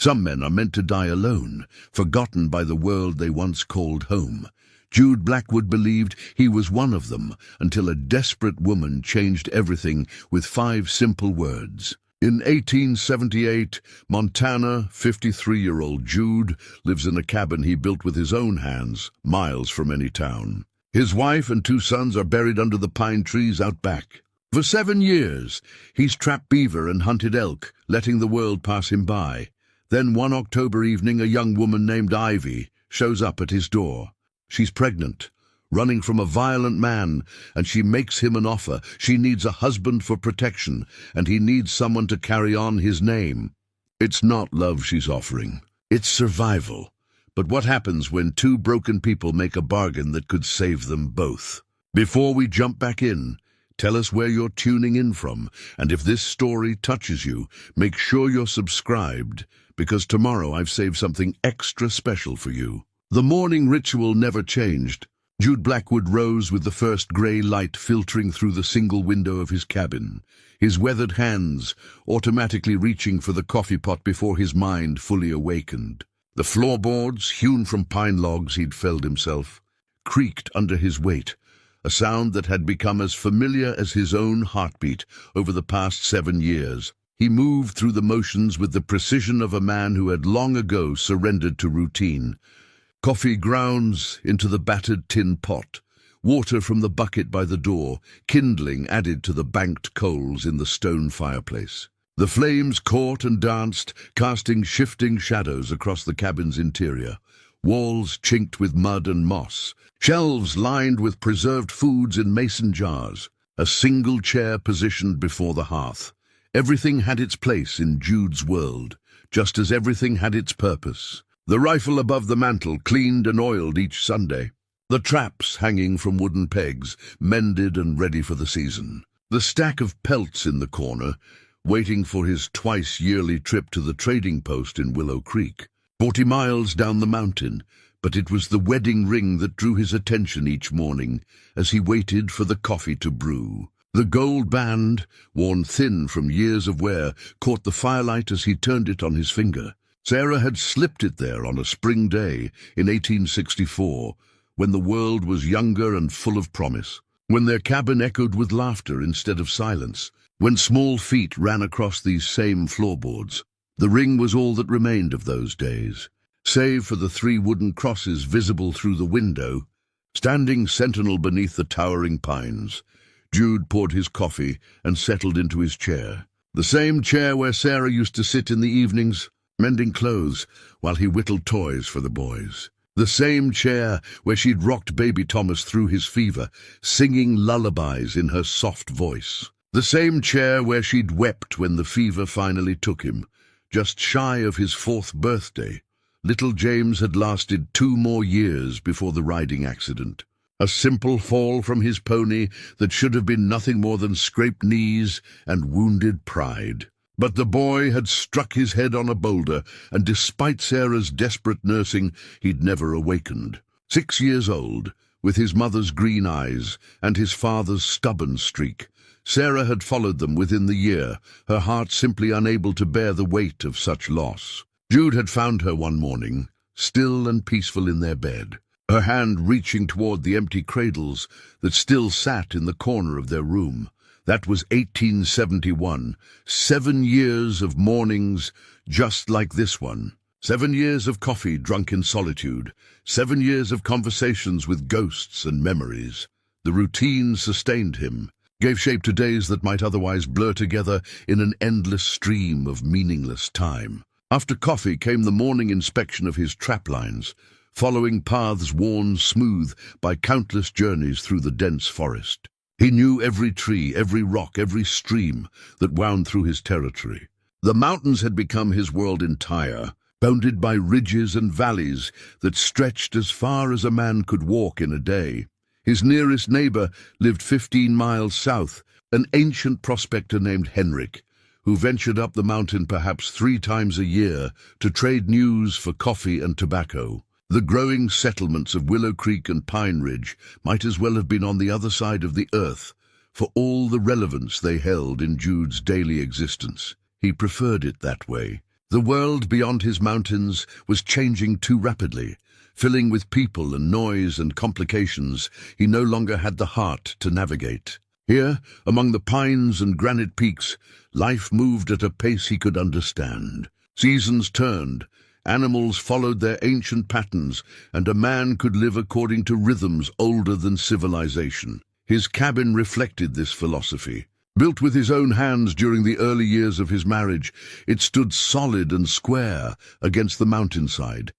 Some men are meant to die alone, forgotten by the world they once called home. Jude Blackwood believed he was one of them until a desperate woman changed everything with 5 simple words. In 1878, Montana, 53-year-old Jude lives in a cabin he built with his own hands, miles from any town. His wife and 2 sons are buried under the pine trees out back. For 7 years, he's trapped beaver and hunted elk, letting the world pass him by. Then one October evening, a young woman named Ivy shows up at his door. She's pregnant, running from a violent man, and she makes him an offer. She needs a husband for protection, and he needs someone to carry on his name. It's not love she's offering. It's survival. But what happens when 2 broken people make a bargain that could save them both? Before we jump back in, tell us where you're tuning in from, and if this story touches you, make sure you're subscribed, because tomorrow I've saved something extra special for you. The morning ritual never changed. Jude Blackwood rose with the first grey light filtering through the single window of his cabin, his weathered hands automatically reaching for the coffee pot before his mind fully awakened. The floorboards, hewn from pine logs he'd felled himself, creaked under his weight, a sound that had become as familiar as his own heartbeat over the past 7 years. He moved through the motions with the precision of a man who had long ago surrendered to routine. Coffee grounds into the battered tin pot, water from the bucket by the door, kindling added to the banked coals in the stone fireplace. The flames caught and danced, casting shifting shadows across the cabin's interior. Walls chinked with mud and moss, shelves lined with preserved foods in mason jars, a single chair positioned before the hearth. Everything had its place in Jude's world, just as everything had its purpose. The rifle above the mantel, cleaned and oiled each Sunday. The traps hanging from wooden pegs, mended and ready for the season. The stack of pelts in the corner, waiting for his twice-yearly trip to the trading post in Willow Creek. 40 miles down the mountain, but it was the wedding ring that drew his attention each morning as he waited for the coffee to brew. The gold band, worn thin from years of wear, caught the firelight as he turned it on his finger. Sarah had slipped it there on a spring day in 1864, when the world was younger and full of promise, when their cabin echoed with laughter instead of silence, when small feet ran across these same floorboards. The ring was all that remained of those days, save for the 3 wooden crosses visible through the window. Standing sentinel beneath the towering pines, Jude poured his coffee and settled into his chair. The same chair where Sarah used to sit in the evenings, mending clothes while he whittled toys for the boys. The same chair where she'd rocked baby Thomas through his fever, singing lullabies in her soft voice. The same chair where she'd wept when the fever finally took him. Just shy of his 4th birthday, little James had lasted 2 more years before the riding accident. A simple fall from his pony that should have been nothing more than scraped knees and wounded pride. But the boy had struck his head on a boulder, and despite Sarah's desperate nursing, he'd never awakened. 6 years old, with his mother's green eyes and his father's stubborn streak, Sarah had followed them within the year, her heart simply unable to bear the weight of such loss. Jude had found her one morning, still and peaceful in their bed, her hand reaching toward the empty cradles that still sat in the corner of their room. That was 1871, 7 years of mornings just like this one. 7 years of coffee drunk in solitude, 7 years of conversations with ghosts and memories. The routine sustained him, gave shape to days that might otherwise blur together in an endless stream of meaningless time. After coffee came the morning inspection of his trap lines, following paths worn smooth by countless journeys through the dense forest. He knew every tree, every rock, every stream that wound through his territory. The mountains had become his world entire, bounded by ridges and valleys that stretched as far as a man could walk in a day. His nearest neighbor lived 15 miles south, an ancient prospector named Henrik, who ventured up the mountain perhaps 3 times a year to trade news for coffee and tobacco. The growing settlements of Willow Creek and Pine Ridge might as well have been on the other side of the earth, for all the relevance they held in Jude's daily existence. He preferred it that way. The world beyond his mountains was changing too rapidly, filling with people and noise and complications he no longer had the heart to navigate. Here, among the pines and granite peaks, life moved at a pace he could understand. Seasons turned, animals followed their ancient patterns, and a man could live according to rhythms older than civilization. His cabin reflected this philosophy. Built with his own hands during the early years of his marriage, it stood solid and square against the mountainside.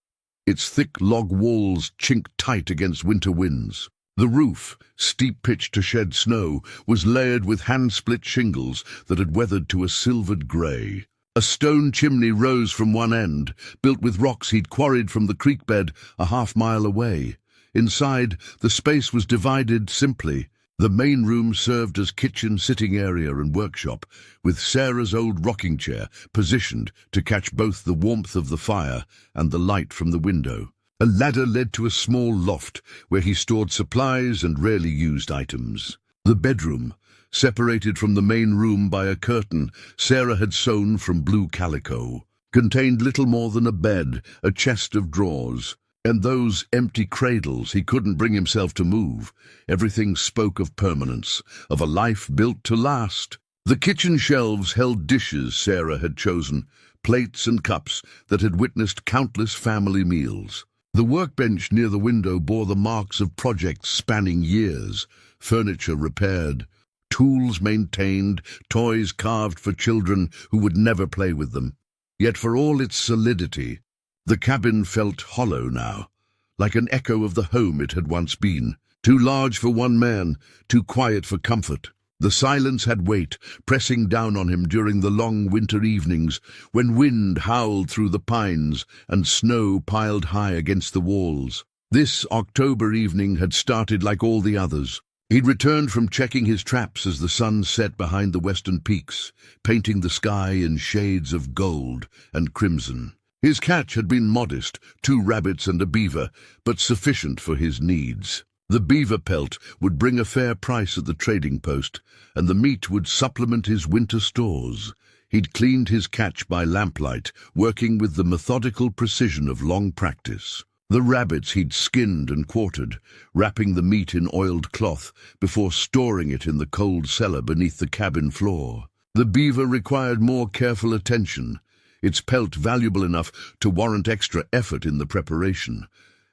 Its thick log walls chinked tight against winter winds. The roof, steep-pitched to shed snow, was layered with hand-split shingles that had weathered to a silvered grey. A stone chimney rose from one end, built with rocks he'd quarried from the creek bed a half-mile away. Inside, the space was divided simply. The main room served as kitchen, sitting area and workshop, with Sarah's old rocking chair positioned to catch both the warmth of the fire and the light from the window. A ladder led to a small loft where he stored supplies and rarely used items. The bedroom, separated from the main room by a curtain Sarah had sewn from blue calico, contained little more than a bed, a chest of drawers, and those empty cradles he couldn't bring himself to move. Everything spoke of permanence, of a life built to last. The kitchen shelves held dishes Sarah had chosen, plates and cups that had witnessed countless family meals. The workbench near the window bore the marks of projects spanning years, furniture repaired, tools maintained, toys carved for children who would never play with them. Yet for all its solidity, the cabin felt hollow now, like an echo of the home it had once been. Too large for one man, too quiet for comfort. The silence had weight, pressing down on him during the long winter evenings, when wind howled through the pines and snow piled high against the walls. This October evening had started like all the others. He'd returned from checking his traps as the sun set behind the western peaks, painting the sky in shades of gold and crimson. His catch had been modest, 2 rabbits and a beaver, but sufficient for his needs. The beaver pelt would bring a fair price at the trading post, and the meat would supplement his winter stores. He'd cleaned his catch by lamplight, working with the methodical precision of long practice. The rabbits he'd skinned and quartered, wrapping the meat in oiled cloth before storing it in the cold cellar beneath the cabin floor. The beaver required more careful attention, its pelt valuable enough to warrant extra effort in the preparation.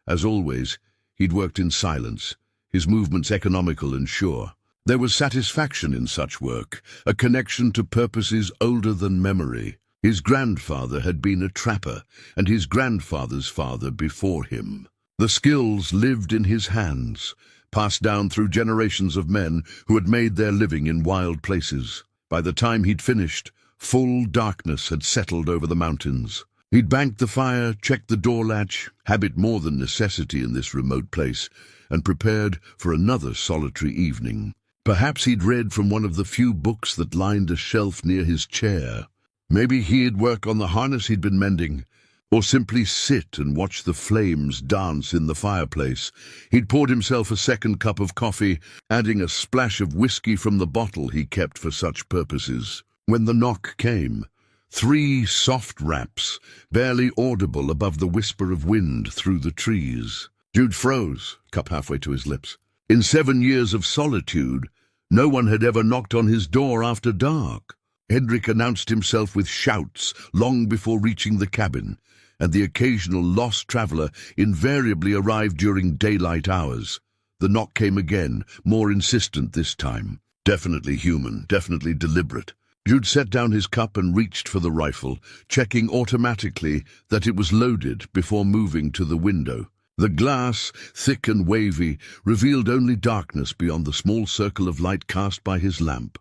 As always, he'd worked in silence, his movements economical and sure. There was satisfaction in such work, a connection to purposes older than memory. His grandfather had been a trapper, and his grandfather's father before him. The skills lived in his hands, passed down through generations of men who had made their living in wild places. By the time he'd finished, full darkness had settled over the mountains. He'd banked the fire, checked the door latch, habit more than necessity in this remote place, and prepared for another solitary evening. Perhaps he'd read from one of the few books that lined a shelf near his chair. Maybe he'd work on the harness he'd been mending, or simply sit and watch the flames dance in the fireplace. He'd poured himself a second cup of coffee, adding a splash of whiskey from the bottle he kept for such purposes. When the knock came, 3 soft raps, barely audible above the whisper of wind through the trees. Jude froze, cup halfway to his lips. In 7 years of solitude, no one had ever knocked on his door after dark. Hendrik announced himself with shouts long before reaching the cabin, and the occasional lost traveler invariably arrived during daylight hours. The knock came again, more insistent this time. Definitely human, definitely deliberate. Jude set down his cup and reached for the rifle, checking automatically that it was loaded before moving to the window. The glass, thick and wavy, revealed only darkness beyond the small circle of light cast by his lamp.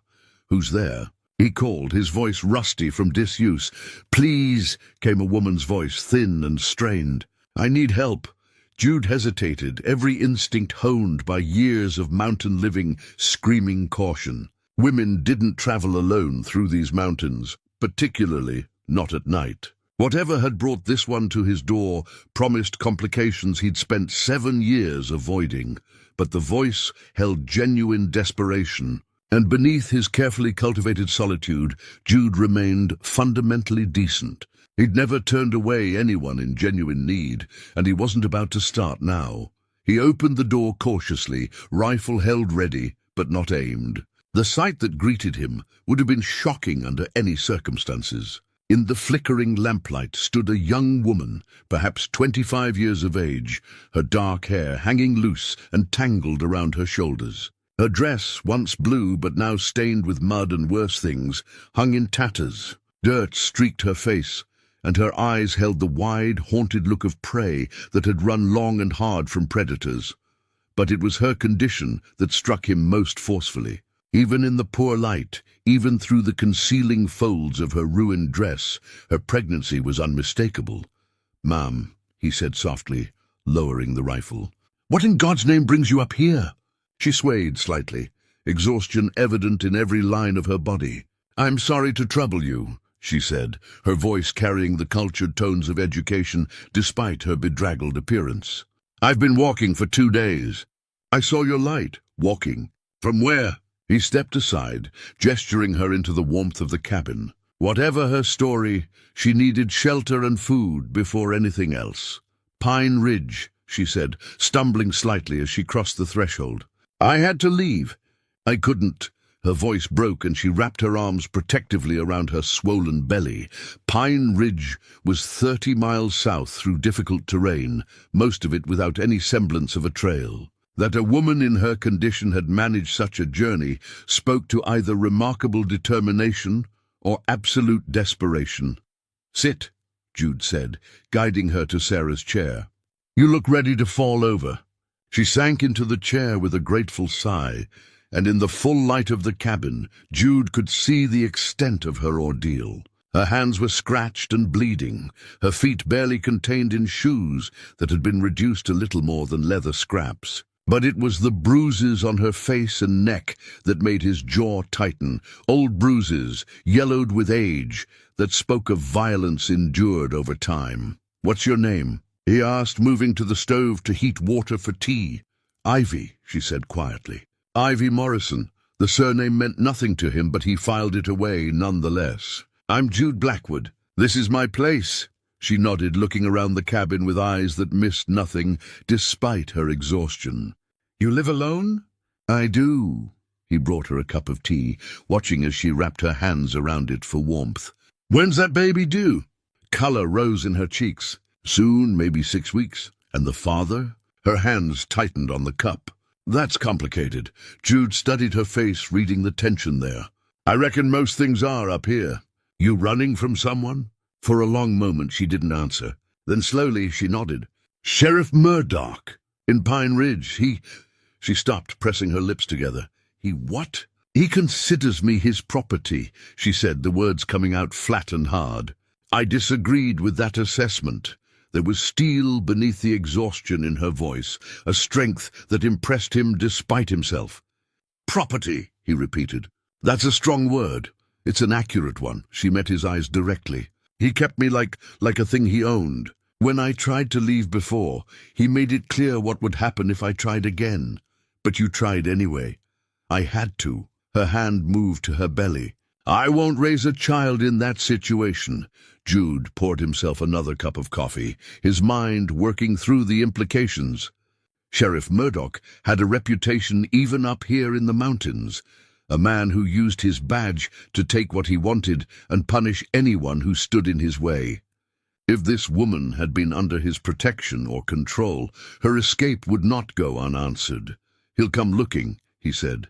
"Who's there?" he called, his voice rusty from disuse. "Please," came a woman's voice, thin and strained. "I need help." Jude hesitated, every instinct honed by years of mountain living, screaming caution. Women didn't travel alone through these mountains, particularly not at night. Whatever had brought this one to his door promised complications he'd spent 7 years avoiding, but the voice held genuine desperation, and beneath his carefully cultivated solitude, Jude remained fundamentally decent. He'd never turned away anyone in genuine need, and he wasn't about to start now. He opened the door cautiously, rifle held ready, but not aimed. The sight that greeted him would have been shocking under any circumstances. In the flickering lamplight stood a young woman, perhaps 25 years of age, her dark hair hanging loose and tangled around her shoulders. Her dress, once blue but now stained with mud and worse things, hung in tatters. Dirt streaked her face, and her eyes held the wide, haunted look of prey that had run long and hard from predators. But it was her condition that struck him most forcefully. Even in the poor light, even through the concealing folds of her ruined dress, her pregnancy was unmistakable. "Ma'am," he said softly, lowering the rifle. "What in God's name brings you up here?" She swayed slightly, exhaustion evident in every line of her body. "I'm sorry to trouble you," she said, her voice carrying the cultured tones of education despite her bedraggled appearance. "I've been walking for 2 days. I saw your light. Walking. From where?" He stepped aside, gesturing her into the warmth of the cabin. Whatever her story, she needed shelter and food before anything else. "Pine Ridge," she said, stumbling slightly as she crossed the threshold. "I had to leave. I couldn't." Her voice broke and she wrapped her arms protectively around her swollen belly. Pine Ridge was 30 miles south through difficult terrain, most of it without any semblance of a trail. That a woman in her condition had managed such a journey spoke to either remarkable determination or absolute desperation. "Sit," Jude said, guiding her to Sarah's chair. "You look ready to fall over." She sank into the chair with a grateful sigh, and in the full light of the cabin, Jude could see the extent of her ordeal. Her hands were scratched and bleeding, her feet barely contained in shoes that had been reduced to little more than leather scraps. But it was the bruises on her face and neck that made his jaw tighten, old bruises, yellowed with age, that spoke of violence endured over time. "What's your name?" he asked, moving to the stove to heat water for tea. "Ivy," she said quietly. "Ivy Morrison." The surname meant nothing to him, but he filed it away nonetheless. "I'm Jude Blackwood. This is my place." She nodded, looking around the cabin with eyes that missed nothing, despite her exhaustion. "You live alone?" "I do." He brought her a cup of tea, watching as she wrapped her hands around it for warmth. "When's that baby due?" Color rose in her cheeks. "Soon, maybe 6 weeks. And the father?" Her hands tightened on the cup. "That's complicated." Jude studied her face, reading the tension there. "I reckon most things are up here. You running from someone?" For a long moment she didn't answer. Then slowly she nodded. "Sheriff Murdoch, in Pine Ridge. She stopped, pressing her lips together. "He what?" "He considers me his property," she said, the words coming out flat and hard. I disagreed with that assessment. There was steel beneath the exhaustion in her voice, a strength that impressed him despite himself. "Property," he repeated. "That's a strong word. It's an accurate one." She met his eyes directly. "He kept me like a thing he owned. When I tried to leave before, he made it clear what would happen if I tried again. But you tried anyway." "I had to." Her hand moved to her belly. "I won't raise a child in that situation." Jude poured himself another cup of coffee, his mind working through the implications. Sheriff Murdoch had a reputation even up here in the mountains, a man who used his badge to take what he wanted and punish anyone who stood in his way. If this woman had been under his protection or control, her escape would not go unanswered. "He'll come looking," he said.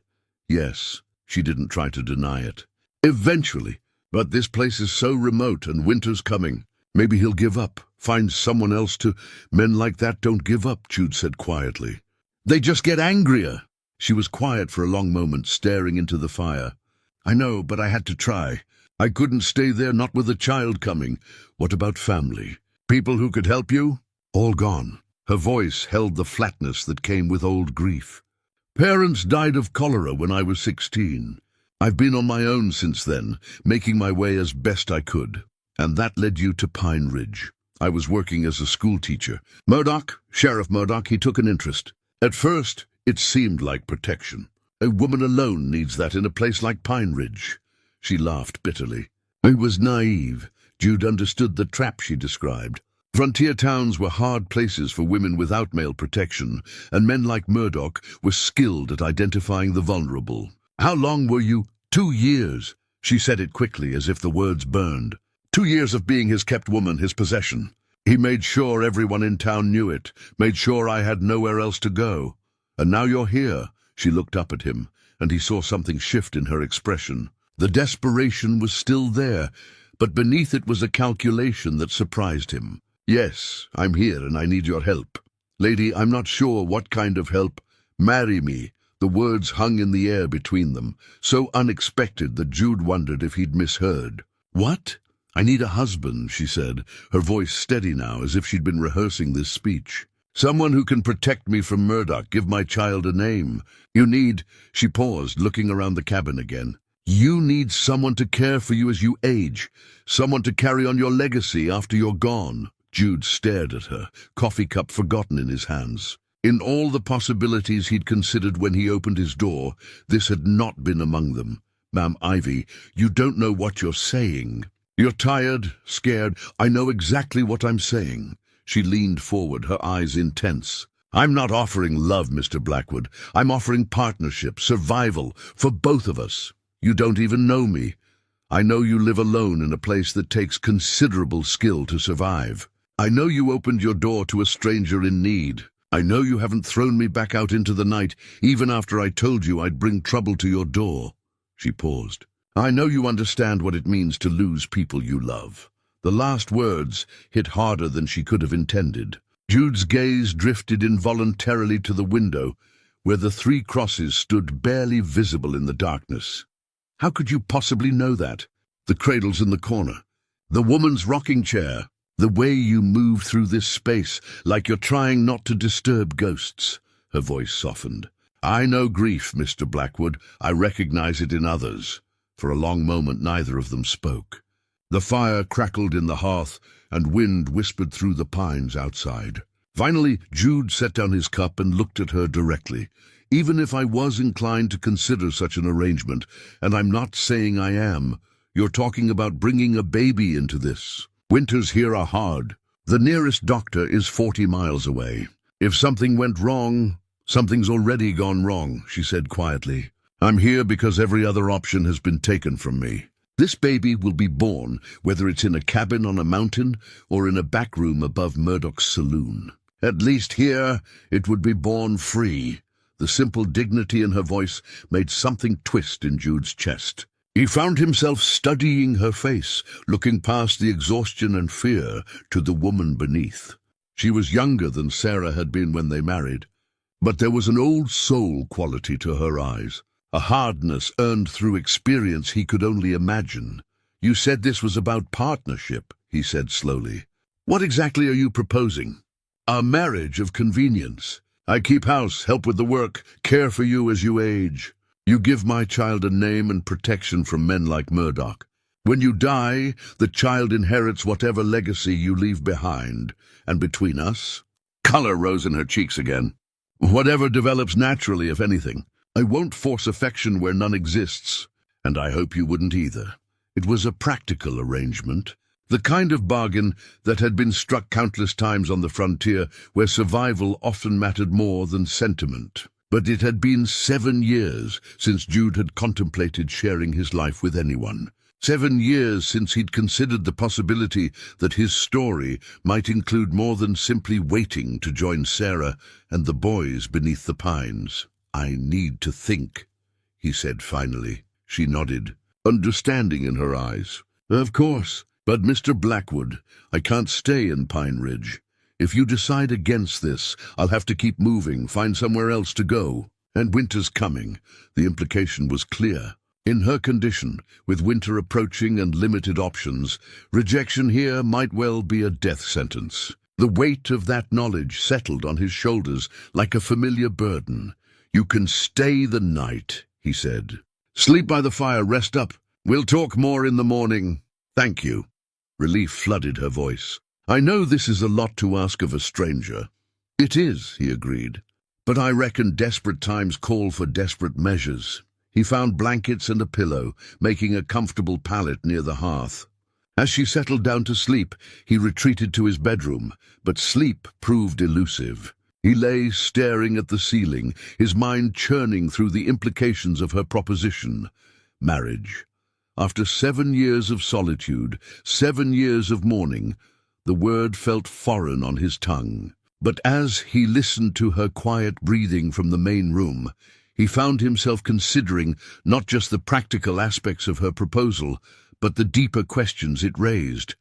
Yes, she didn't try to deny it. "Eventually, but this place is so remote and winter's coming. Maybe he'll give up, find someone else to—" "Men like that don't give up," Jude said quietly. "They just get angrier." She was quiet for a long moment, staring into the fire. "I know, but I had to try. I couldn't stay there, not with a child coming." "What about family? People who could help you?" "All gone." Her voice held the flatness that came with old grief. "Parents died of cholera when I was 16. I've been on my own since then, making my way as best I could. And that led you to Pine Ridge. I was working as a school teacher. Murdoch, Sheriff Murdoch, he took an interest. At first, it seemed like protection. A woman alone needs that in a place like Pine Ridge." She laughed bitterly. "I was naive." Jude understood the trap she described. Frontier towns were hard places for women without male protection, and men like Murdoch were skilled at identifying the vulnerable. "How long were you?" 2 years. She said it quickly, as if the words burned. 2 years of being his kept woman, his possession. He made sure everyone in town knew it, made sure I had nowhere else to go. And now you're here. She looked up at him, and he saw something shift in her expression. The desperation was still there, but beneath it was a calculation that surprised him. "Yes, I'm here and I need your help. Lady, I'm not sure what kind of help. Marry me." The words hung in the air between them, so unexpected that Jude wondered if he'd misheard. "What?" "I need a husband," she said, her voice steady now, as if she'd been rehearsing this speech. "Someone who can protect me from Murdoch, give my child a name. You need—" She paused, looking around the cabin again. "You need someone to care for you as you age, someone to carry on your legacy after you're gone." Jude stared at her, coffee cup forgotten in his hands. In all the possibilities he'd considered when he opened his door, this had not been among them. "Ma'am Ivy, you don't know what you're saying. You're tired, scared. I know exactly what I'm saying." She leaned forward, her eyes intense. "I'm not offering love, Mr. Blackwood. I'm offering partnership, survival, for both of us. You don't even know me. I know you live alone in a place that takes considerable skill to survive. I know you opened your door to a stranger in need. I know you haven't thrown me back out into the night, even after I told you I'd bring trouble to your door." She paused. "I know you understand what it means to lose people you love." The last words hit harder than she could have intended. Jude's gaze drifted involuntarily to the window, where the 3 crosses stood barely visible in the darkness. "How could you possibly know that? The cradle's in the corner. The woman's rocking chair. The way you move through this space, like you're trying not to disturb ghosts." Her voice softened. "I know grief, Mr. Blackwood. I recognize it in others." For a long moment neither of them spoke. The fire crackled in the hearth, and wind whispered through the pines outside. Finally, Jude set down his cup and looked at her directly. "Even if I was inclined to consider such an arrangement, and I'm not saying I am, you're talking about bringing a baby into this. Winters here are hard. The nearest doctor is 40 miles away. If something went wrong, something's already gone wrong," she said quietly. "I'm here because every other option has been taken from me. This baby will be born, whether it's in a cabin on a mountain or in a back room above Murdoch's saloon. At least here, it would be born free." The simple dignity in her voice made something twist in Jude's chest. He found himself studying her face, looking past the exhaustion and fear to the woman beneath. She was younger than Sarah had been when they married, but there was an old soul quality to her eyes, a hardness earned through experience he could only imagine. "You said this was about partnership," he said slowly. "What exactly are you proposing?" "A marriage of convenience. I keep house, help with the work, care for you as you age. You give my child a name and protection from men like Murdoch. When you die, the child inherits whatever legacy you leave behind. And between us—" Color rose in her cheeks again. "Whatever develops naturally, if anything. I won't force affection where none exists, and I hope you wouldn't either." It was a practical arrangement, the kind of bargain that had been struck countless times on the frontier, where survival often mattered more than sentiment. But it had been 7 years since Jude had contemplated sharing his life with anyone. 7 years since he'd considered the possibility that his story might include more than simply waiting to join Sarah and the boys beneath the pines. "I need to think," he said finally. She nodded, understanding in her eyes. "Of course, but Mr. Blackwood, I can't stay in Pine Ridge. If you decide against this, I'll have to keep moving, find somewhere else to go. And winter's coming." The implication was clear. In her condition, with winter approaching and limited options, rejection here might well be a death sentence. The weight of that knowledge settled on his shoulders like a familiar burden. "You can stay the night," he said. "Sleep by the fire, rest up. We'll talk more in the morning. Thank you." Relief flooded her voice. "I know this is a lot to ask of a stranger." "It is," he agreed. "But I reckon desperate times call for desperate measures." He found blankets and a pillow, making a comfortable pallet near the hearth. As she settled down to sleep, he retreated to his bedroom, but sleep proved elusive. He lay staring at the ceiling, his mind churning through the implications of her proposition. Marriage. After 7 years of solitude, 7 years of mourning, the word felt foreign on his tongue. But as he listened to her quiet breathing from the main room, he found himself considering not just the practical aspects of her proposal, but the deeper questions it raised.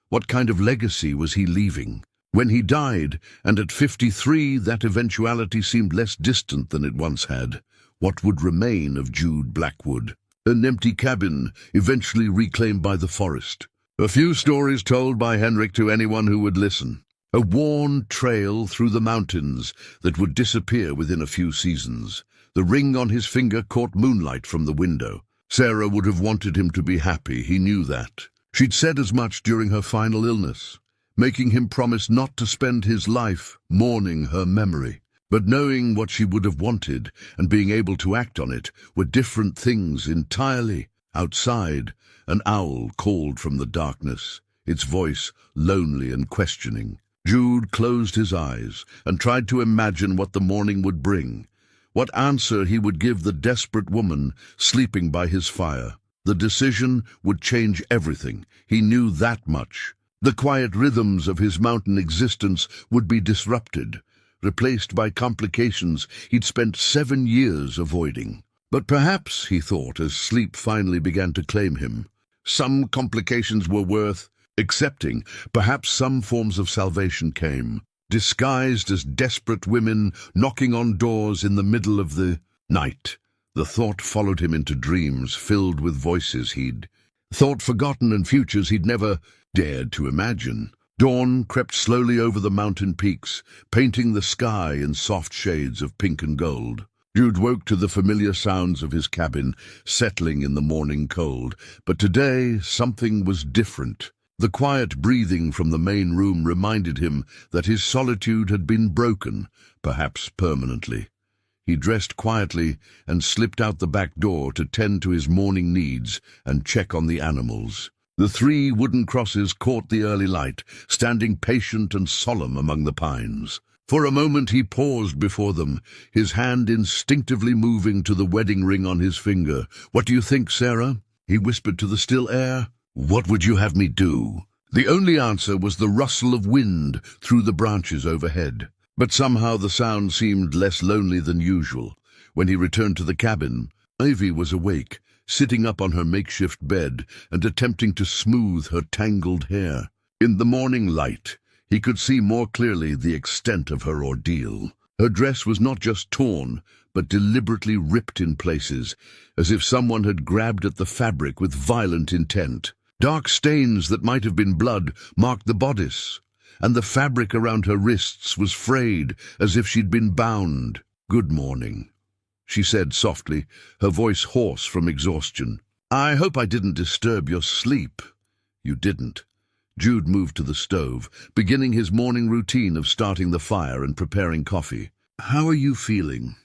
What kind of legacy was he leaving? When he died, and at 53, that eventuality seemed less distant than it once had. What would remain of Jude Blackwood? An empty cabin, eventually reclaimed by the forest. A few stories told by Henrik to anyone who would listen. A worn trail through the mountains that would disappear within a few seasons. The ring on his finger caught moonlight from the window. Sarah would have wanted him to be happy, he knew that. She'd said as much during her final illness, making him promise not to spend his life mourning her memory. But knowing what she would have wanted and being able to act on it were different things entirely. Outside, an owl called from the darkness, its voice lonely and questioning. Jude closed his eyes and tried to imagine what the morning would bring. What answer he would give the desperate woman sleeping by his fire. The decision would change everything. He knew that much. The quiet rhythms of his mountain existence would be disrupted, replaced by complications he'd spent 7 years avoiding. But perhaps, he thought, as sleep finally began to claim him, some complications were worth accepting. Perhaps some forms of salvation came, disguised as desperate women knocking on doors in the middle of the night. The thought followed him into dreams filled with voices he'd thought forgotten and futures he'd never dared to imagine. Dawn crept slowly over the mountain peaks, painting the sky in soft shades of pink and gold. Jude woke to the familiar sounds of his cabin, settling in the morning cold. But today, something was different. The quiet breathing from the main room reminded him that his solitude had been broken, perhaps permanently. He dressed quietly and slipped out the back door to tend to his morning needs and check on the animals. The 3 wooden crosses caught the early light, standing patient and solemn among the pines. For a moment he paused before them, his hand instinctively moving to the wedding ring on his finger. "What do you think, Sarah?" he whispered to the still air. "What would you have me do?" The only answer was the rustle of wind through the branches overhead. But somehow the sound seemed less lonely than usual. When he returned to the cabin, Ivy was awake, sitting up on her makeshift bed and attempting to smooth her tangled hair. In the morning light, he could see more clearly the extent of her ordeal. Her dress was not just torn, but deliberately ripped in places, as if someone had grabbed at the fabric with violent intent. Dark stains that might have been blood marked the bodice, and the fabric around her wrists was frayed as if she'd been bound. "Good morning," she said softly, her voice hoarse from exhaustion. "I hope I didn't disturb your sleep." "You didn't." Jude moved to the stove, beginning his morning routine of starting the fire and preparing coffee. "How are you feeling?"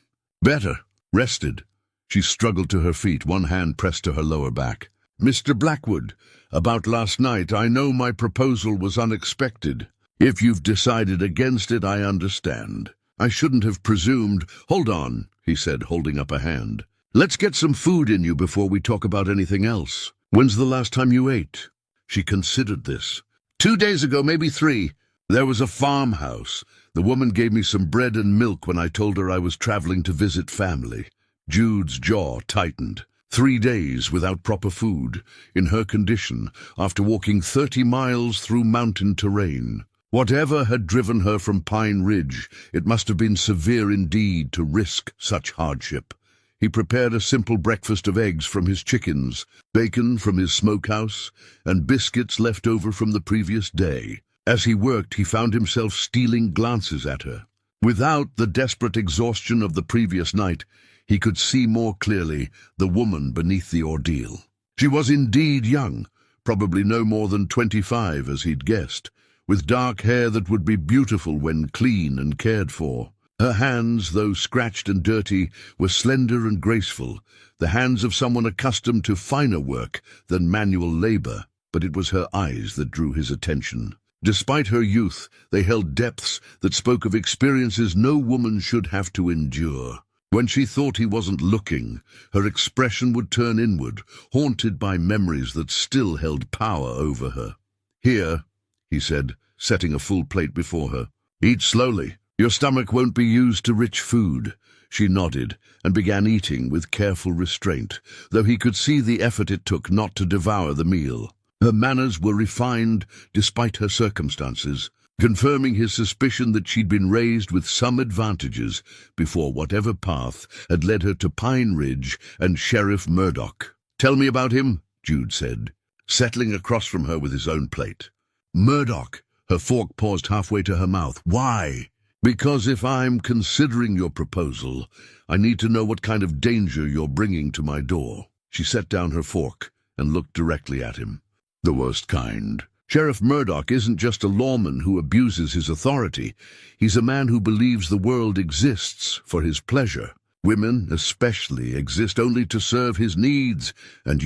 "Better. Rested." She struggled to her feet, one hand pressed to her lower back. "Mr. Blackwood, about last night, I know my proposal was unexpected. If you've decided against it, I understand. I shouldn't have presumed." "Hold on," he said, holding up a hand. "Let's get some food in you before we talk about anything else. When's the last time you ate?" She considered this. 2 days ago, maybe 3. There was a farmhouse. The woman gave me some bread and milk when I told her I was traveling to visit family." Jude's jaw tightened. 3 days without proper food, in her condition, after walking 30 miles through mountain terrain. Whatever had driven her from Pine Ridge, it must have been severe indeed to risk such hardship. He prepared a simple breakfast of eggs from his chickens, bacon from his smokehouse, and biscuits left over from the previous day. As he worked, he found himself stealing glances at her. Without the desperate exhaustion of the previous night, he could see more clearly the woman beneath the ordeal. She was indeed young, probably no more than 25 as he'd guessed, with dark hair that would be beautiful when clean and cared for. Her hands, though scratched and dirty, were slender and graceful, the hands of someone accustomed to finer work than manual labor. but it was her eyes that drew his attention. Despite her youth, they held depths that spoke of experiences no woman should have to endure. When she thought he wasn't looking, her expression would turn inward, haunted by memories that still held power over her. "Here," he said, setting a full plate before her. "Eat slowly. Your stomach won't be used to rich food." She nodded and began eating with careful restraint, though he could see the effort it took not to devour the meal. Her manners were refined despite her circumstances, confirming his suspicion that she'd been raised with some advantages before whatever path had led her to Pine Ridge and Sheriff Murdoch. "Tell me about him," Jude said, settling across from her with his own plate. "Murdoch," her fork paused halfway to her mouth. "Why?" "Because if I'm considering your proposal, I need to know what kind of danger you're bringing to my door." She set down her fork and looked directly at him. "The worst kind. Sheriff Murdoch isn't just a lawman who abuses his authority. He's a man who believes the world exists for his pleasure. Women, especially, exist only to serve his needs, and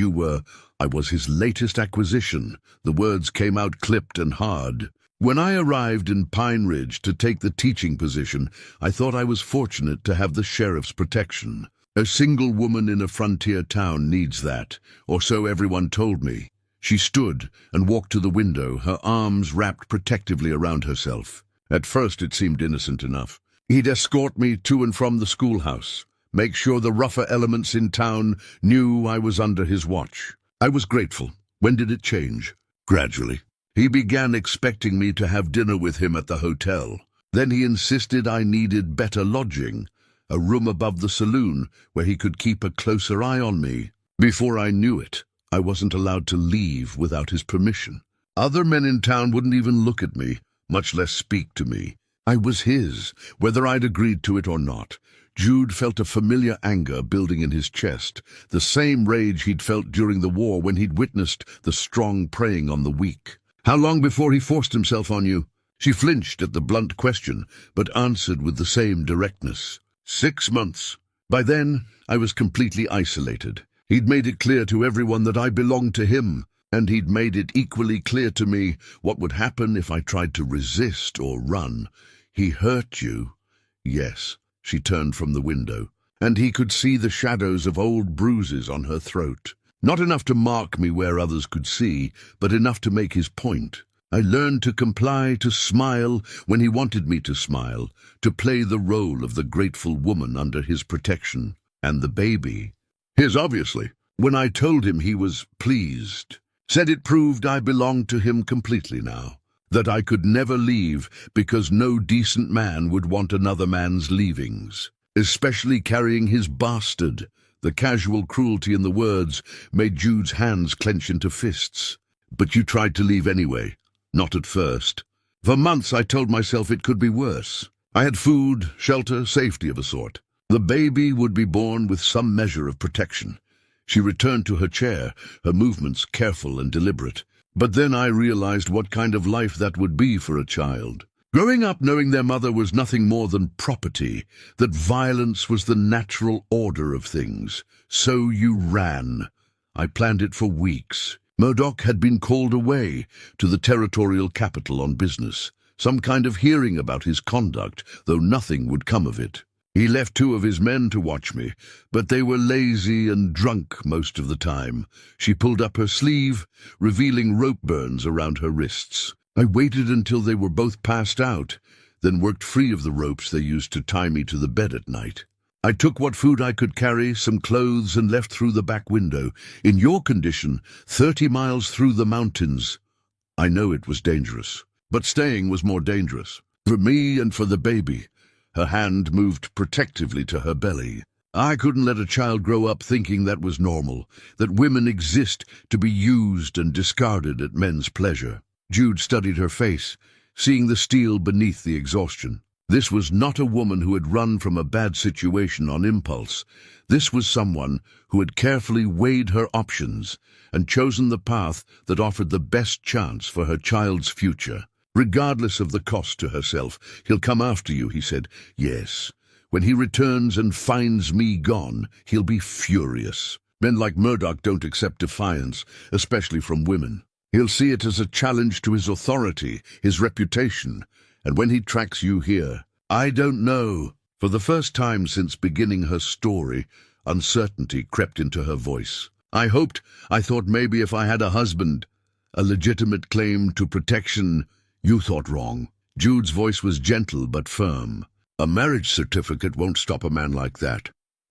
I was his latest acquisition." The words came out clipped and hard. "When I arrived in Pine Ridge to take the teaching position, I thought I was fortunate to have the sheriff's protection. A single woman in a frontier town needs that, or so everyone told me." She stood and walked to the window, her arms wrapped protectively around herself. "At first it seemed innocent enough. He'd escort me to and from the schoolhouse, make sure the rougher elements in town knew I was under his watch. I was grateful. When did it change?" "Gradually. He began expecting me to have dinner with him at the hotel. Then he insisted I needed better lodging, a room above the saloon where he could keep a closer eye on me. Before I knew it, I wasn't allowed to leave without his permission. Other men in town wouldn't even look at me, much less speak to me. I was his, whether I'd agreed to it or not." Jude felt a familiar anger building in his chest, the same rage he'd felt during the war when he'd witnessed the strong preying on the weak. "How long before he forced himself on you?" She flinched at the blunt question, but answered with the same directness. 6 months. By then, I was completely isolated. He'd made it clear to everyone that I belonged to him, and he'd made it equally clear to me what would happen if I tried to resist or run. "He hurt you?" "Yes." She turned from the window, and he could see the shadows of old bruises on her throat. Not enough to mark me where others could see, but enough to make his point. "I learned to comply, to smile when he wanted me to smile, to play the role of the grateful woman under his protection. And the baby?" "His, obviously." "When I told him, he was pleased. Said it proved I belonged to him completely now. That I could never leave because no decent man would want another man's leavings. Especially carrying his bastard." The casual cruelty in the words made Jude's hands clench into fists. "But you tried to leave anyway." "Not at first. For months I told myself it could be worse. I had food, shelter, safety of a sort. The baby would be born with some measure of protection." She returned to her chair, her movements careful and deliberate. "But then I realized what kind of life that would be for a child. Growing up knowing their mother was nothing more than property, that violence was the natural order of things. So you ran. I planned it for weeks. Murdoch had been called away to the territorial capital on business, some kind of hearing about his conduct, though nothing would come of it. He left 2 of his men to watch me, but they were lazy and drunk most of the time." She pulled up her sleeve, revealing rope burns around her wrists. "I waited until they were both passed out, then worked free of the ropes they used to tie me to the bed at night. I took what food I could carry, some clothes, and left through the back window. In your condition, 30 miles through the mountains. I know it was dangerous, but staying was more dangerous. For me and for the baby." Her hand moved protectively to her belly. "I couldn't let a child grow up thinking that was normal, that women exist to be used and discarded at men's pleasure." Jude studied her face, seeing the steel beneath the exhaustion. This was not a woman who had run from a bad situation on impulse. This was someone who had carefully weighed her options and chosen the path that offered the best chance for her child's future. "Regardless of the cost to herself, he'll come after you," he said. "Yes. When he returns and finds me gone, he'll be furious. Men like Murdoch don't accept defiance, especially from women." He'll see it as a challenge to his authority, his reputation, and when he tracks you here, I don't know. For the first time since beginning her story, uncertainty crept into her voice. I thought maybe if I had a husband, a legitimate claim to protection. You thought wrong. Jude's voice was gentle but firm. A marriage certificate won't stop a man like that.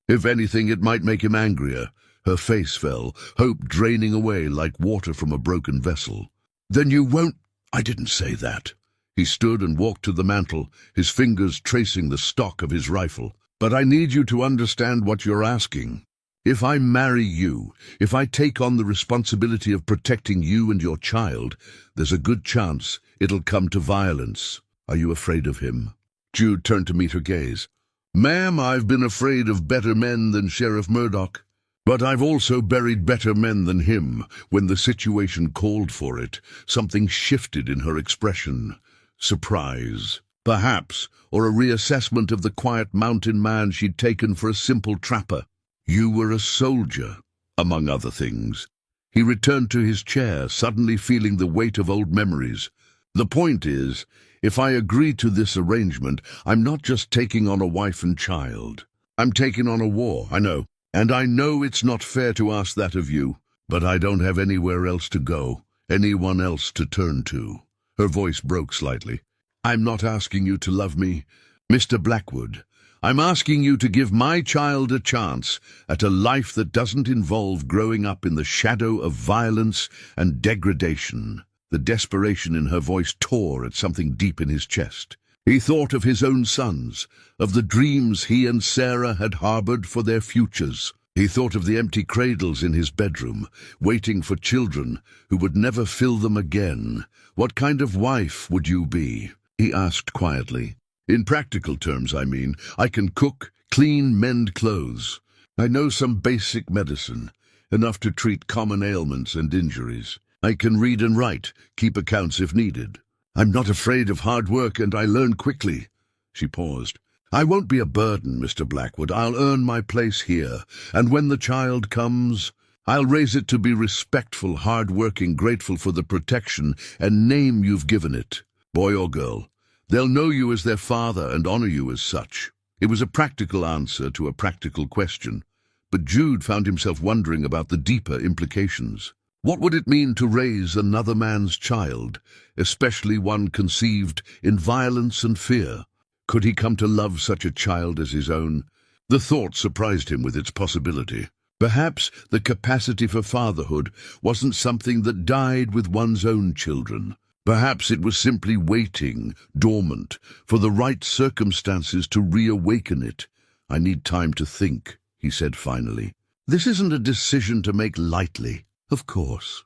If anything, it might make him angrier. Her face fell, hope draining away like water from a broken vessel. Then you won't— I didn't say that. He stood and walked to the mantel, his fingers tracing the stock of his rifle. But I need you to understand what you're asking. If I marry you, if I take on the responsibility of protecting you and your child, there's a good chance it'll come to violence. Are you afraid of him? Jude turned to meet her gaze. Ma'am, I've been afraid of better men than Sheriff Murdoch. But I've also buried better men than him. When the situation called for it, something shifted in her expression. Surprise, perhaps, or a reassessment of the quiet mountain man she'd taken for a simple trapper. You were a soldier, among other things. He returned to his chair, suddenly feeling the weight of old memories. The point is, if I agree to this arrangement, I'm not just taking on a wife and child. I'm taking on a war, I know. And I know it's not fair to ask that of you, but I don't have anywhere else to go, anyone else to turn to. Her voice broke slightly. I'm not asking you to love me, Mr. Blackwood. I'm asking you to give my child a chance at a life that doesn't involve growing up in the shadow of violence and degradation. The desperation in her voice tore at something deep in his chest. He thought of his own sons, of the dreams he and Sarah had harbored for their futures. He thought of the empty cradles in his bedroom, waiting for children who would never fill them again. What kind of wife would you be? He asked quietly. In practical terms, I mean. I can cook, clean, mend clothes. I know some basic medicine, enough to treat common ailments and injuries. I can read and write, keep accounts if needed. I'm not afraid of hard work, and I learn quickly. She paused. I won't be a burden, Mr. Blackwood. I'll earn my place here, and when the child comes, I'll raise it to be respectful, hard-working, grateful for the protection and name you've given it. Boy or girl, they'll know you as their father and honor you as such. It was a practical answer to a practical question, but Jude found himself wondering about the deeper implications. What would it mean to raise another man's child, especially one conceived in violence and fear? Could he come to love such a child as his own? The thought surprised him with its possibility. Perhaps the capacity for fatherhood wasn't something that died with one's own children. Perhaps it was simply waiting, dormant, for the right circumstances to reawaken it. I need time to think, he said finally. This isn't a decision to make lightly. Of course.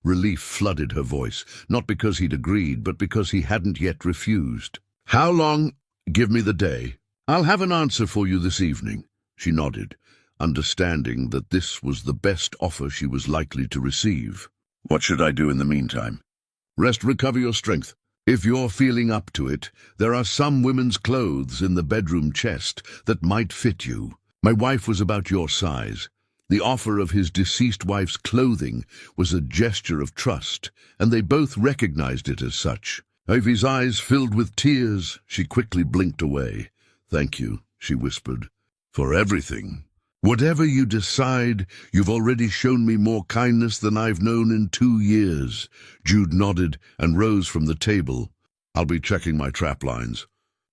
Relief flooded her voice, not because he'd agreed, but because he hadn't yet refused. How long? Give me the day. I'll have an answer for you this evening. She nodded, understanding that this was the best offer she was likely to receive. What should I do in the meantime? Rest, recover your strength. If you're feeling up to it, there are some women's clothes in the bedroom chest that might fit you. My wife was about your size. The offer of his deceased wife's clothing was a gesture of trust, and they both recognized it as such. Ivy's eyes filled with tears. She quickly blinked away. Thank you, she whispered, for everything. Whatever you decide, you've already shown me more kindness than I've known in 2 years. Jude nodded and rose from the table. I'll be checking my trap lines.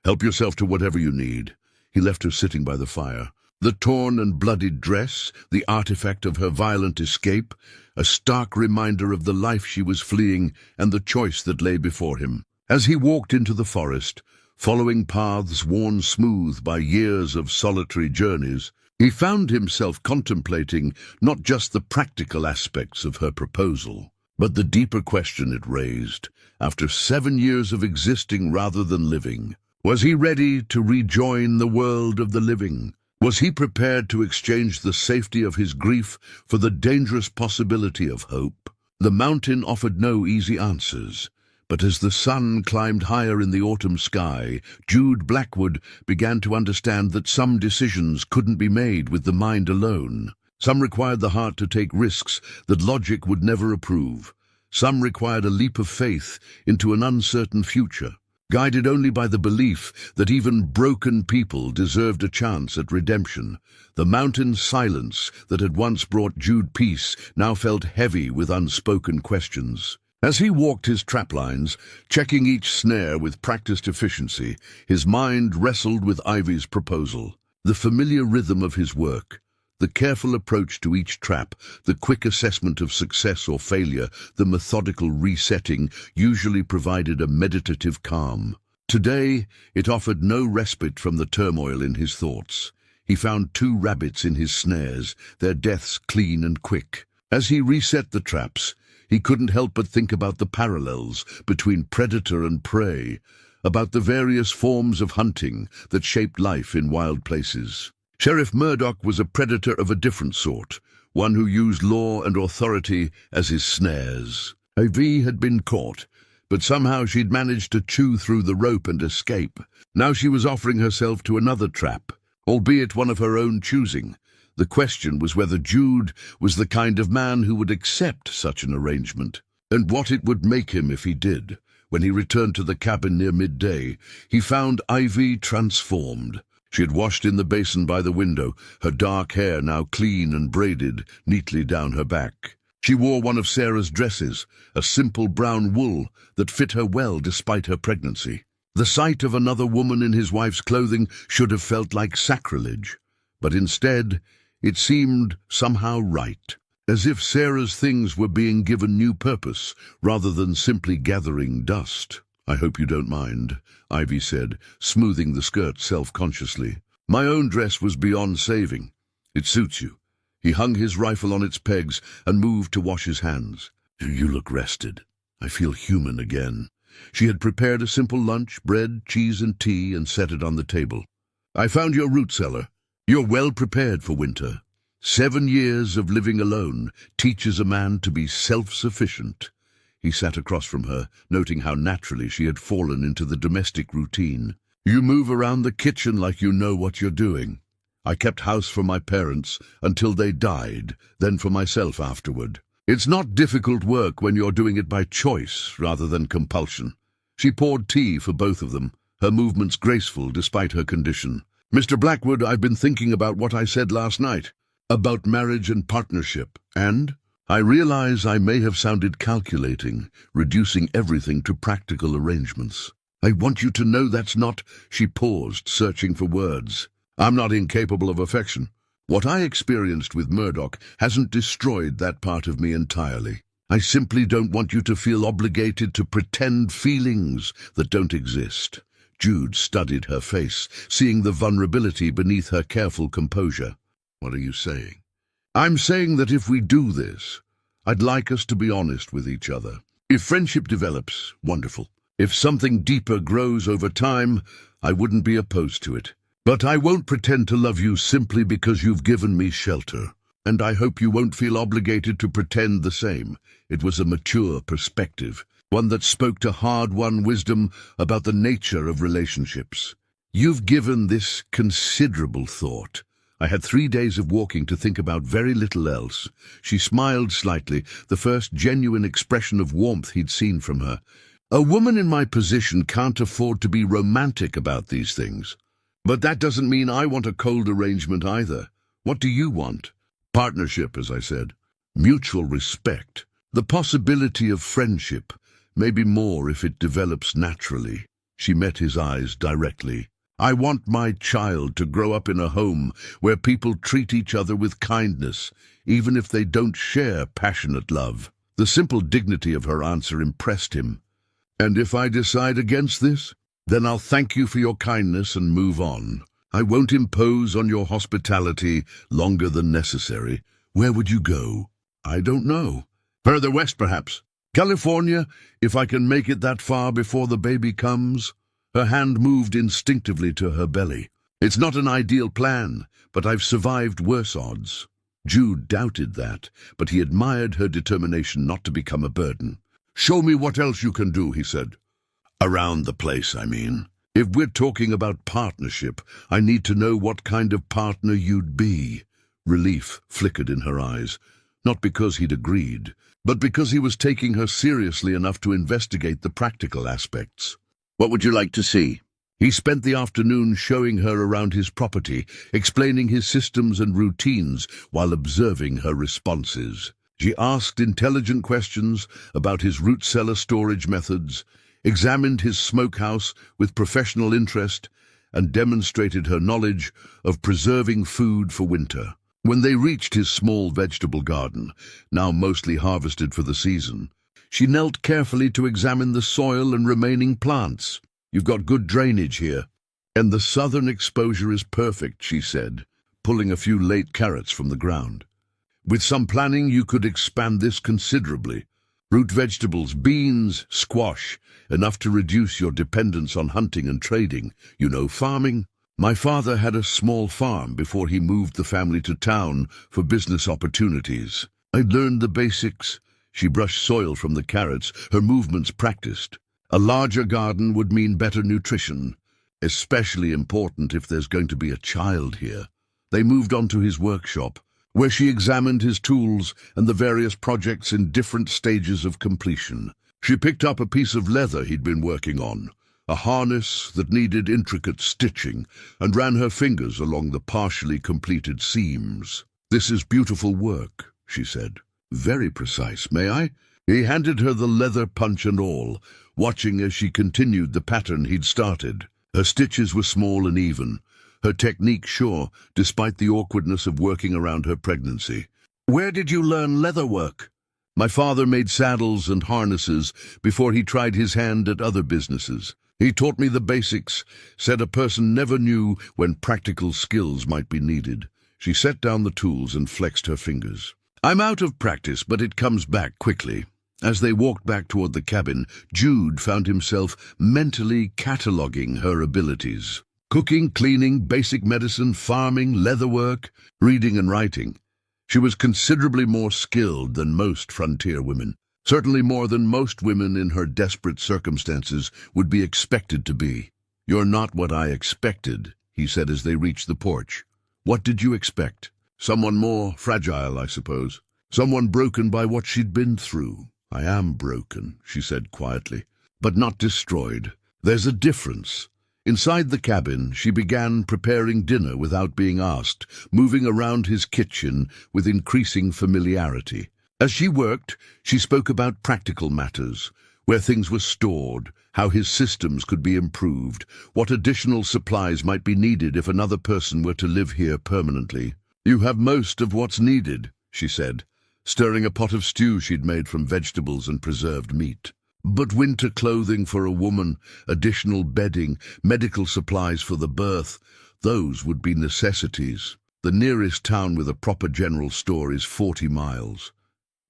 Help yourself to whatever you need. He left her sitting by the fire. The torn and bloodied dress, the artifact of her violent escape, a stark reminder of the life she was fleeing and the choice that lay before him. As he walked into the forest, following paths worn smooth by years of solitary journeys, he found himself contemplating not just the practical aspects of her proposal, but the deeper question it raised. After 7 years of existing rather than living, was he ready to rejoin the world of the living? Was he prepared to exchange the safety of his grief for the dangerous possibility of hope? The mountain offered no easy answers, but as the sun climbed higher in the autumn sky, Jude Blackwood began to understand that some decisions couldn't be made with the mind alone. Some required the heart to take risks that logic would never approve. Some required a leap of faith into an uncertain future, guided only by the belief that even broken people deserved a chance at redemption. The mountain silence that had once brought Jude peace now felt heavy with unspoken questions. As he walked his traplines, checking each snare with practiced efficiency, his mind wrestled with Ivy's proposal. The familiar rhythm of his work, the careful approach to each trap, the quick assessment of success or failure, the methodical resetting usually provided a meditative calm. Today, it offered no respite from the turmoil in his thoughts. He found 2 rabbits in his snares, their deaths clean and quick. As he reset the traps, he couldn't help but think about the parallels between predator and prey, about the various forms of hunting that shaped life in wild places. Sheriff Murdoch was a predator of a different sort, one who used law and authority as his snares. Ivy had been caught, but somehow she'd managed to chew through the rope and escape. Now she was offering herself to another trap, albeit one of her own choosing. The question was whether Jude was the kind of man who would accept such an arrangement, and what it would make him if he did. When he returned to the cabin near midday, he found Ivy transformed. She had washed in the basin by the window, her dark hair now clean and braided neatly down her back. She wore one of Sarah's dresses, a simple brown wool that fit her well despite her pregnancy. The sight of another woman in his wife's clothing should have felt like sacrilege, but instead it seemed somehow right, as if Sarah's things were being given new purpose rather than simply gathering dust. "I hope you don't mind," Ivy said, smoothing the skirt self-consciously. "My own dress was beyond saving. It suits you." He hung his rifle on its pegs and moved to wash his hands. "You look rested. I feel human again." She had prepared a simple lunch, bread, cheese and tea, and set it on the table. "I found your root cellar. You're well prepared for winter. 7 years of living alone teaches a man to be self-sufficient." He sat across from her, noting how naturally she had fallen into the domestic routine. "You move around the kitchen like you know what you're doing. I kept house for my parents until they died, then for myself afterward. It's not difficult work when you're doing it by choice rather than compulsion." She poured tea for both of them, her movements graceful despite her condition. "Mr. Blackwood, I've been thinking about what I said last night, about marriage and partnership, and I realize I may have sounded calculating, reducing everything to practical arrangements. I want you to know that's not—" She paused, searching for words. "I'm not incapable of affection. What I experienced with Murdoch hasn't destroyed that part of me entirely. I simply don't want you to feel obligated to pretend feelings that don't exist." Jude studied her face, seeing the vulnerability beneath her careful composure. "What are you saying?" "I'm saying that if we do this, I'd like us to be honest with each other. If friendship develops, wonderful. If something deeper grows over time, I wouldn't be opposed to it. But I won't pretend to love you simply because you've given me shelter. And I hope you won't feel obligated to pretend the same." It was a mature perspective, one that spoke to hard-won wisdom about the nature of relationships. "You've given this considerable thought." "I had 3 days of walking to think about very little else." She smiled slightly, the first genuine expression of warmth he'd seen from her. "A woman in my position can't afford to be romantic about these things. But that doesn't mean I want a cold arrangement either. What do you want?" "Partnership, as I said. Mutual respect. The possibility of friendship, maybe more if it develops naturally." She met his eyes directly. "I want my child to grow up in a home where people treat each other with kindness, even if they don't share passionate love." The simple dignity of her answer impressed him. "And if I decide against this, then I'll thank you for your kindness and move on. I won't impose on your hospitality longer than necessary." "Where would you go?" "I don't know. Further west, perhaps. California, if I can make it that far before the baby comes." Her hand moved instinctively to her belly. "It's not an ideal plan, but I've survived worse odds." Jude doubted that, but he admired her determination not to become a burden. "Show me what else you can do," he said. "Around the place, I mean. If we're talking about partnership, I need to know what kind of partner you'd be." Relief flickered in her eyes, not because he'd agreed, but because he was taking her seriously enough to investigate the practical aspects. "What would you like to see?" He spent the afternoon showing her around his property, explaining his systems and routines while observing her responses. She asked intelligent questions about his root cellar storage methods, examined his smokehouse with professional interest, and demonstrated her knowledge of preserving food for winter. When they reached his small vegetable garden, now mostly harvested for the season, she knelt carefully to examine the soil and remaining plants. "You've got good drainage here, and the southern exposure is perfect," she said, pulling a few late carrots from the ground. "With some planning, you could expand this considerably. Root vegetables, beans, squash, enough to reduce your dependence on hunting and trading. You know, farming. My father had a small farm before he moved the family to town for business opportunities. I learned the basics." She brushed soil from the carrots, her movements practiced. "A larger garden would mean better nutrition, especially important if there's going to be a child here." They moved on to his workshop, where she examined his tools and the various projects in different stages of completion. She picked up a piece of leather he'd been working on, a harness that needed intricate stitching, and ran her fingers along the partially completed seams. "This is beautiful work," she said. "Very precise, may I?" He handed her the leather punch and all, watching as she continued the pattern he'd started. Her stitches were small and even, her technique sure, despite the awkwardness of working around her pregnancy. "Where did you learn leather work?" "My father made saddles and harnesses before he tried his hand at other businesses. He taught me the basics, said a person never knew when practical skills might be needed." She set down the tools and flexed her fingers. "I'm out of practice, but it comes back quickly." As they walked back toward the cabin, Jude found himself mentally cataloging her abilities. Cooking, cleaning, basic medicine, farming, leatherwork, reading and writing. She was considerably more skilled than most frontier women, certainly more than most women in her desperate circumstances would be expected to be. "You're not what I expected," he said as they reached the porch. "What did you expect? Someone more fragile, I suppose. Someone broken by what she'd been through." "I am broken," she said quietly, "but not destroyed. There's a difference." Inside the cabin, she began preparing dinner without being asked, moving around his kitchen with increasing familiarity. As she worked, she spoke about practical matters, where things were stored, how his systems could be improved, what additional supplies might be needed if another person were to live here permanently. "You have most of what's needed," she said, stirring a pot of stew she'd made from vegetables and preserved meat. "But winter clothing for a woman, additional bedding, medical supplies for the birth, those would be necessities. The nearest town with a proper general store is 40 miles.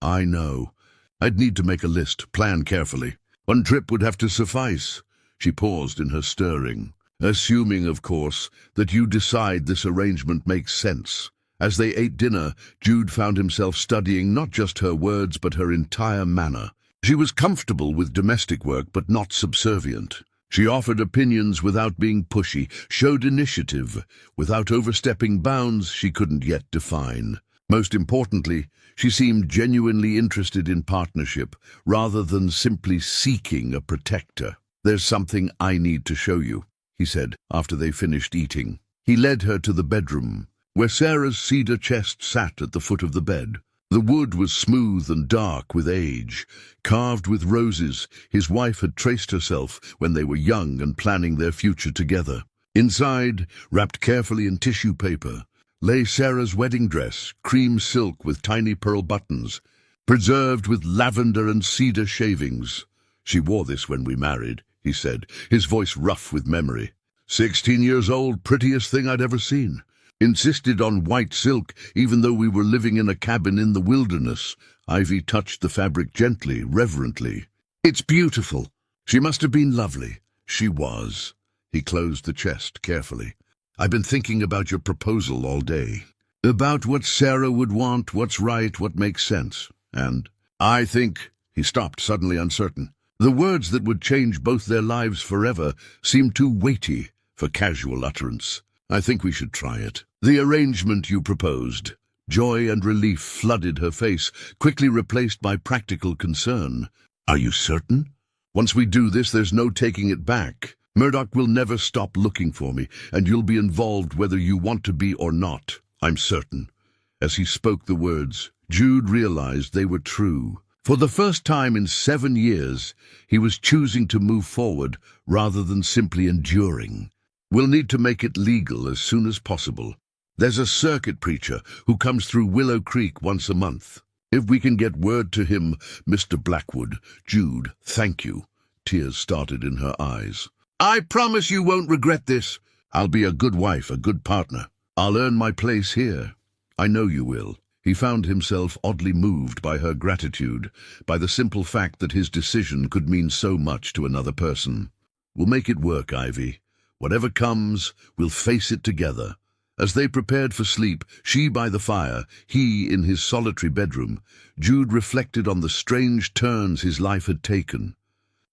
"I know. I'd need to make a list, plan carefully. One trip would have to suffice." She paused in her stirring. "Assuming, of course, that you decide this arrangement makes sense." As they ate dinner, Jude found himself studying not just her words but her entire manner. She was comfortable with domestic work but not subservient. She offered opinions without being pushy, showed initiative without overstepping bounds she couldn't yet define. Most importantly, she seemed genuinely interested in partnership rather than simply seeking a protector. "There's something I need to show you," he said after they finished eating. He led her to the bedroom, where Sarah's cedar chest sat at the foot of the bed. The wood was smooth and dark with age, carved with roses his wife had traced herself when they were young and planning their future together. Inside, wrapped carefully in tissue paper, lay Sarah's wedding dress, cream silk with tiny pearl buttons, preserved with lavender and cedar shavings. "She wore this when we married," he said, his voice rough with memory. 16 years old, prettiest thing I'd ever seen. Insisted on white silk, even though we were living in a cabin in the wilderness." Ivy touched the fabric gently, reverently. "It's beautiful." "She must have been lovely." "She was." He closed the chest carefully. "I've been thinking about your proposal all day. About what Sarah would want, what's right, what makes sense. And I think—" He stopped, suddenly uncertain. The words that would change both their lives forever seemed too weighty for casual utterance. "I think we should try it. The arrangement you proposed, Joy and relief flooded her face, quickly replaced by practical concern. "Are you certain? Once we do this, there's no taking it back. Murdoch will never stop looking for me, and you'll be involved whether you want to be or not. I'm certain." As he spoke the words, Jude realized they were true. For the first time in 7 years, he was choosing to move forward rather than simply enduring. "We'll need to make it legal as soon as possible. There's a circuit preacher who comes through Willow Creek once a month. If we can get word to him, Mr. Blackwood." "Jude, thank you." Tears started in her eyes. "I promise you won't regret this. I'll be a good wife, a good partner. I'll earn my place here." "I know you will." He found himself oddly moved by her gratitude, by the simple fact that his decision could mean so much to another person. "We'll make it work, Ivy. Whatever comes, we'll face it together." As they prepared for sleep, she by the fire, he in his solitary bedroom, Jude reflected on the strange turns his life had taken.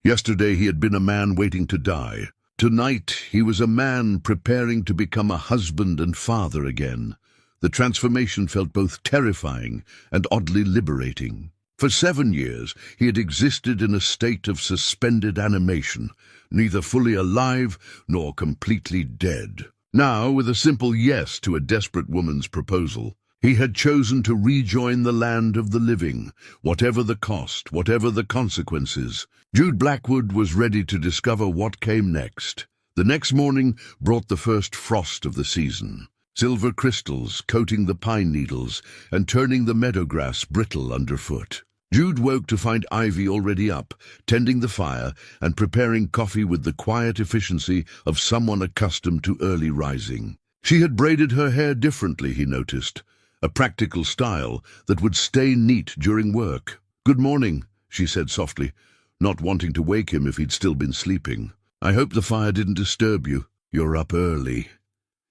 Yesterday he had been a man waiting to die. Tonight he was a man preparing to become a husband and father again. The transformation felt both terrifying and oddly liberating. For 7 years he had existed in a state of suspended animation, neither fully alive nor completely dead. Now, with a simple yes to a desperate woman's proposal, he had chosen to rejoin the land of the living, whatever the cost, whatever the consequences. Jude Blackwood was ready to discover what came next. The next morning brought the first frost of the season. Silver crystals coating the pine needles and turning the meadow grass brittle underfoot. Jude woke to find Ivy already up, tending the fire and preparing coffee with the quiet efficiency of someone accustomed to early rising. She had braided her hair differently, he noticed, a practical style that would stay neat during work. "Good morning," she said softly, not wanting to wake him if he'd still been sleeping. "I hope the fire didn't disturb you. You're up early."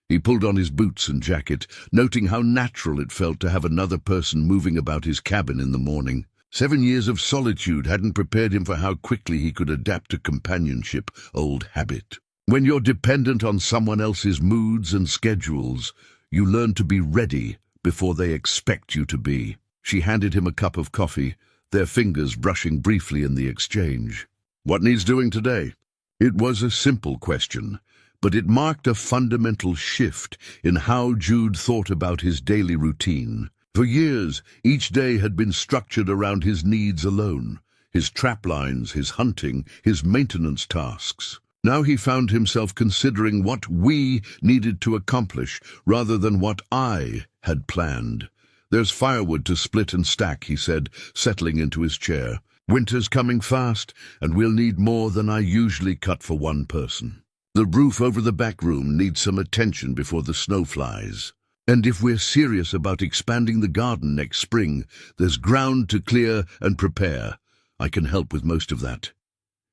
He pulled on his boots and jacket, noting how natural it felt to have another person moving about his cabin in the morning. 7 years of solitude hadn't prepared him for how quickly he could adapt to companionship, old habit. When you're dependent on someone else's moods and schedules, you learn to be ready before they expect you to be. She handed him a cup of coffee, their fingers brushing briefly in the exchange. "What needs doing today?" It was a simple question, but it marked a fundamental shift in how Jude thought about his daily routine. For years, each day had been structured around his needs alone, his trap lines, his hunting, his maintenance tasks. Now he found himself considering what we needed to accomplish rather than what I had planned. "There's firewood to split and stack," he said, settling into his chair. "Winter's coming fast, and we'll need more than I usually cut for one person. The roof over the back room needs some attention before the snow flies. And if we're serious about expanding the garden next spring, there's ground to clear and prepare. I can help with most of that."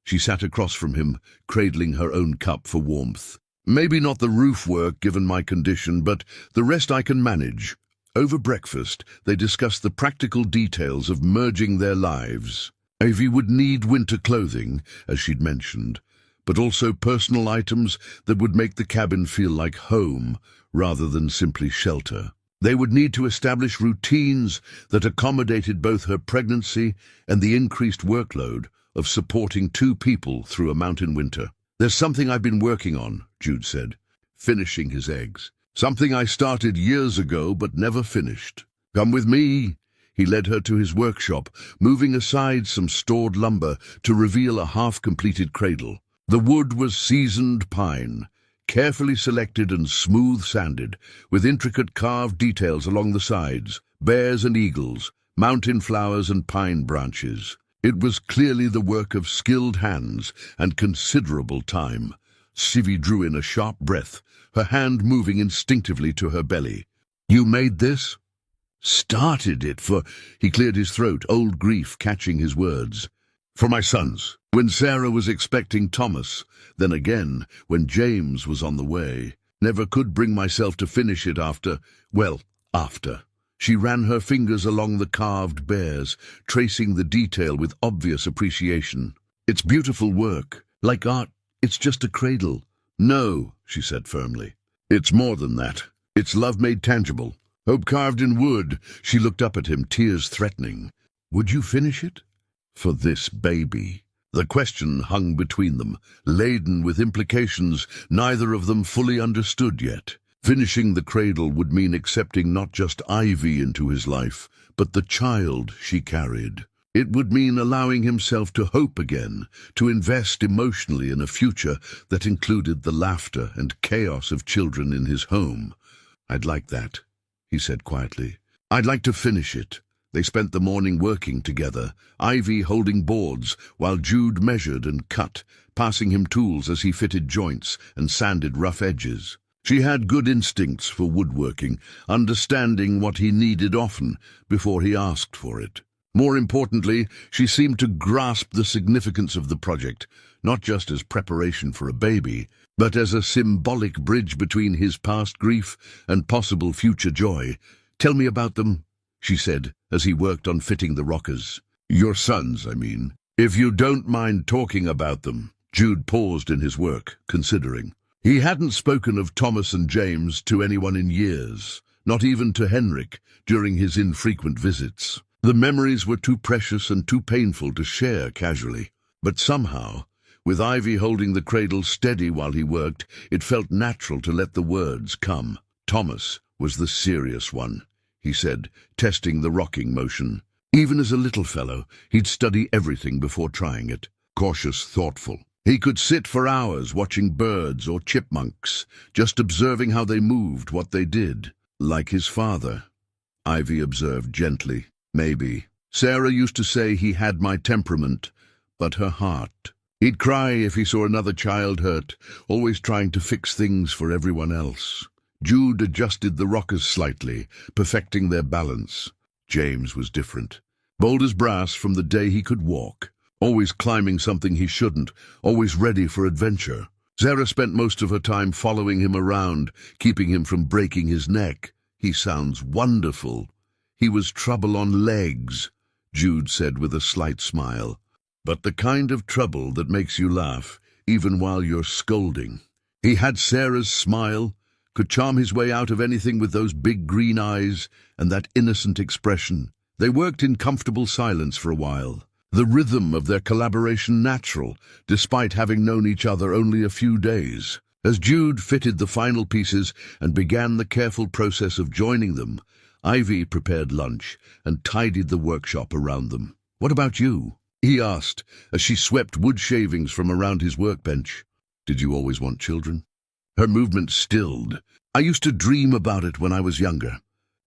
She sat across from him, cradling her own cup for warmth. "Maybe not the roof work, given my condition, but the rest I can manage." Over breakfast, they discussed the practical details of merging their lives. Ivy would need winter clothing, as she'd mentioned, but also personal items that would make the cabin feel like home rather than simply shelter. They would need to establish routines that accommodated both her pregnancy and the increased workload of supporting 2 people through a mountain winter. "There's something I've been working on," Jude said, finishing his eggs. "Something I started years ago but never finished. Come with me." He led her to his workshop, moving aside some stored lumber to reveal a half-completed cradle. The wood was seasoned pine, carefully selected and smooth-sanded, with intricate carved details along the sides, bears and eagles, mountain flowers and pine branches. It was clearly the work of skilled hands and considerable time. Sivy drew in a sharp breath, her hand moving instinctively to her belly. "You made this?" "Started it for—" He cleared his throat, old grief catching his words. "For my sons. When Sarah was expecting Thomas, then again when James was on the way. Never could bring myself to finish it after. She ran her fingers along the carved bears, tracing the detail with obvious appreciation. "It's beautiful work, like art. It's just a cradle." "No," she said firmly. "It's more than that. It's love made tangible. Hope carved in wood. She looked up at him, tears threatening. Would you finish it? For this baby. The question hung between them, laden with implications neither of them fully understood yet. Finishing the cradle would mean accepting not just Ivy into his life, but the child she carried. It would mean allowing himself to hope again, to invest emotionally in a future that included the laughter and chaos of children in his home. I'd like that, he said quietly. I'd like to finish it. They spent the morning working together, Ivy holding boards while Jude measured and cut, passing him tools as he fitted joints and sanded rough edges. She had good instincts for woodworking, understanding what he needed often before he asked for it. More importantly, she seemed to grasp the significance of the project, not just as preparation for a baby, but as a symbolic bridge between his past grief and possible future joy. Tell me about them, she said, as he worked on fitting the rockers. Your sons, I mean. If you don't mind talking about them. Jude paused in his work, considering. He hadn't spoken of Thomas and James to anyone in years, not even to Henrik during his infrequent visits. The memories were too precious and too painful to share casually. But somehow, with Ivy holding the cradle steady while he worked, it felt natural to let the words come. Thomas was the serious one, he said, testing the rocking motion. Even as a little fellow, he'd study everything before trying it. Cautious, thoughtful. He could sit for hours watching birds or chipmunks, just observing how they moved, what they did. Like his father, Ivy observed gently. Maybe. Sarah used to say he had my temperament, but her heart. He'd cry if he saw another child hurt, always trying to fix things for everyone else. Jude adjusted the rockers slightly, perfecting their balance. James was different. Bold as brass from the day he could walk. Always climbing something he shouldn't, always ready for adventure. Sarah spent most of her time following him around, keeping him from breaking his neck. He sounds wonderful. He was trouble on legs, Jude said with a slight smile. But the kind of trouble that makes you laugh, even while you're scolding. He had Sarah's smile, could charm his way out of anything with those big green eyes and that innocent expression. They worked in comfortable silence for a while. The rhythm of their collaboration natural, despite having known each other only a few days. As Jude fitted the final pieces and began the careful process of joining them, Ivy prepared lunch and tidied the workshop around them. What about you? He asked, as she swept wood shavings from around his workbench. Did you always want children? Her movement stilled. I used to dream about it when I was younger.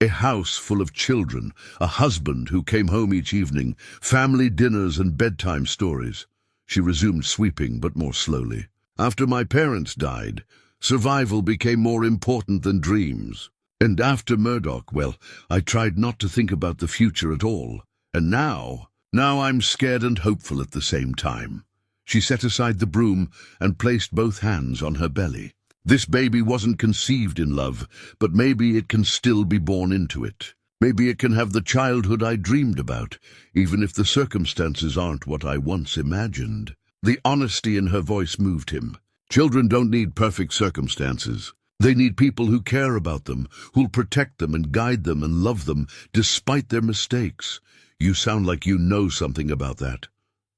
A house full of children, a husband who came home each evening, family dinners and bedtime stories. She resumed sweeping, but more slowly. After my parents died, survival became more important than dreams. And after Murdoch, well, I tried not to think about the future at all. And now I'm scared and hopeful at the same time. She set aside the broom and placed both hands on her belly. This baby wasn't conceived in love, but maybe it can still be born into it. Maybe it can have the childhood I dreamed about, even if the circumstances aren't what I once imagined. The honesty in her voice moved him. Children don't need perfect circumstances. They need people who care about them, who'll protect them and guide them and love them, despite their mistakes. You sound like you know something about that.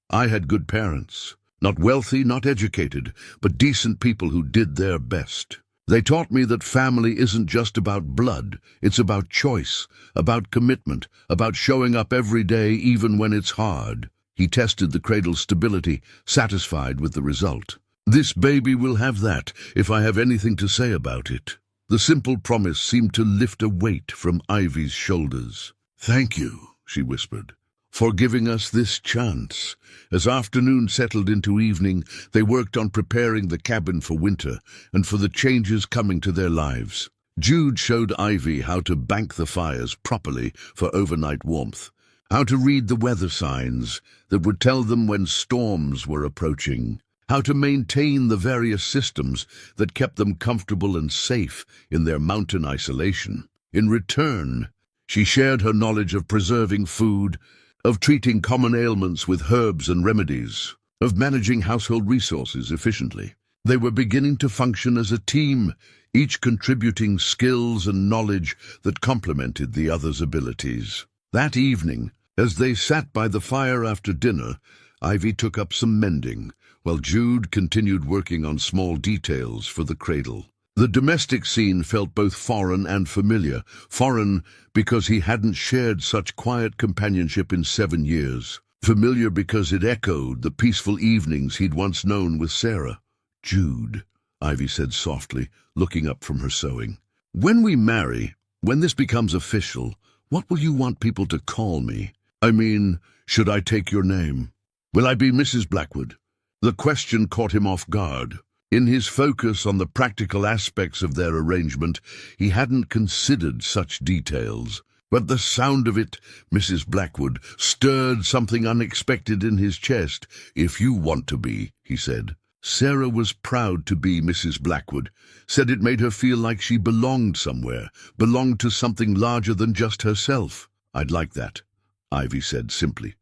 I had good parents. Not wealthy, not educated, but decent people who did their best. They taught me that family isn't just about blood, it's about choice, about commitment, about showing up every day even when it's hard. He tested the cradle's stability, satisfied with the result. This baby will have that, if I have anything to say about it. The simple promise seemed to lift a weight from Ivy's shoulders. Thank you, she whispered, for giving us this chance. As afternoon settled into evening, they worked on preparing the cabin for winter and for the changes coming to their lives. Jude showed Ivy how to bank the fires properly for overnight warmth, how to read the weather signs that would tell them when storms were approaching, how to maintain the various systems that kept them comfortable and safe in their mountain isolation. In return, she shared her knowledge of preserving food, of treating common ailments with herbs and remedies, of managing household resources efficiently. They were beginning to function as a team, each contributing skills and knowledge that complemented the other's abilities. That evening, as they sat by the fire after dinner, Ivy took up some mending, while Jude continued working on small details for the cradle. The domestic scene felt both foreign and familiar. Foreign because he hadn't shared such quiet companionship in 7 years. Familiar because it echoed the peaceful evenings he'd once known with Sarah. "Jude," Ivy said softly, looking up from her sewing. "When we marry, when this becomes official, what will you want people to call me? I mean, should I take your name? Will I be Mrs. Blackwood?" The question caught him off guard. In his focus on the practical aspects of their arrangement, he hadn't considered such details. But the sound of it, Mrs. Blackwood, stirred something unexpected in his chest. "If you want to be," he said. Sarah was proud to be Mrs. Blackwood, said it made her feel like she belonged somewhere, belonged to something larger than just herself. "I'd like that," Ivy said simply.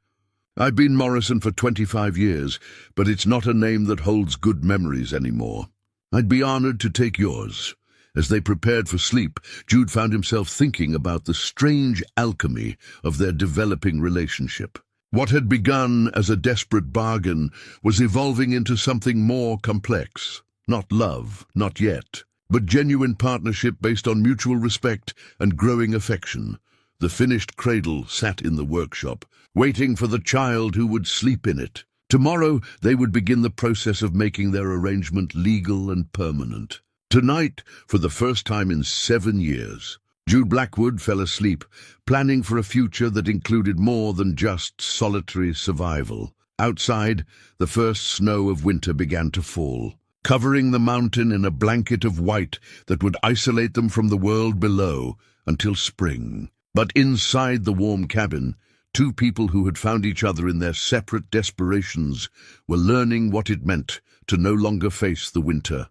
"I've been Morrison for 25 years, but it's not a name that holds good memories anymore. I'd be honored to take yours." As they prepared for sleep, Jude found himself thinking about the strange alchemy of their developing relationship. What had begun as a desperate bargain was evolving into something more complex. Not love, not yet, but genuine partnership based on mutual respect and growing affection. The finished cradle sat in the workshop, waiting for the child who would sleep in it. Tomorrow they would begin the process of making their arrangement legal and permanent. Tonight, for the first time in 7 years, Jude Blackwood fell asleep, planning for a future that included more than just solitary survival. Outside, the first snow of winter began to fall, covering the mountain in a blanket of white that would isolate them from the world below until spring. But inside the warm cabin, two people who had found each other in their separate desperations were learning what it meant to no longer face the winter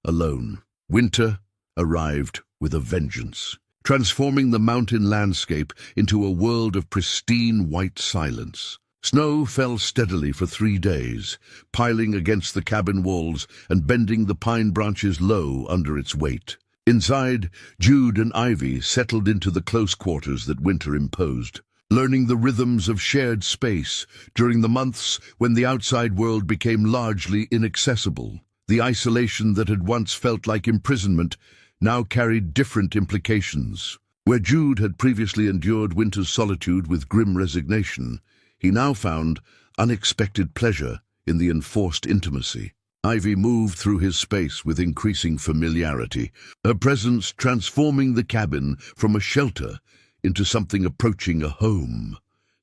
alone. Winter arrived with a vengeance, transforming the mountain landscape into a world of pristine white silence. Snow fell steadily for 3 days, piling against the cabin walls and bending the pine branches low under its weight. Inside, Jude and Ivy settled into the close quarters that winter imposed, learning the rhythms of shared space during the months when the outside world became largely inaccessible. The isolation that had once felt like imprisonment now carried different implications. Where Jude had previously endured winter's solitude with grim resignation, he now found unexpected pleasure in the enforced intimacy. Ivy moved through his space with increasing familiarity, her presence transforming the cabin from a shelter into something approaching a home.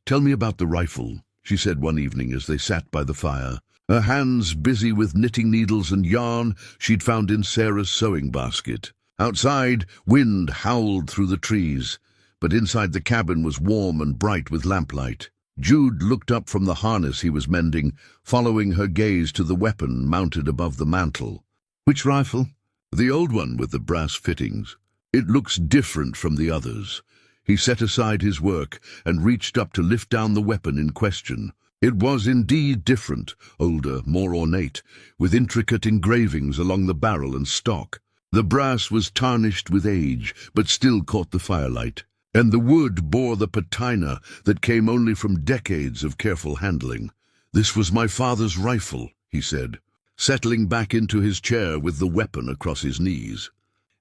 "Tell me about the rifle," she said one evening as they sat by the fire, her hands busy with knitting needles and yarn she'd found in Sarah's sewing basket. Outside, wind howled through the trees, but inside the cabin was warm and bright with lamplight. Jude looked up from the harness he was mending, following her gaze to the weapon mounted above the mantel. "Which rifle?" "The old one with the brass fittings. It looks different from the others." He set aside his work and reached up to lift down the weapon in question. It was indeed different, older, more ornate, with intricate engravings along the barrel and stock. The brass was tarnished with age, but still caught the firelight, and the wood bore the patina that came only from decades of careful handling. "This was my father's rifle," he said, settling back into his chair with the weapon across his knees.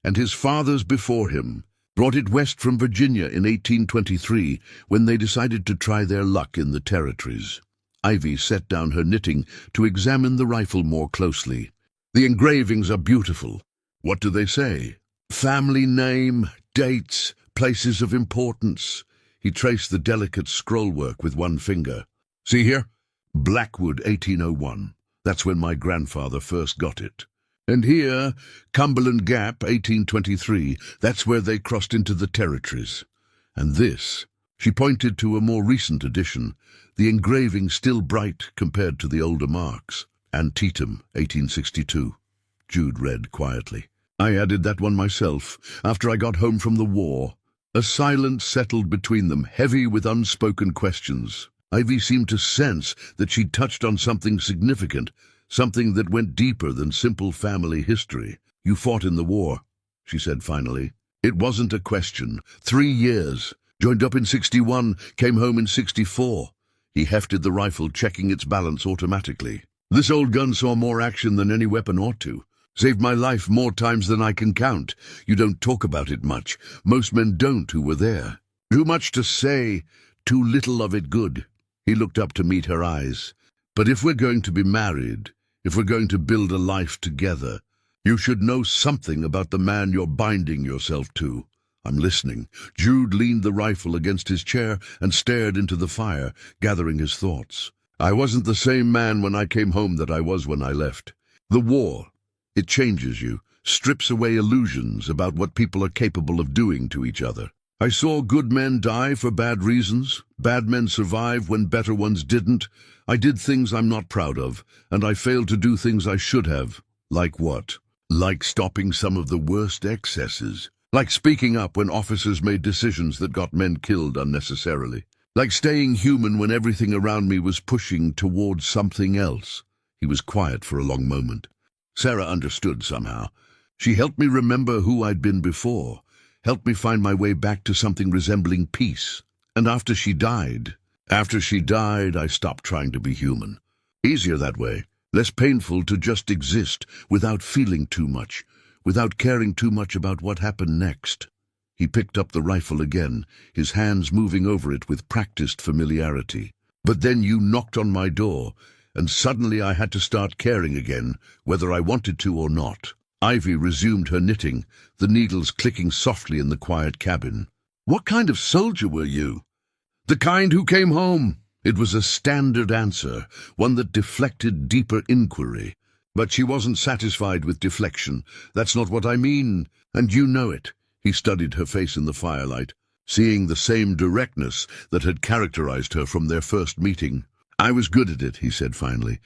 "And his father's before him. Brought it west from Virginia in 1823 when they decided to try their luck in the territories." Ivy set down her knitting to examine the rifle more closely. "The engravings are beautiful. What do they say?" "Family name, dates, places of importance." He traced the delicate scrollwork with one finger. "See here? Blackwood, 1801. That's when my grandfather first got it. And here, Cumberland Gap, 1823. That's where they crossed into the territories. And this," she pointed to a more recent edition, the engraving still bright compared to the older marks. "Antietam, 1862. Jude read quietly. "I added that one myself, after I got home from the war." A silence settled between them, heavy with unspoken questions. Ivy seemed to sense that she'd touched on something significant, something that went deeper than simple family history. You fought in the war, she said finally. It wasn't a question. 3 years. Joined up in 61, came home in 64. He hefted the rifle, checking its balance automatically. This old gun saw more action than any weapon ought to. Saved my life more times than I can count. You don't talk about it much. Most men don't who were there. Too much to say, too little of it good. He looked up to meet her eyes. But if we're going to be married, if we're going to build a life together, you should know something about the man you're binding yourself to. I'm listening. Jude leaned the rifle against his chair and stared into the fire, gathering his thoughts. I wasn't the same man when I came home that I was when I left. The war, it changes you, strips away illusions about what people are capable of doing to each other. I saw good men die for bad reasons, bad men survive when better ones didn't. I did things I'm not proud of, and I failed to do things I should have. Like what? Like stopping some of the worst excesses. Like speaking up when officers made decisions that got men killed unnecessarily. Like staying human when everything around me was pushing towards something else. He was quiet for a long moment. Sarah understood somehow. She helped me remember who I'd been before, helped me find my way back to something resembling peace. And after she died, I stopped trying to be human. Easier that way, less painful to just exist without feeling too much, without caring too much about what happened next. He picked up the rifle again, his hands moving over it with practiced familiarity. But then you knocked on my door, and suddenly I had to start caring again, whether I wanted to or not. Ivy resumed her knitting, the needles clicking softly in the quiet cabin. What kind of soldier were you? The kind who came home. It was a standard answer, one that deflected deeper inquiry. But she wasn't satisfied with deflection. That's not what I mean, and you know it. He studied her face in the firelight, seeing the same directness that had characterized her from their first meeting. I was good at it, he said finally.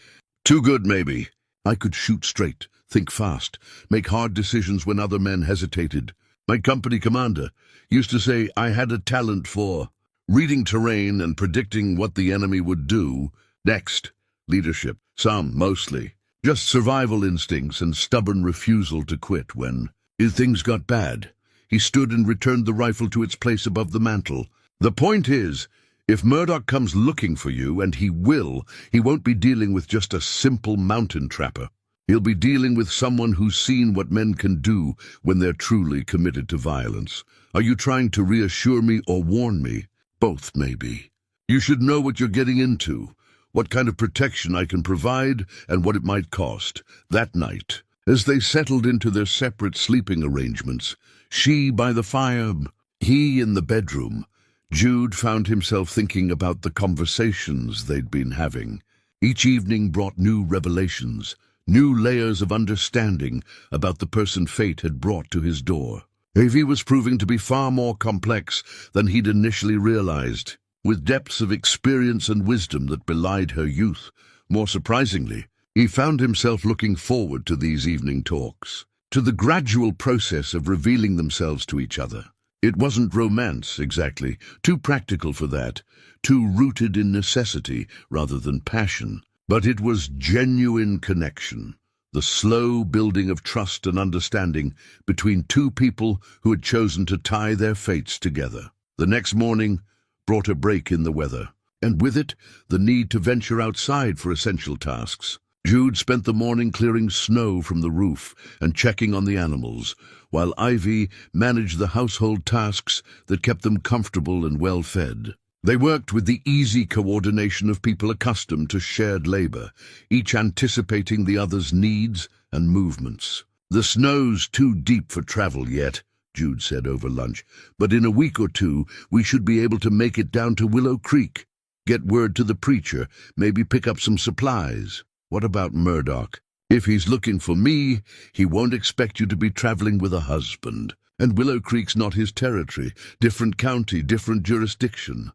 Too good, maybe. I could shoot straight, think fast, make hard decisions when other men hesitated. My company commander used to say I had a talent for reading terrain and predicting what the enemy would do. Next, leadership. Mostly. Just survival instincts and stubborn refusal to quit when things got bad. He stood and returned the rifle to its place above the mantel. The point is, if Murdoch comes looking for you, and he will, he won't be dealing with just a simple mountain trapper. He'll be dealing with someone who's seen what men can do when they're truly committed to violence. Are you trying to reassure me or warn me? Both, maybe. You should know what you're getting into, what kind of protection I can provide, and what it might cost. That night, as they settled into their separate sleeping arrangements, she by the fire, he in the bedroom, Jude found himself thinking about the conversations they'd been having. Each evening brought new revelations, new layers of understanding about the person fate had brought to his door. Ivy was proving to be far more complex than he'd initially realized, with depths of experience and wisdom that belied her youth. More surprisingly, he found himself looking forward to these evening talks, to the gradual process of revealing themselves to each other. It wasn't romance, exactly, too practical for that, too rooted in necessity rather than passion. But it was genuine connection, the slow building of trust and understanding between two people who had chosen to tie their fates together. The next morning brought a break in the weather, and with it, the need to venture outside for essential tasks. Jude spent the morning clearing snow from the roof and checking on the animals, while Ivy managed the household tasks that kept them comfortable and well-fed. They worked with the easy coordination of people accustomed to shared labor, each anticipating the other's needs and movements. The snow's too deep for travel yet, Jude said over lunch, but in a week or two we should be able to make it down to Willow Creek. Get word to the preacher, maybe pick up some supplies. What about Murdoch? If he's looking for me, he won't expect you to be traveling with a husband. And Willow Creek's not his territory. Different county, different jurisdiction.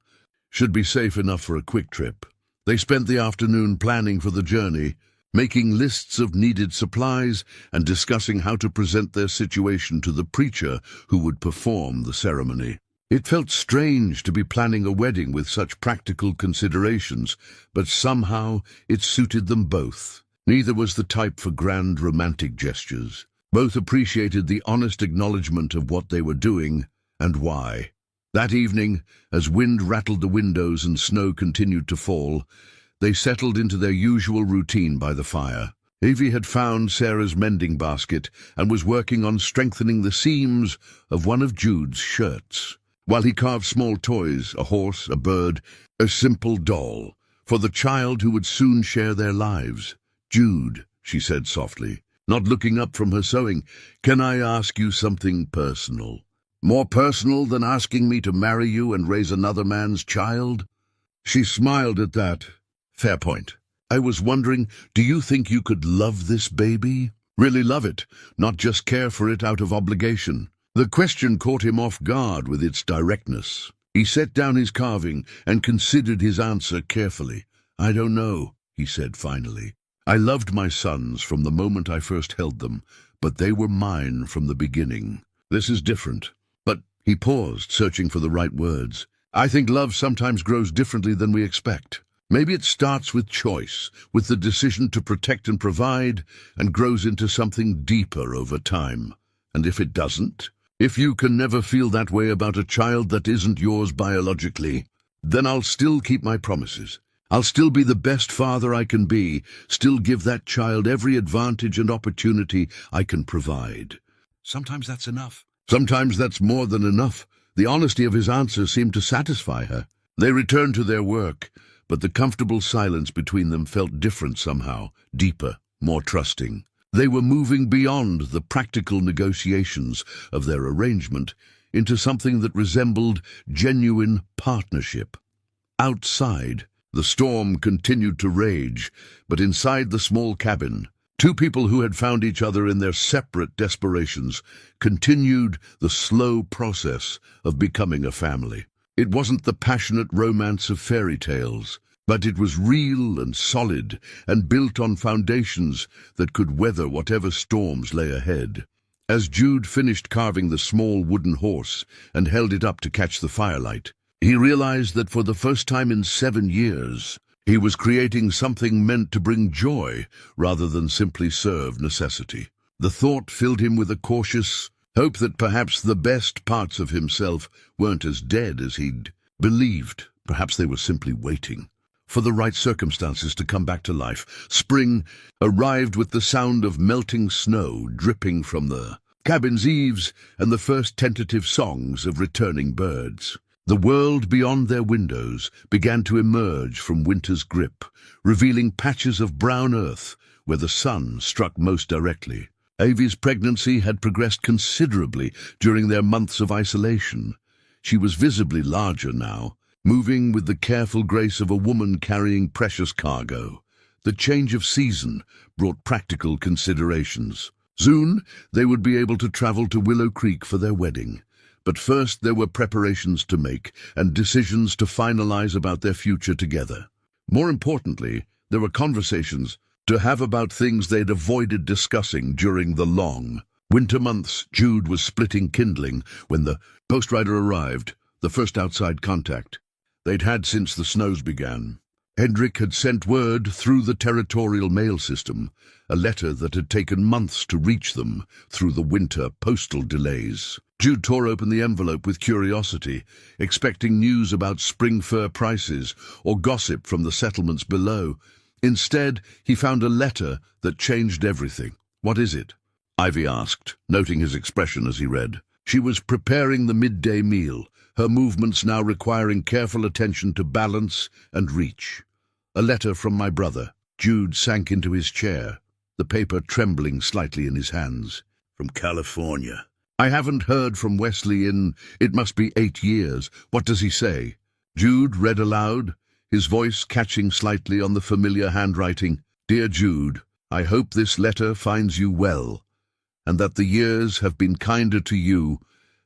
Should be safe enough for a quick trip. They spent the afternoon planning for the journey, making lists of needed supplies and discussing how to present their situation to the preacher who would perform the ceremony. It felt strange to be planning a wedding with such practical considerations, but somehow it suited them both. Neither was the type for grand romantic gestures. Both appreciated the honest acknowledgement of what they were doing and why. That evening, as wind rattled the windows and snow continued to fall, they settled into their usual routine by the fire. Evie had found Sarah's mending basket and was working on strengthening the seams of one of Jude's shirts, while he carved small toys, a horse, a bird, a simple doll, for the child who would soon share their lives. "Jude," she said softly, not looking up from her sewing, "can I ask you something personal? More personal than asking me to marry you and raise another man's child?" She smiled at that. "Fair point. I was wondering, do you think you could love this baby? Really love it, not just care for it out of obligation?" The question caught him off guard with its directness. He set down his carving and considered his answer carefully. "I don't know," he said finally. "I loved my sons from the moment I first held them, but they were mine from the beginning. This is different." But he paused, searching for the right words. "I think love sometimes grows differently than we expect. Maybe it starts with choice, with the decision to protect and provide, and grows into something deeper over time. And if it doesn't, if you can never feel that way about a child that isn't yours biologically, then I'll still keep my promises. I'll still be the best father I can be, still give that child every advantage and opportunity I can provide." Sometimes that's enough. Sometimes that's more than enough. The honesty of his answer seemed to satisfy her. They returned to their work, but the comfortable silence between them felt different somehow, deeper, more trusting. They were moving beyond the practical negotiations of their arrangement into something that resembled genuine partnership. Outside, the storm continued to rage, but inside the small cabin, two people who had found each other in their separate desperations continued the slow process of becoming a family. It wasn't the passionate romance of fairy tales, but it was real and solid and built on foundations that could weather whatever storms lay ahead. As Jude finished carving the small wooden horse and held it up to catch the firelight, he realized that for the first time in 7 years, he was creating something meant to bring joy rather than simply serve necessity. The thought filled him with a cautious hope that perhaps the best parts of himself weren't as dead as he'd believed. Perhaps they were simply waiting for the right circumstances to come back to life. Spring arrived with the sound of melting snow dripping from the cabin's eaves and the first tentative songs of returning birds. The world beyond their windows began to emerge from winter's grip, revealing patches of brown earth where the sun struck most directly. Evie's pregnancy had progressed considerably during their months of isolation. She was visibly larger now, moving with the careful grace of a woman carrying precious cargo. The change of season brought practical considerations. Soon they would be able to travel to Willow Creek for their wedding. But first there were preparations to make and decisions to finalize about their future together. More importantly, there were conversations to have about things they'd avoided discussing during the long winter months. Jude was splitting kindling when the postrider arrived, the first outside contact they'd had since the snows began. Hendrik had sent word through the territorial mail system, a letter that had taken months to reach them through the winter postal delays. Jude tore open the envelope with curiosity, expecting news about spring fur prices or gossip from the settlements below. Instead, he found a letter that changed everything. "What is it?" Ivy asked, noting his expression as he read. She was preparing the midday meal, her movements now requiring careful attention to balance and reach. "A letter from my brother." Jude sank into his chair, the paper trembling slightly in his hands. "From California. I haven't heard from Wesley it must be 8 years. What does he say?" Jude read aloud, his voice catching slightly on the familiar handwriting. "Dear Jude, I hope this letter finds you well, and that the years have been kinder to you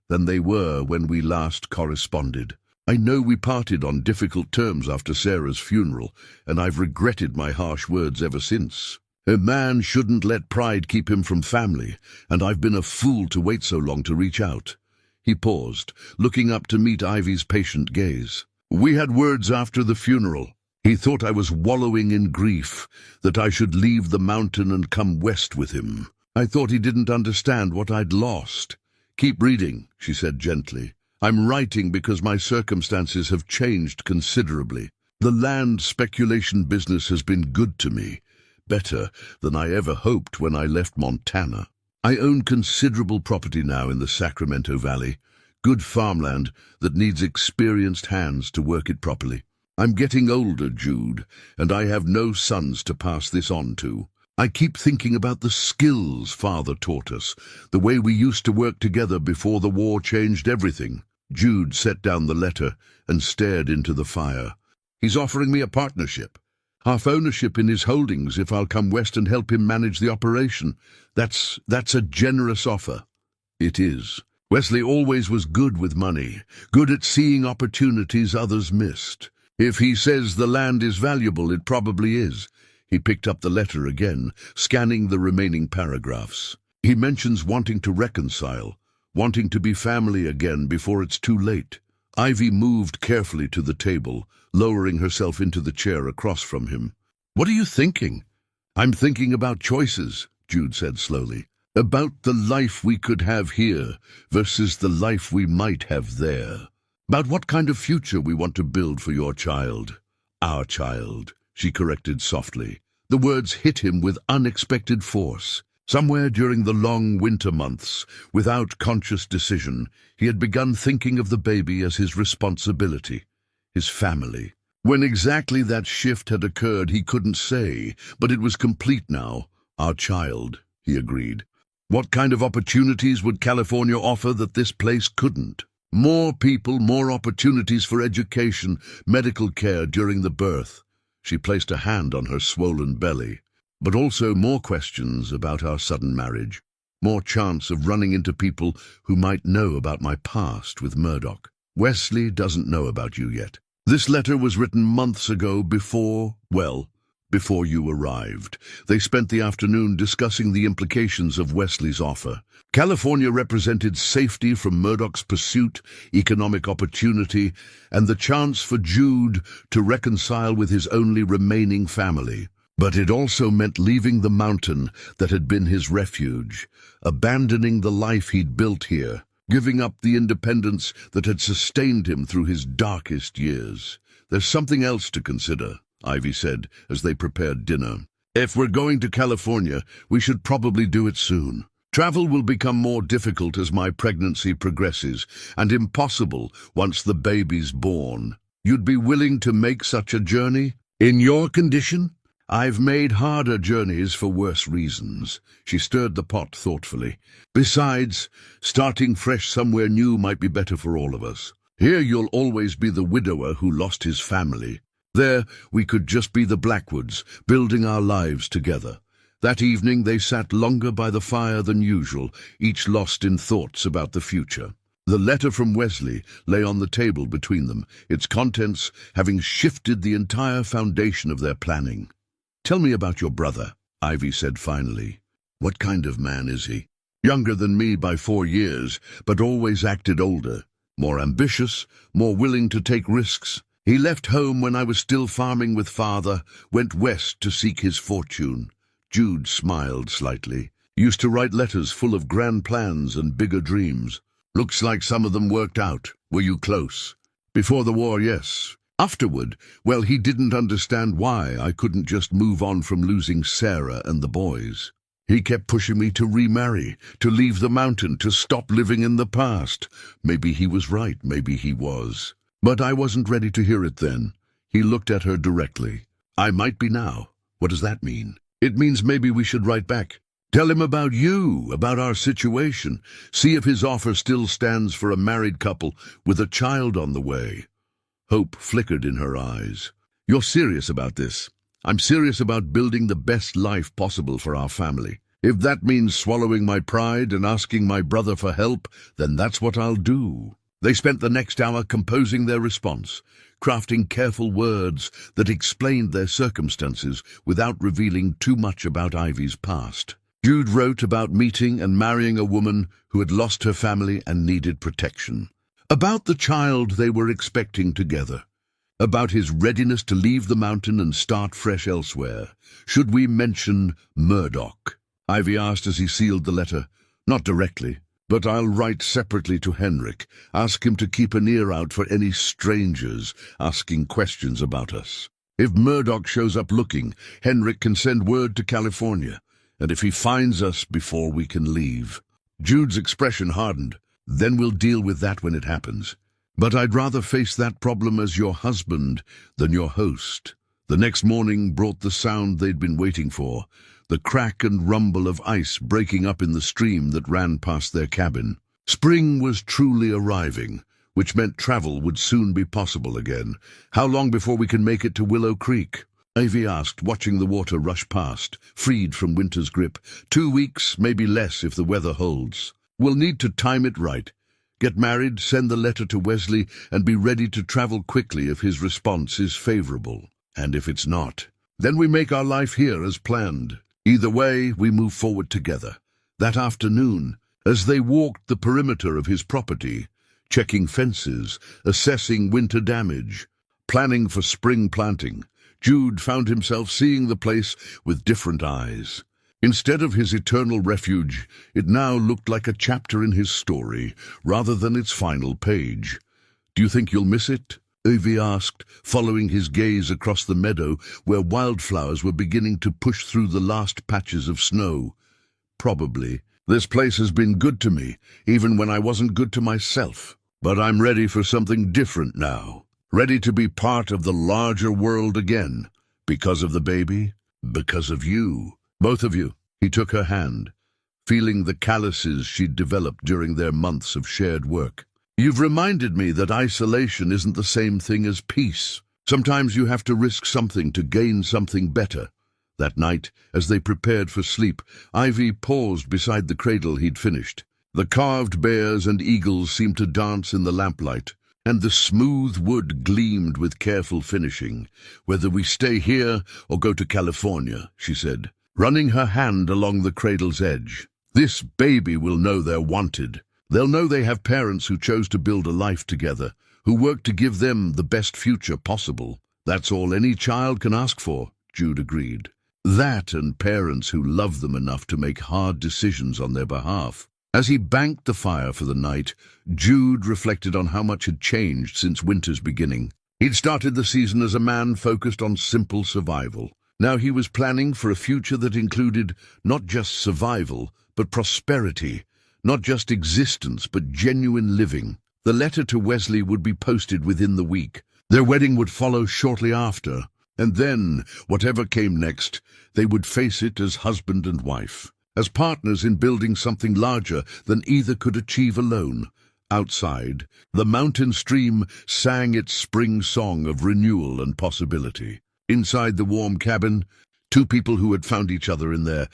than they were when we last corresponded. I know we parted on difficult terms after Sarah's funeral, and I've regretted my harsh words ever since. A man shouldn't let pride keep him from family, and I've been a fool to wait so long to reach out." He paused, looking up to meet Ivy's patient gaze. "We had words after the funeral. He thought I was wallowing in grief, that I should leave the mountain and come west with him. I thought he didn't understand what I'd lost. Keep reading, she said gently. I'm writing because my circumstances have changed considerably. The land speculation business has been good to me, better than I ever hoped when I left Montana. I own considerable property now in the Sacramento Valley, good farmland that needs experienced hands to work it properly. I'm getting older, Jude, and I have no sons to pass this on to. I keep thinking about the skills Father taught us, the way we used to work together before the war changed everything. Jude set down the letter and stared into the fire. He's offering me a partnership, half ownership in his holdings if I'll come west and help him manage the operation. That's a generous offer. It is. Wesley always was good with money, good at seeing opportunities others missed. If he says the land is valuable, it probably is. He picked up the letter again, scanning the remaining paragraphs. He mentions wanting to reconcile, wanting to be family again before it's too late. Ivy moved carefully to the table, lowering herself into the chair across from him. What are you thinking? I'm thinking about choices, Jude said slowly. About the life we could have here versus the life we might have there. About what kind of future we want to build for your child. Our child, she corrected softly. The words hit him with unexpected force. Somewhere during the long winter months, without conscious decision, he had begun thinking of the baby as his responsibility, his family. When exactly that shift had occurred, he couldn't say, but it was complete now. Our child, he agreed. What kind of opportunities would California offer that this place couldn't? More people, more opportunities for education, medical care during the birth. She placed a hand on her swollen belly. But also more questions about our sudden marriage, more chance of running into people who might know about my past with Murdoch. Wesley doesn't know about you yet. This letter was written months ago before you arrived. They spent the afternoon discussing the implications of Wesley's offer. California represented safety from Murdoch's pursuit, economic opportunity, and the chance for Jude to reconcile with his only remaining family. But it also meant leaving the mountain that had been his refuge, abandoning the life he'd built here, giving up the independence that had sustained him through his darkest years. There's something else to consider, Ivy said as they prepared dinner. If we're going to California, we should probably do it soon. Travel will become more difficult as my pregnancy progresses, and impossible once the baby's born. You'd be willing to make such a journey? In your condition? I've made harder journeys for worse reasons. She stirred the pot thoughtfully. Besides, starting fresh somewhere new might be better for all of us. Here you'll always be the widower who lost his family. There we could just be the Blackwoods, building our lives together. That evening they sat longer by the fire than usual, each lost in thoughts about the future. The letter from Wesley lay on the table between them, its contents having shifted the entire foundation of their planning. Tell me about your brother, Ivy said finally. What kind of man is he? Younger than me by 4 years, but always acted older. More ambitious, more willing to take risks. He left home when I was still farming with Father, went west to seek his fortune. Jude smiled slightly. Used to write letters full of grand plans and bigger dreams. Looks like some of them worked out. Were you close? Before the war, yes. Afterward, well, he didn't understand why I couldn't just move on from losing Sarah and the boys. He kept pushing me to remarry, to leave the mountain, to stop living in the past. Maybe he was right, maybe he was. But I wasn't ready to hear it then. He looked at her directly. I might be now. What does that mean? It means maybe we should write back. Tell him about you, about our situation. See if his offer still stands for a married couple with a child on the way. Hope flickered in her eyes. You're serious about this? I'm serious about building the best life possible for our family. If that means swallowing my pride and asking my brother for help, then that's what I'll do. They spent the next hour composing their response, crafting careful words that explained their circumstances without revealing too much about Ivy's past. Jude wrote about meeting and marrying a woman who had lost her family and needed protection. About the child they were expecting together. about his readiness to leave the mountain and start fresh elsewhere. Should we mention Murdoch? Ivy asked as he sealed the letter. Not directly, but I'll write separately to Henrik, ask him to keep an ear out for any strangers asking questions about us. If Murdoch shows up looking, Henrik can send word to California, and if he finds us before we can leave. Jude's expression hardened. Then we'll deal with that when it happens. But I'd rather face that problem as your husband than your host. The next morning brought the sound they'd been waiting for, the crack and rumble of ice breaking up in the stream that ran past their cabin. Spring was truly arriving, which meant travel would soon be possible again. How long before we can make it to Willow Creek? Ivy asked, watching the water rush past, freed from winter's grip. 2 weeks, maybe less if the weather holds. We'll need to time it right. Get married, send the letter to Wesley, and be ready to travel quickly if his response is favorable. And if it's not, then we make our life here as planned. Either way, we move forward together. That afternoon, as they walked the perimeter of his property, checking fences, assessing winter damage, planning for spring planting, Jude found himself seeing the place with different eyes. Instead of his eternal refuge, it now looked like a chapter in his story, rather than its final page. Do you think you'll miss it? Ivy asked, following his gaze across the meadow where wildflowers were beginning to push through the last patches of snow. Probably. This place has been good to me, even when I wasn't good to myself. But I'm ready for something different now. Ready to be part of the larger world again. Because of the baby? Because of you. Both of you. He took her hand, feeling the calluses she'd developed during their months of shared work. You've reminded me that isolation isn't the same thing as peace. Sometimes you have to risk something to gain something better. That night, as they prepared for sleep, Ivy paused beside the cradle he'd finished. The carved bears and eagles seemed to dance in the lamplight, and the smooth wood gleamed with careful finishing. Whether we stay here or go to California, she said, running her hand along the cradle's edge. This baby will know they're wanted. They'll know they have parents who chose to build a life together, who worked to give them the best future possible. That's all any child can ask for, Jude agreed. That and parents who love them enough to make hard decisions on their behalf. As he banked the fire for the night, Jude reflected on how much had changed since winter's beginning. He'd started the season as a man focused on simple survival. Now he was planning for a future that included not just survival, but prosperity. Not just existence, but genuine living. The letter to Wesley would be posted within the week. Their wedding would follow shortly after. And then, whatever came next, they would face it as husband and wife. As partners in building something larger than either could achieve alone. Outside, the mountain stream sang its spring song of renewal and possibility. Inside the warm cabin, two people who had found each other in their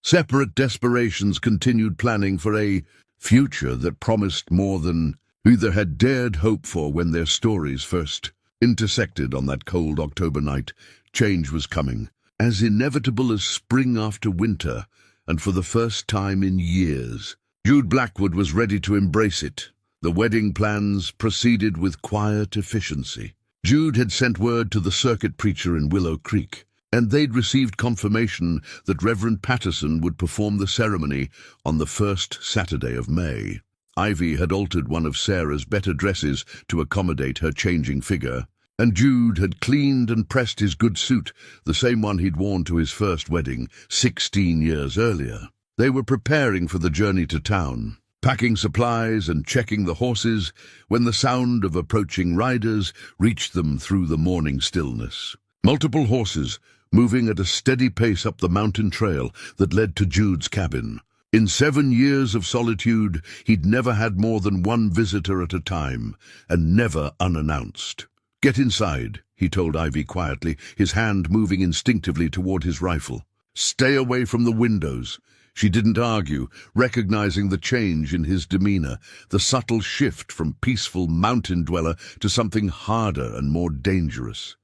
separate desperations continued planning for a future that promised more than either had dared hope for when their stories first intersected on that cold October night. Change was coming, as inevitable as spring after winter, and for the first time in years. Jude Blackwood was ready to embrace it. The wedding plans proceeded with quiet efficiency. Jude had sent word to the circuit preacher in Willow Creek, and they'd received confirmation that Reverend Patterson would perform the ceremony on the first Saturday of May. Ivy had altered one of Sarah's better dresses to accommodate her changing figure, and Jude had cleaned and pressed his good suit, the same one he'd worn to his first wedding 16 years earlier. They were preparing for the journey to town, packing supplies and checking the horses, when the sound of approaching riders reached them through the morning stillness. Multiple horses, moving at a steady pace up the mountain trail that led to Jude's cabin. In 7 years of solitude, he'd never had more than one visitor at a time, and never unannounced. "Get inside," he told Ivy quietly, his hand moving instinctively toward his rifle. "Stay away from the windows." She didn't argue, recognizing the change in his demeanor, the subtle shift from peaceful mountain dweller to something harder and more dangerous.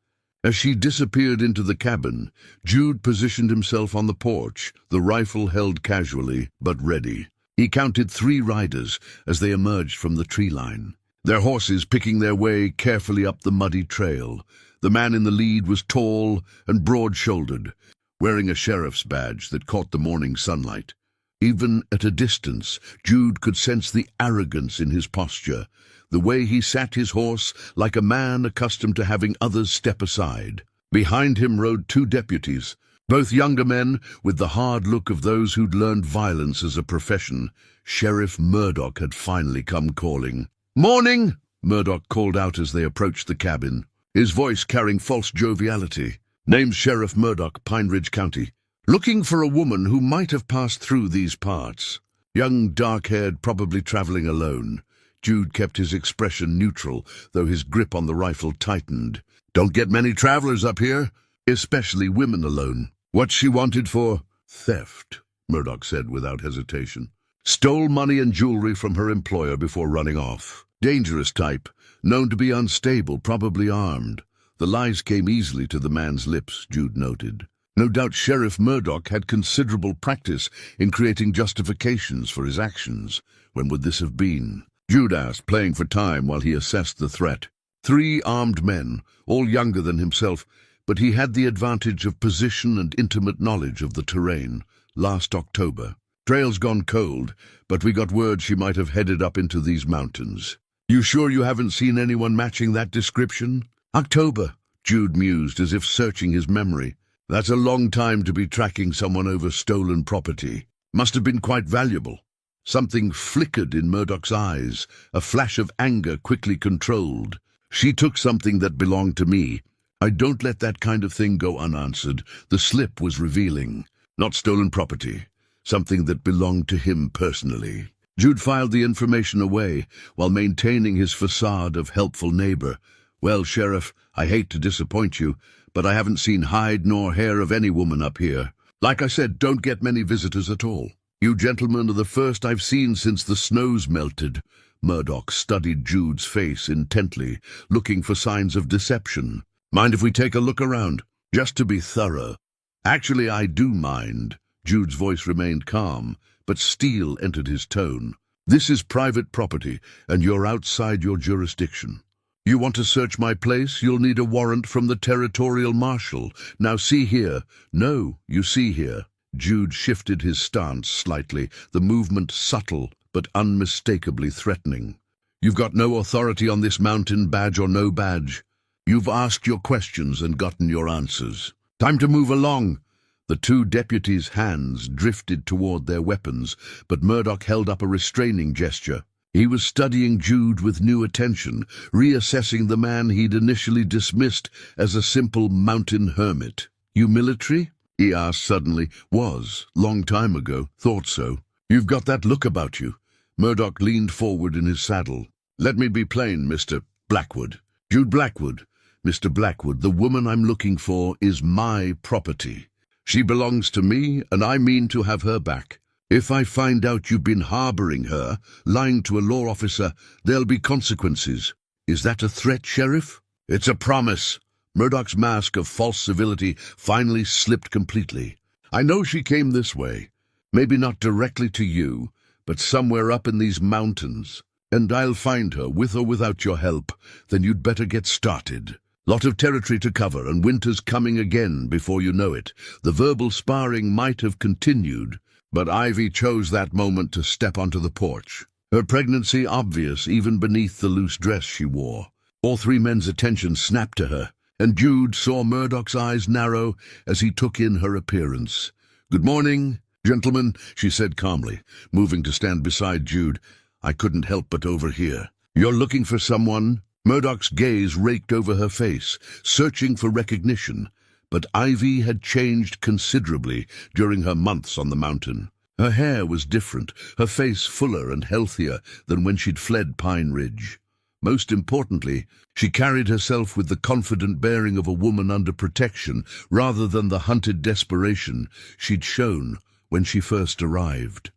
As she disappeared into the cabin, Jude positioned himself on the porch, the rifle held casually, but ready. He counted 3 riders as they emerged from the tree line. their horses picking their way carefully up the muddy trail. The man in the lead was tall and broad-shouldered, wearing a sheriff's badge that caught the morning sunlight. Even at a distance, Jude could sense the arrogance in his posture, the way he sat his horse like a man accustomed to having others step aside. Behind him rode two deputies, both younger men with the hard look of those who'd learned violence as a profession. Sheriff Murdoch had finally come calling. "Morning!" Murdoch called out as they approached the cabin, his voice carrying false joviality. "Name's Sheriff Murdoch, Pine Ridge County. Looking for a woman who might have passed through these parts. Young, dark-haired, probably traveling alone." Jude kept his expression neutral, though his grip on the rifle tightened. "Don't get many travelers up here, especially women alone." "What's she wanted for?" "Theft," Murdoch said without hesitation. "Stole money and jewelry from her employer before running off. Dangerous type, known to be unstable, probably armed." The lies came easily to the man's lips, Jude noted. No doubt Sheriff Murdoch had considerable practice in creating justifications for his actions. When would this have been? Jude asked, playing for time while he assessed the threat. 3 armed men, all younger than himself, but he had the advantage of position and intimate knowledge of the terrain. Last October. Trail's gone cold, but we got word she might have headed up into these mountains. "You sure you haven't seen anyone matching that description?" "October," Jude mused as if searching his memory. "That's a long time to be tracking someone over stolen property. Must have been quite valuable." Something flickered in Murdoch's eyes, a flash of anger quickly controlled. "She took something that belonged to me. I don't let that kind of thing go unanswered." The slip was revealing. Not stolen property. Something that belonged to him personally. Jude filed the information away while maintaining his facade of helpful neighbor. "Well, Sheriff, I hate to disappoint you, but I haven't seen hide nor hair of any woman up here. Like I said, don't get many visitors at all. You gentlemen are the first I've seen since the snows melted." Murdoch studied Jude's face intently, looking for signs of deception. "Mind if we take a look around? Just to be thorough." "Actually, I do mind." Jude's voice remained calm, but steel entered his tone. "This is private property, and you're outside your jurisdiction. You want to search my place? You'll need a warrant from the territorial marshal. Now see here." "No, you see here." Jude shifted his stance slightly, the movement subtle but unmistakably threatening. "You've got no authority on this mountain, badge or no badge. You've asked your questions and gotten your answers. Time to move along." The 2 deputies' hands drifted toward their weapons, but Murdoch held up a restraining gesture. He was studying Jude with new attention, reassessing the man he'd initially dismissed as a simple mountain hermit. "You military?" he asked suddenly. "Was. Long time ago. Thought so." "You've got that look about you." Murdoch leaned forward in his saddle. "Let me be plain, Mr. Blackwood. Jude Blackwood. Mr. Blackwood, the woman I'm looking for is my property. She belongs to me, and I mean to have her back. If I find out you've been harboring her, lying to a law officer, there'll be consequences." "Is that a threat, Sheriff?" "It's a promise." Murdoch's mask of false civility finally slipped completely. "I know she came this way. Maybe not directly to you, but somewhere up in these mountains. And I'll find her, with or without your help. Then you'd better get started. Lot of territory to cover, and winter's coming again before you know it." The verbal sparring might have continued, but Ivy chose that moment to step onto the porch, her pregnancy obvious even beneath the loose dress she wore. All 3 men's attention snapped to her, and Jude saw Murdoch's eyes narrow as he took in her appearance. "Good morning, gentlemen," she said calmly, moving to stand beside Jude. "I couldn't help but overhear. You're looking for someone?" Murdoch's gaze raked over her face, searching for recognition, but Ivy had changed considerably during her months on the mountain. Her hair was different, her face fuller and healthier than when she'd fled Pine Ridge. Most importantly, she carried herself with the confident bearing of a woman under protection rather than the hunted desperation she'd shown when she first arrived.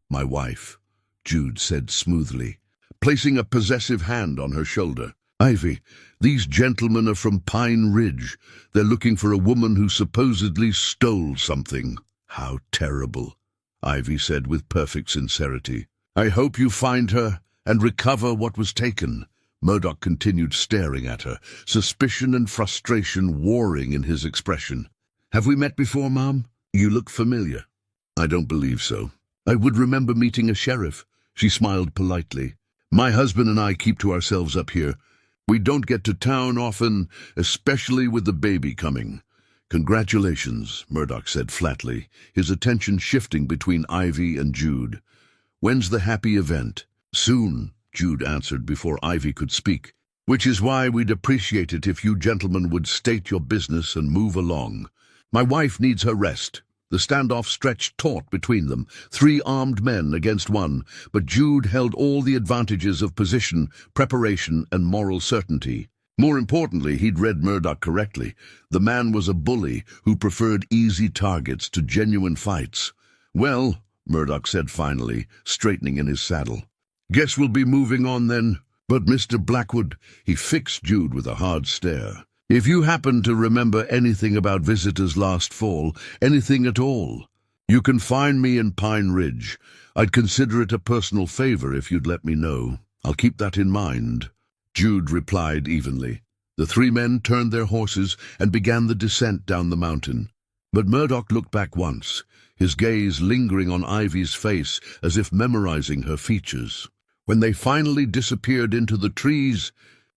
"My wife," Jude said smoothly, placing a possessive hand on her shoulder. "Ivy, these gentlemen are from Pine Ridge. They're looking for a woman who supposedly stole something." "How terrible," Ivy said with perfect sincerity. "I hope you find her and recover what was taken. Murdoch continued staring at her, suspicion and frustration warring in his expression. "Have we met before, Mom? You look familiar." "I don't believe so. I would remember meeting a sheriff." She smiled politely. "My husband and I keep to ourselves up here. We don't get to town often, especially with the baby coming." "Congratulations," Murdoch said flatly, his attention shifting between Ivy and Jude. "When's the happy event?" "Soon," Jude answered before Ivy could speak. "Which is why we'd appreciate it if you gentlemen would state your business and move along. My wife needs her rest." The standoff stretched taut between them, 3 armed men against 1, but Jude held all the advantages of position, preparation, and moral certainty. More importantly, he'd read Murdoch correctly. The man was a bully who preferred easy targets to genuine fights. "Well," Murdoch said finally, straightening in his saddle, "guess we'll be moving on then. But Mr. Blackwood," he fixed Jude with a hard stare, "if you happen to remember anything about visitors last fall, anything at all, you can find me in Pine Ridge. I'd consider it a personal favor if you'd let me know. I'll keep that in mind." Jude replied evenly. The 3 men turned their horses and began the descent down the mountain. But Murdoch looked back once, his gaze lingering on Ivy's face as if memorizing her features. When they finally disappeared into the trees,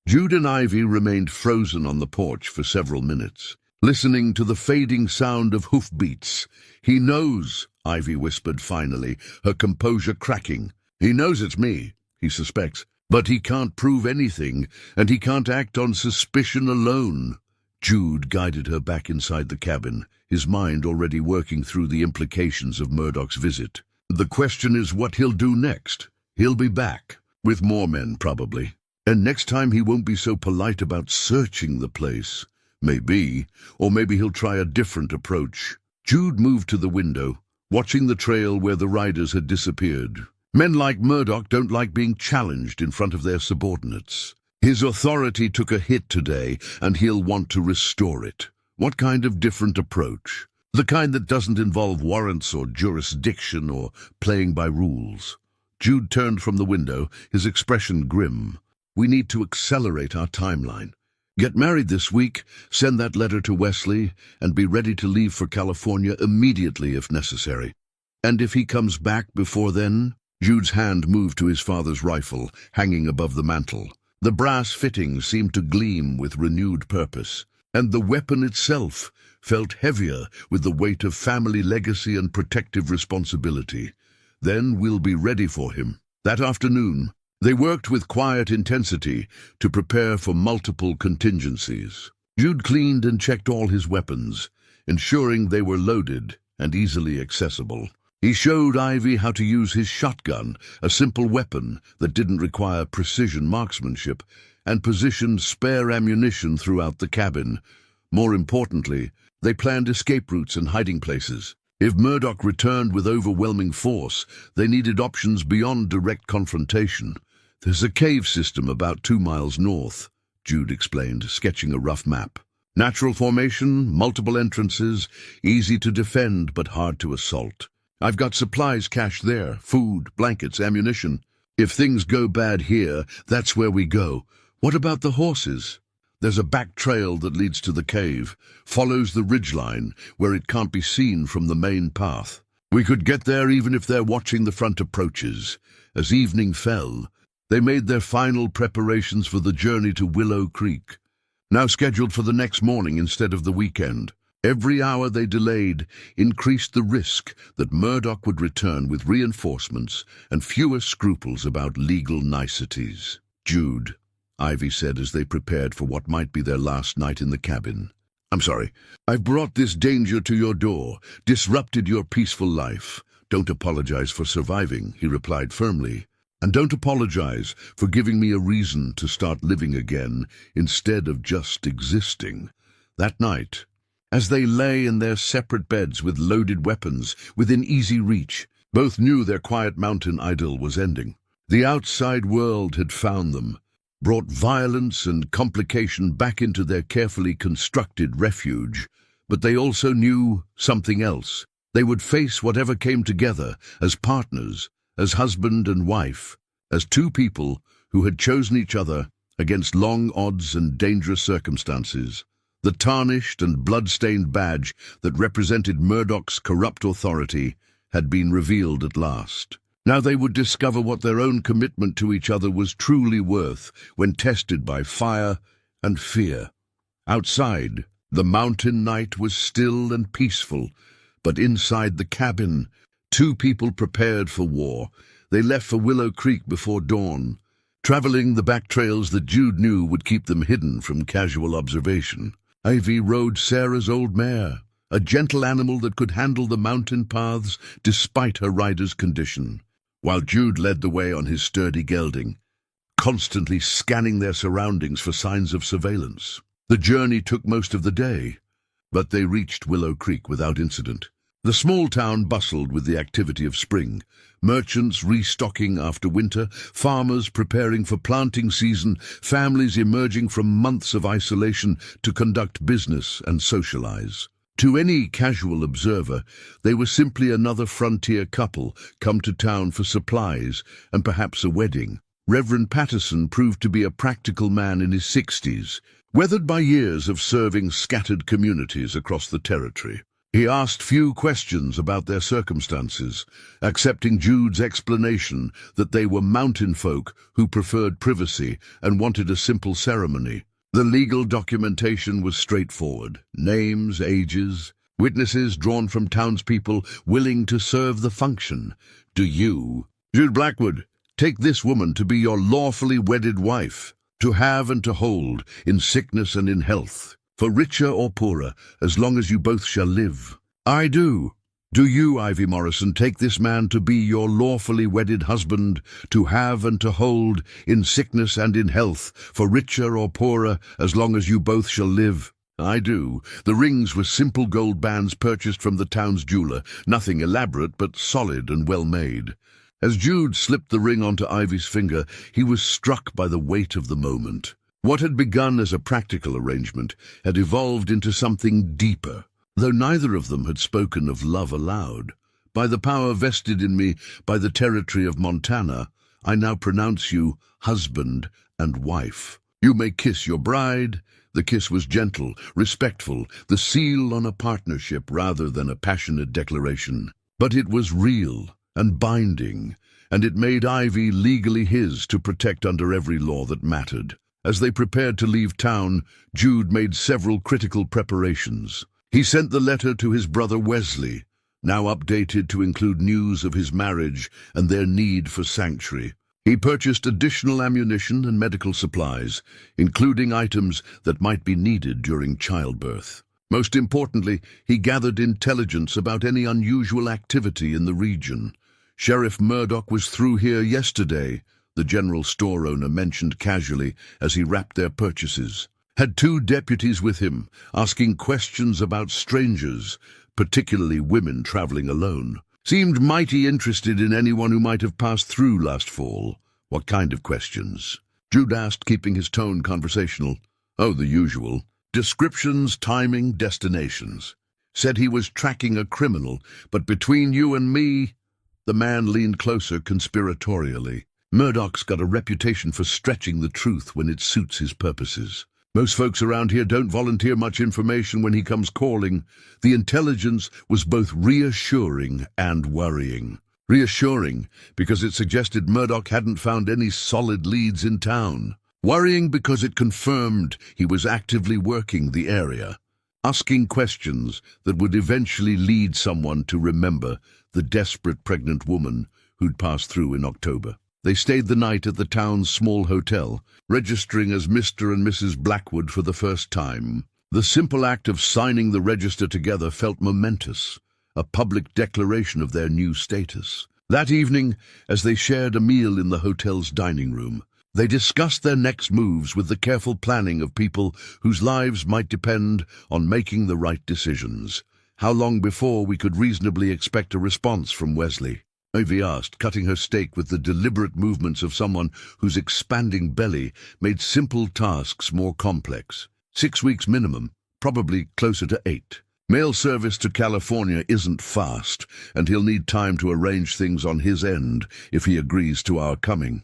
Jude and Ivy remained frozen on the porch for several minutes, listening to the fading sound of hoofbeats. "He knows," Ivy whispered finally, her composure cracking. "He knows it's me, he suspects, but he can't prove anything, and he can't act on suspicion alone." Jude guided her back inside the cabin, his mind already working through the implications of Murdoch's visit. "The question is what he'll do next. He'll be back, with more men probably. And next time he won't be so polite about searching the place. Maybe, or maybe he'll try a different approach." Jude moved to the window, watching the trail where the riders had disappeared. Men like Murdoch don't like being challenged in front of their subordinates. His authority took a hit today, and he'll want to restore it. What kind of different approach? The kind that doesn't involve warrants or jurisdiction or playing by rules. Jude turned from the window, his expression grim. "We need to accelerate our timeline. Get married this week, send that letter to Wesley, and be ready to leave for California immediately if necessary. And if he comes back before then?" Jude's hand moved to his father's rifle, hanging above the mantel. The brass fittings seemed to gleam with renewed purpose, and the weapon itself felt heavier with the weight of family legacy and protective responsibility. "Then we'll be ready for him." That afternoon, they worked with quiet intensity to prepare for multiple contingencies. Jude cleaned and checked all his weapons, ensuring they were loaded and easily accessible. He showed Ivy how to use his shotgun, a simple weapon that didn't require precision marksmanship, and positioned spare ammunition throughout the cabin. More importantly, they planned escape routes and hiding places. If Murdoch returned with overwhelming force, they needed options beyond direct confrontation. "There's a cave system about 2 miles north," Jude explained, sketching a rough map. "Natural formation, multiple entrances, easy to defend but hard to assault. I've got supplies cached there, food, blankets, ammunition. If things go bad here, that's where we go." "What about the horses?" "There's a back trail that leads to the cave, follows the ridgeline, where it can't be seen from the main path. We could get there even if they're watching the front approaches." As evening fell, they made their final preparations for the journey to Willow Creek, now scheduled for the next morning instead of the weekend. Every hour they delayed increased the risk that Murdoch would return with reinforcements and fewer scruples about legal niceties. "Jude," Ivy said as they prepared for what might be their last night in the cabin, "I'm sorry. I've brought this danger to your door, disrupted your peaceful life. Don't apologize for surviving," he replied firmly. "And don't apologize for giving me a reason to start living again instead of just existing." That night, as they lay in their separate beds with loaded weapons within easy reach, both knew their quiet mountain idyll was ending. The outside world had found them, brought violence and complication back into their carefully constructed refuge, but they also knew something else. They would face whatever came together as partners, as husband and wife, as two people who had chosen each other against long odds and dangerous circumstances. The tarnished and blood-stained badge that represented Murdoch's corrupt authority had been revealed at last. Now they would discover what their own commitment to each other was truly worth when tested by fire and fear. Outside, the mountain night was still and peaceful, but inside the cabin, two people prepared for war. They left for Willow Creek before dawn, traveling the back trails that Jude knew would keep them hidden from casual observation. Ivy rode Sarah's old mare, a gentle animal that could handle the mountain paths despite her rider's condition, while Jude led the way on his sturdy gelding, constantly scanning their surroundings for signs of surveillance. The journey took most of the day, but they reached Willow Creek without incident. The small town bustled with the activity of spring, merchants restocking after winter, farmers preparing for planting season, families emerging from months of isolation to conduct business and socialize. To any casual observer, they were simply another frontier couple come to town for supplies and perhaps a wedding. Reverend Patterson proved to be a practical man in his 60s, weathered by years of serving scattered communities across the territory. He asked few questions about their circumstances, accepting Jude's explanation that they were mountain folk who preferred privacy and wanted a simple ceremony. The legal documentation was straightforward: names, ages, witnesses drawn from townspeople willing to serve the function. Do you, Jude Blackwood, take this woman to be your lawfully wedded wife, to have and to hold, in sickness and in health, for richer or poorer, as long as you both shall live? I do. Do you, Ivy Morrison, take this man to be your lawfully wedded husband, to have and to hold, in sickness and in health, for richer or poorer, as long as you both shall live? I do. The rings were simple gold bands purchased from the town's jeweler, nothing elaborate but solid and well made. As Jude slipped the ring onto Ivy's finger, he was struck by the weight of the moment. What had begun as a practical arrangement had evolved into something deeper. Though neither of them had spoken of love aloud, by the power vested in me by the territory of Montana, I now pronounce you husband and wife. You may kiss your bride. The kiss was gentle, respectful, the seal on a partnership rather than a passionate declaration. But it was real and binding, and it made Ivy legally his to protect under every law that mattered. As they prepared to leave town, Jude made several critical preparations. He sent the letter to his brother Wesley, now updated to include news of his marriage and their need for sanctuary. He purchased additional ammunition and medical supplies, including items that might be needed during childbirth. Most importantly, he gathered intelligence about any unusual activity in the region. Sheriff Murdoch was through here yesterday, the general store owner mentioned casually as he wrapped their purchases. Had 2 deputies with him, asking questions about strangers, particularly women traveling alone. Seemed mighty interested in anyone who might have passed through last fall. What kind of questions? Jude asked, keeping his tone conversational. Oh, the usual. Descriptions, timing, destinations. Said he was tracking a criminal, but between you and me... The man leaned closer conspiratorially. Murdoch's got a reputation for stretching the truth when it suits his purposes. Most folks around here don't volunteer much information when he comes calling. The intelligence was both reassuring and worrying. Reassuring because it suggested Murdoch hadn't found any solid leads in town. Worrying because it confirmed he was actively working the area, asking questions that would eventually lead someone to remember the desperate pregnant woman who'd passed through in October. They stayed the night at the town's small hotel, registering as Mr. and Mrs. Blackwood for the first time. The simple act of signing the register together felt momentous, a public declaration of their new status. That evening, as they shared a meal in the hotel's dining room, they discussed their next moves with the careful planning of people whose lives might depend on making the right decisions. How long before we could reasonably expect a response from Wesley? Ivy asked, cutting her steak with the deliberate movements of someone whose expanding belly made simple tasks more complex. 6 weeks minimum, probably closer to 8. Mail service to California isn't fast, and he'll need time to arrange things on his end if he agrees to our coming.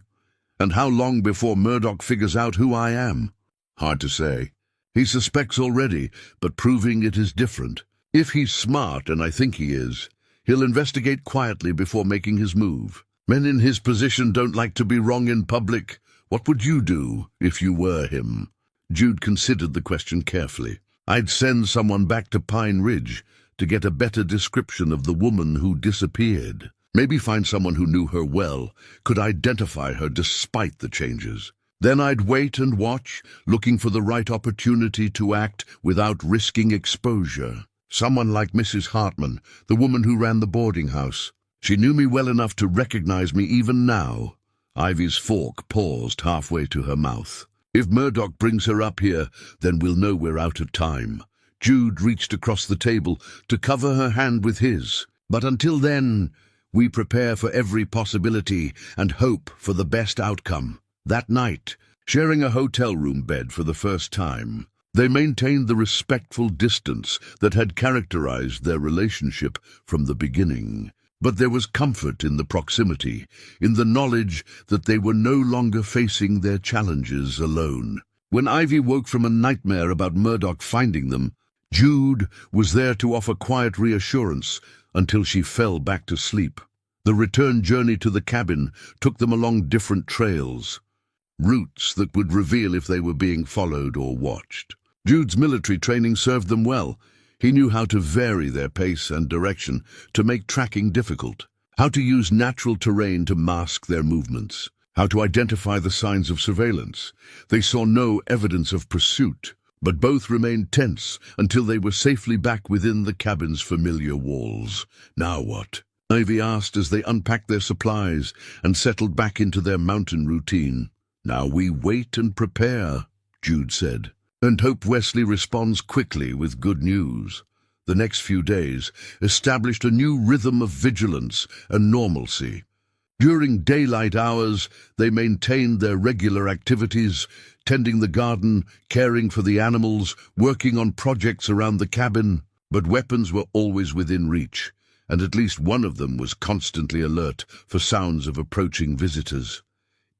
And how long before Murdoch figures out who I am? Hard to say. He suspects already, but proving it is different. If he's smart, and I think he is, he'll investigate quietly before making his move. Men in his position don't like to be wrong in public. What would you do if you were him? Jude considered the question carefully. I'd send someone back to Pine Ridge to get a better description of the woman who disappeared. Maybe find someone who knew her well, could identify her despite the changes. Then I'd wait and watch, looking for the right opportunity to act without risking exposure. Someone like Mrs. Hartman, the woman who ran the boarding house. She knew me well enough to recognize me even now. Ivy's fork paused halfway to her mouth. If Murdoch brings her up here, then we'll know we're out of time. Jude reached across the table to cover her hand with his. But until then, we prepare for every possibility and hope for the best outcome. That night, sharing a hotel room bed for the first time, they maintained the respectful distance that had characterized their relationship from the beginning. But there was comfort in the proximity, in the knowledge that they were no longer facing their challenges alone. When Ivy woke from a nightmare about Murdoch finding them, Jude was there to offer quiet reassurance until she fell back to sleep. The return journey to the cabin took them along different trails, routes that would reveal if they were being followed or watched. Jude's military training served them well. He knew how to vary their pace and direction to make tracking difficult, how to use natural terrain to mask their movements, how to identify the signs of surveillance. They saw no evidence of pursuit, but both remained tense until they were safely back within the cabin's familiar walls. Now what? Ivy asked as they unpacked their supplies and settled back into their mountain routine. Now we wait and prepare, Jude said, and hope Wesley responds quickly with good news. The next few days established a new rhythm of vigilance and normalcy. During daylight hours, they maintained their regular activities, tending the garden, caring for the animals, working on projects around the cabin. But weapons were always within reach, and at least one of them was constantly alert for sounds of approaching visitors.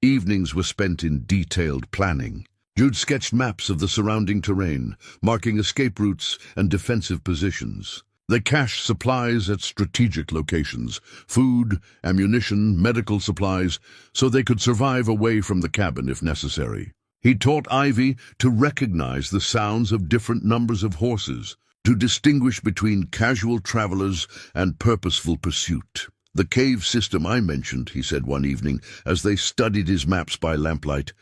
Evenings were spent in detailed planning. Jude sketched maps of the surrounding terrain, marking escape routes and defensive positions. They cached supplies at strategic locations, food, ammunition, medical supplies, so they could survive away from the cabin if necessary. He taught Ivy to recognize the sounds of different numbers of horses, to distinguish between casual travelers and purposeful pursuit. The cave system I mentioned, he said one evening, as they studied his maps by lamplight,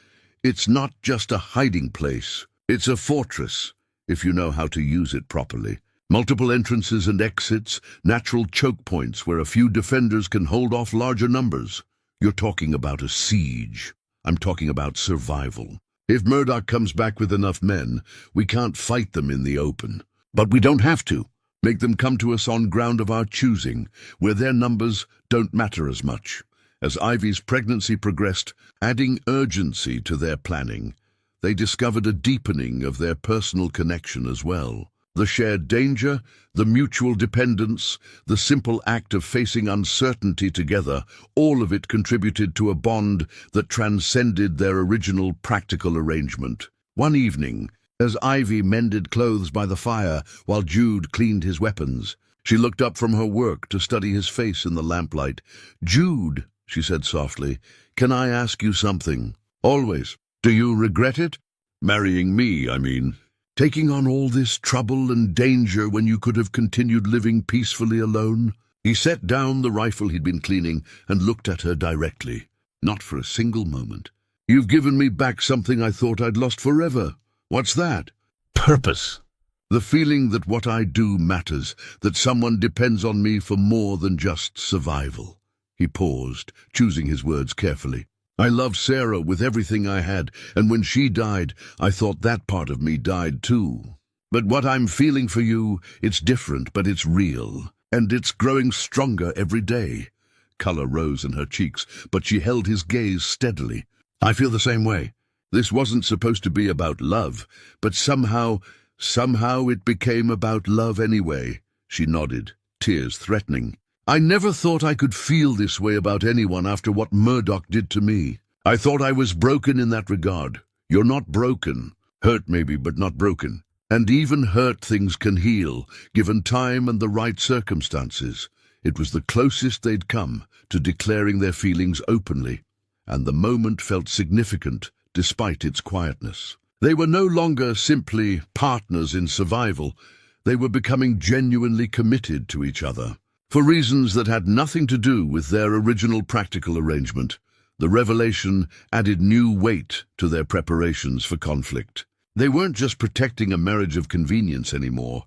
it's not just a hiding place, it's a fortress, if you know how to use it properly. Multiple entrances and exits, natural choke points where a few defenders can hold off larger numbers. You're talking about a siege. I'm talking about survival. If Murdoch comes back with enough men, we can't fight them in the open. But we don't have to. Make them come to us on ground of our choosing, where their numbers don't matter as much. As Ivy's pregnancy progressed, adding urgency to their planning, they discovered a deepening of their personal connection as well. The shared danger, the mutual dependence, the simple act of facing uncertainty together, all of it contributed to a bond that transcended their original practical arrangement. One evening, as Ivy mended clothes by the fire while Jude cleaned his weapons, she looked up from her work to study his face in the lamplight. "Jude," she said softly, "can I ask you something?" "Always." "Do you regret it?" "Marrying me, I mean. Taking on all this trouble and danger when you could have continued living peacefully alone?" He set down the rifle he'd been cleaning and looked at her directly. "Not for a single moment. You've given me back something I thought I'd lost forever." "What's that?" "Purpose. The feeling that what I do matters, that someone depends on me for more than just survival." He paused, choosing his words carefully. "I loved Sarah with everything I had, and when she died, I thought that part of me died too. But what I'm feeling for you, it's different, but it's real, and it's growing stronger every day." Color rose in her cheeks, but she held his gaze steadily. "I feel the same way. This wasn't supposed to be about love, but somehow it became about love anyway." She nodded, tears threatening. "I never thought I could feel this way about anyone after what Murdoch did to me. I thought I was broken in that regard. You're not broken. Hurt maybe, but not broken. And even hurt things can heal, given time and the right circumstances. It was the closest they'd come to declaring their feelings openly, and the moment felt significant despite its quietness. They were no longer simply partners in survival. They were becoming genuinely committed to each other. For reasons that had nothing to do with their original practical arrangement, the revelation added new weight to their preparations for conflict. They weren't just protecting a marriage of convenience anymore.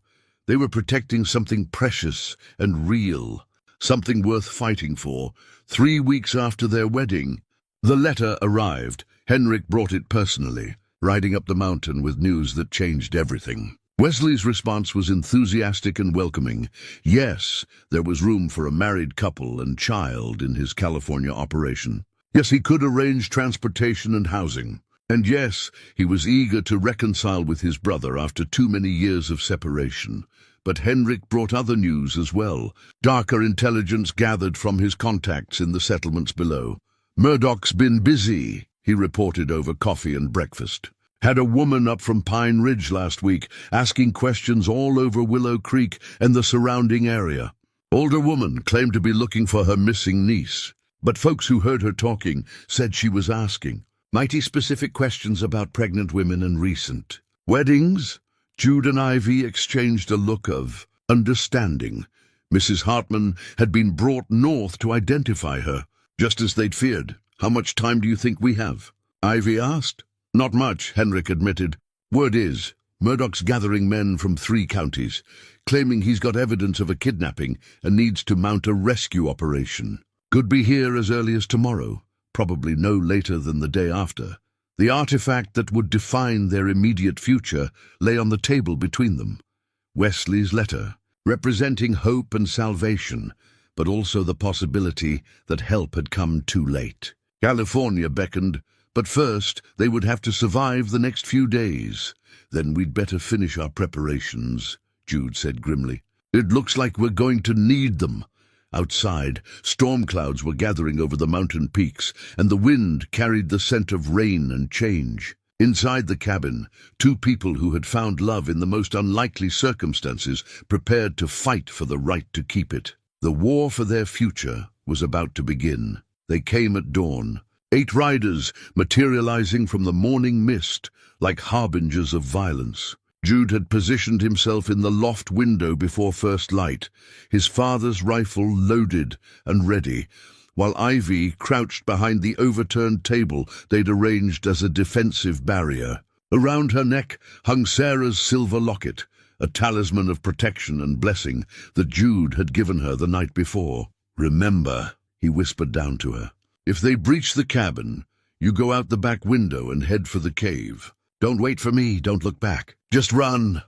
They were protecting something precious and real, something worth fighting for. 3 weeks after their wedding, the letter arrived. Henrik brought it personally, riding up the mountain with news that changed everything. Wesley's response was enthusiastic and welcoming. Yes, there was room for a married couple and child in his California operation. Yes, he could arrange transportation and housing. And yes, he was eager to reconcile with his brother after too many years of separation. But Henrik brought other news as well. Darker intelligence gathered from his contacts in the settlements below. Murdoch's been busy, he reported over coffee and breakfast. Had a woman up from Pine Ridge last week, asking questions all over Willow Creek and the surrounding area. Older woman claimed to be looking for her missing niece, but folks who heard her talking said she was asking mighty specific questions about pregnant women and recent weddings. Jude and Ivy exchanged a look of understanding. Mrs. Hartman had been brought north to identify her, just as they'd feared. How much time do you think we have? Ivy asked. Not much, Henrik admitted. Word is, Murdoch's gathering men from 3 counties, claiming he's got evidence of a kidnapping and needs to mount a rescue operation. Could be here as early as tomorrow, probably no later than the day after. The artifact that would define their immediate future lay on the table between them. Wesley's letter, representing hope and salvation, but also the possibility that help had come too late. California beckoned, but first they would have to survive the next few days. Then we'd better finish our preparations, Jude said grimly. It looks like we're going to need them. Outside, storm clouds were gathering over the mountain peaks, and the wind carried the scent of rain and change. Inside the cabin, 2 people who had found love in the most unlikely circumstances prepared to fight for the right to keep it. The war for their future was about to begin. They came at dawn, 8 riders materializing from the morning mist like harbingers of violence. Jude had positioned himself in the loft window before first light, his father's rifle loaded and ready, while Ivy crouched behind the overturned table they'd arranged as a defensive barrier. Around her neck hung Sarah's silver locket, a talisman of protection and blessing that Jude had given her the night before. Remember, he whispered down to her, if they breach the cabin, you go out the back window and head for the cave. Don't wait for me, don't look back. Just run.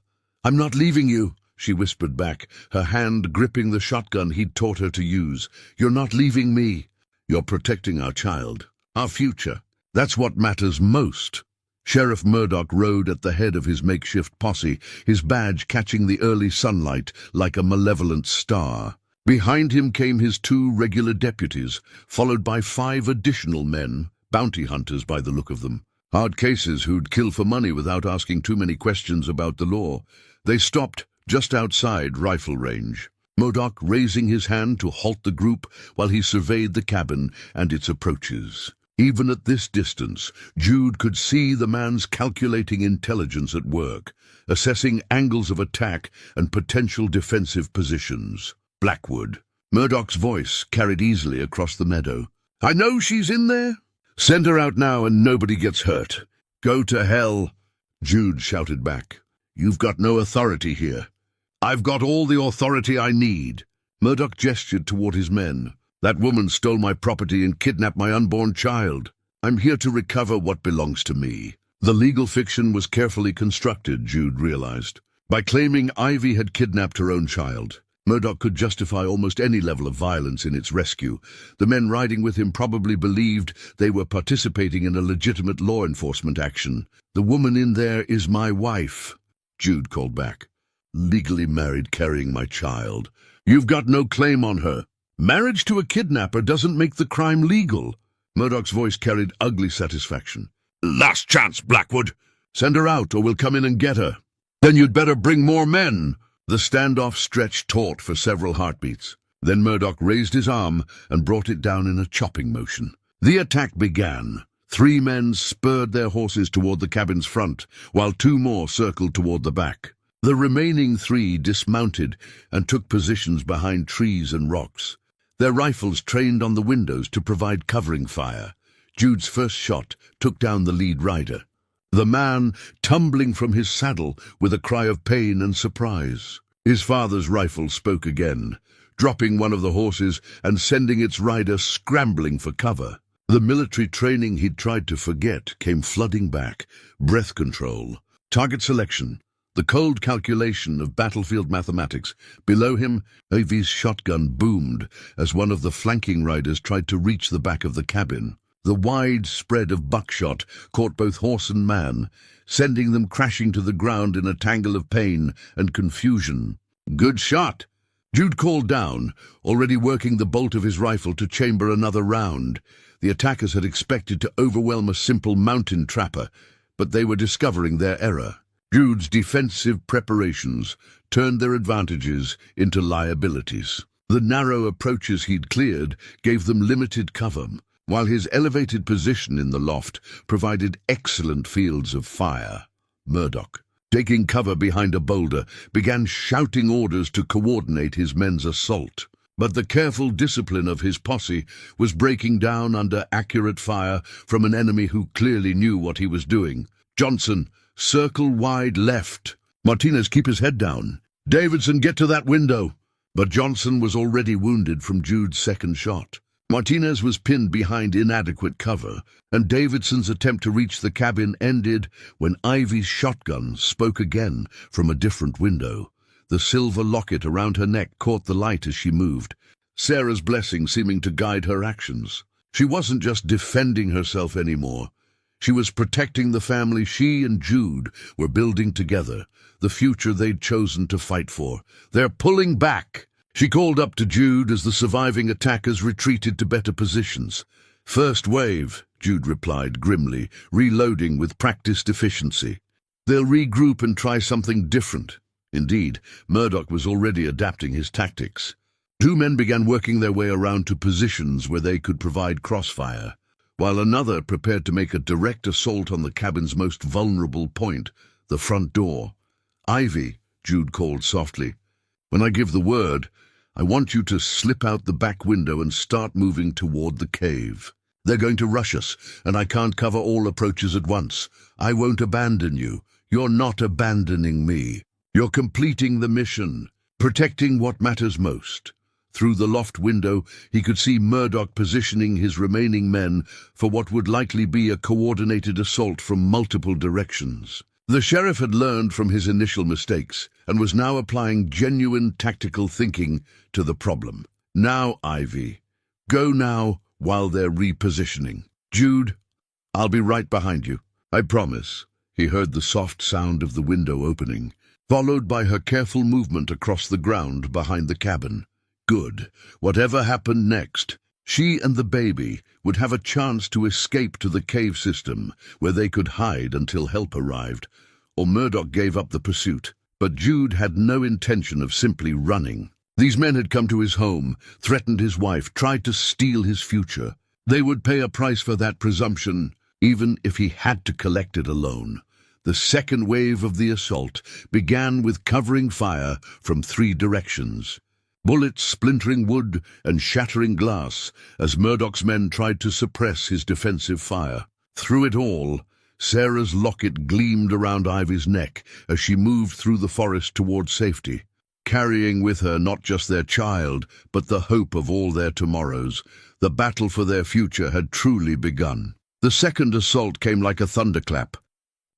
I'm not leaving you, she whispered back, her hand gripping the shotgun he'd taught her to use. You're not leaving me. You're protecting our child, our future. That's what matters most. Sheriff Murdoch rode at the head of his makeshift posse, his badge catching the early sunlight like a malevolent star. Behind him came his 2 regular deputies, followed by 5 additional men, bounty hunters by the look of them. Hard cases who'd kill for money without asking too many questions about the law. They stopped just outside rifle range, Murdoch raising his hand to halt the group while he surveyed the cabin and its approaches. Even at this distance, Jude could see the man's calculating intelligence at work, assessing angles of attack and potential defensive positions. Blackwood. Murdoch's voice carried easily across the meadow. I know she's in there. Send her out now and nobody gets hurt. Go to hell, Jude shouted back. You've got no authority here. I've got all the authority I need. Murdoch gestured toward his men. That woman stole my property and kidnapped my unborn child. I'm here to recover what belongs to me. The legal fiction was carefully constructed, Jude realized. By claiming Ivy had kidnapped her own child, Murdoch could justify almost any level of violence in its rescue. The men riding with him probably believed they were participating in a legitimate law enforcement action. The woman in there is my wife, Jude called back. Legally married, carrying my child. You've got no claim on her. Marriage to a kidnapper doesn't make the crime legal. Murdoch's voice carried ugly satisfaction. "Last chance, Blackwood. Send her out, or we'll come in and get her." "Then you'd better bring more men." The standoff stretched taut for several heartbeats. Then Murdoch raised his arm and brought it down in a chopping motion. The attack began. 3 men spurred their horses toward the cabin's front, while 2 more circled toward the back. The remaining 3 dismounted and took positions behind trees and rocks. Their rifles trained on the windows to provide covering fire. Jude's first shot took down the lead rider, the man tumbling from his saddle with a cry of pain and surprise. His father's rifle spoke again, dropping one of the horses and sending its rider scrambling for cover. The military training he'd tried to forget came flooding back. Breath control, target selection, the cold calculation of battlefield mathematics. Below him, Ivy's shotgun boomed as one of the flanking riders tried to reach the back of the cabin. The wide spread of buckshot caught both horse and man, sending them crashing to the ground in a tangle of pain and confusion. "Good shot," Jude called down, already working the bolt of his rifle to chamber another round. The attackers had expected to overwhelm a simple mountain trapper, but they were discovering their error. Jude's defensive preparations turned their advantages into liabilities. The narrow approaches he'd cleared gave them limited cover, while his elevated position in the loft provided excellent fields of fire. Murdoch, taking cover behind a boulder, began shouting orders to coordinate his men's assault. But the careful discipline of his posse was breaking down under accurate fire from an enemy who clearly knew what he was doing. "Johnson, circle wide left. Martinez, keep his head down. Davidson, get to that window." But Johnson was already wounded from Jude's second shot. Martinez was pinned behind inadequate cover, and Davidson's attempt to reach the cabin ended when Ivy's shotgun spoke again from a different window. The silver locket around her neck caught the light as she moved, Sarah's blessing seeming to guide her actions. She wasn't just defending herself anymore. She was protecting the family she and Jude were building together, the future they'd chosen to fight for. "They're pulling back," she called up to Jude as the surviving attackers retreated to better positions. "First wave," Jude replied grimly, reloading with practiced efficiency. "They'll regroup and try something different." Indeed, Murdoch was already adapting his tactics. 2 men began working their way around to positions where they could provide crossfire, while another prepared to make a direct assault on the cabin's most vulnerable point, the front door. "Ivy," Jude called softly, "when I give the word, I want you to slip out the back window and start moving toward the cave. They're going to rush us, and I can't cover all approaches at once. I won't abandon you. You're not abandoning me. You're completing the mission, protecting what matters most." Through the loft window, he could see Murdoch positioning his remaining men for what would likely be a coordinated assault from multiple directions. The sheriff had learned from his initial mistakes and was now applying genuine tactical thinking to the problem. "Now, Ivy. Go now while they're repositioning. Jude, I'll be right behind you. I promise." He heard the soft sound of the window opening, followed by her careful movement across the ground behind the cabin. Good. Whatever happened next, she and the baby would have a chance to escape to the cave system, where they could hide until help arrived, or Murdoch gave up the pursuit. But Jude had no intention of simply running. These men had come to his home, threatened his wife, tried to steal his future. They would pay a price for that presumption, even if he had to collect it alone. The second wave of the assault began with covering fire from 3 directions. Bullets splintering wood and shattering glass as Murdoch's men tried to suppress his defensive fire. Through it all, Sarah's locket gleamed around Ivy's neck as she moved through the forest toward safety, carrying with her not just their child, but the hope of all their tomorrows. The battle for their future had truly begun. The second assault came like a thunderclap.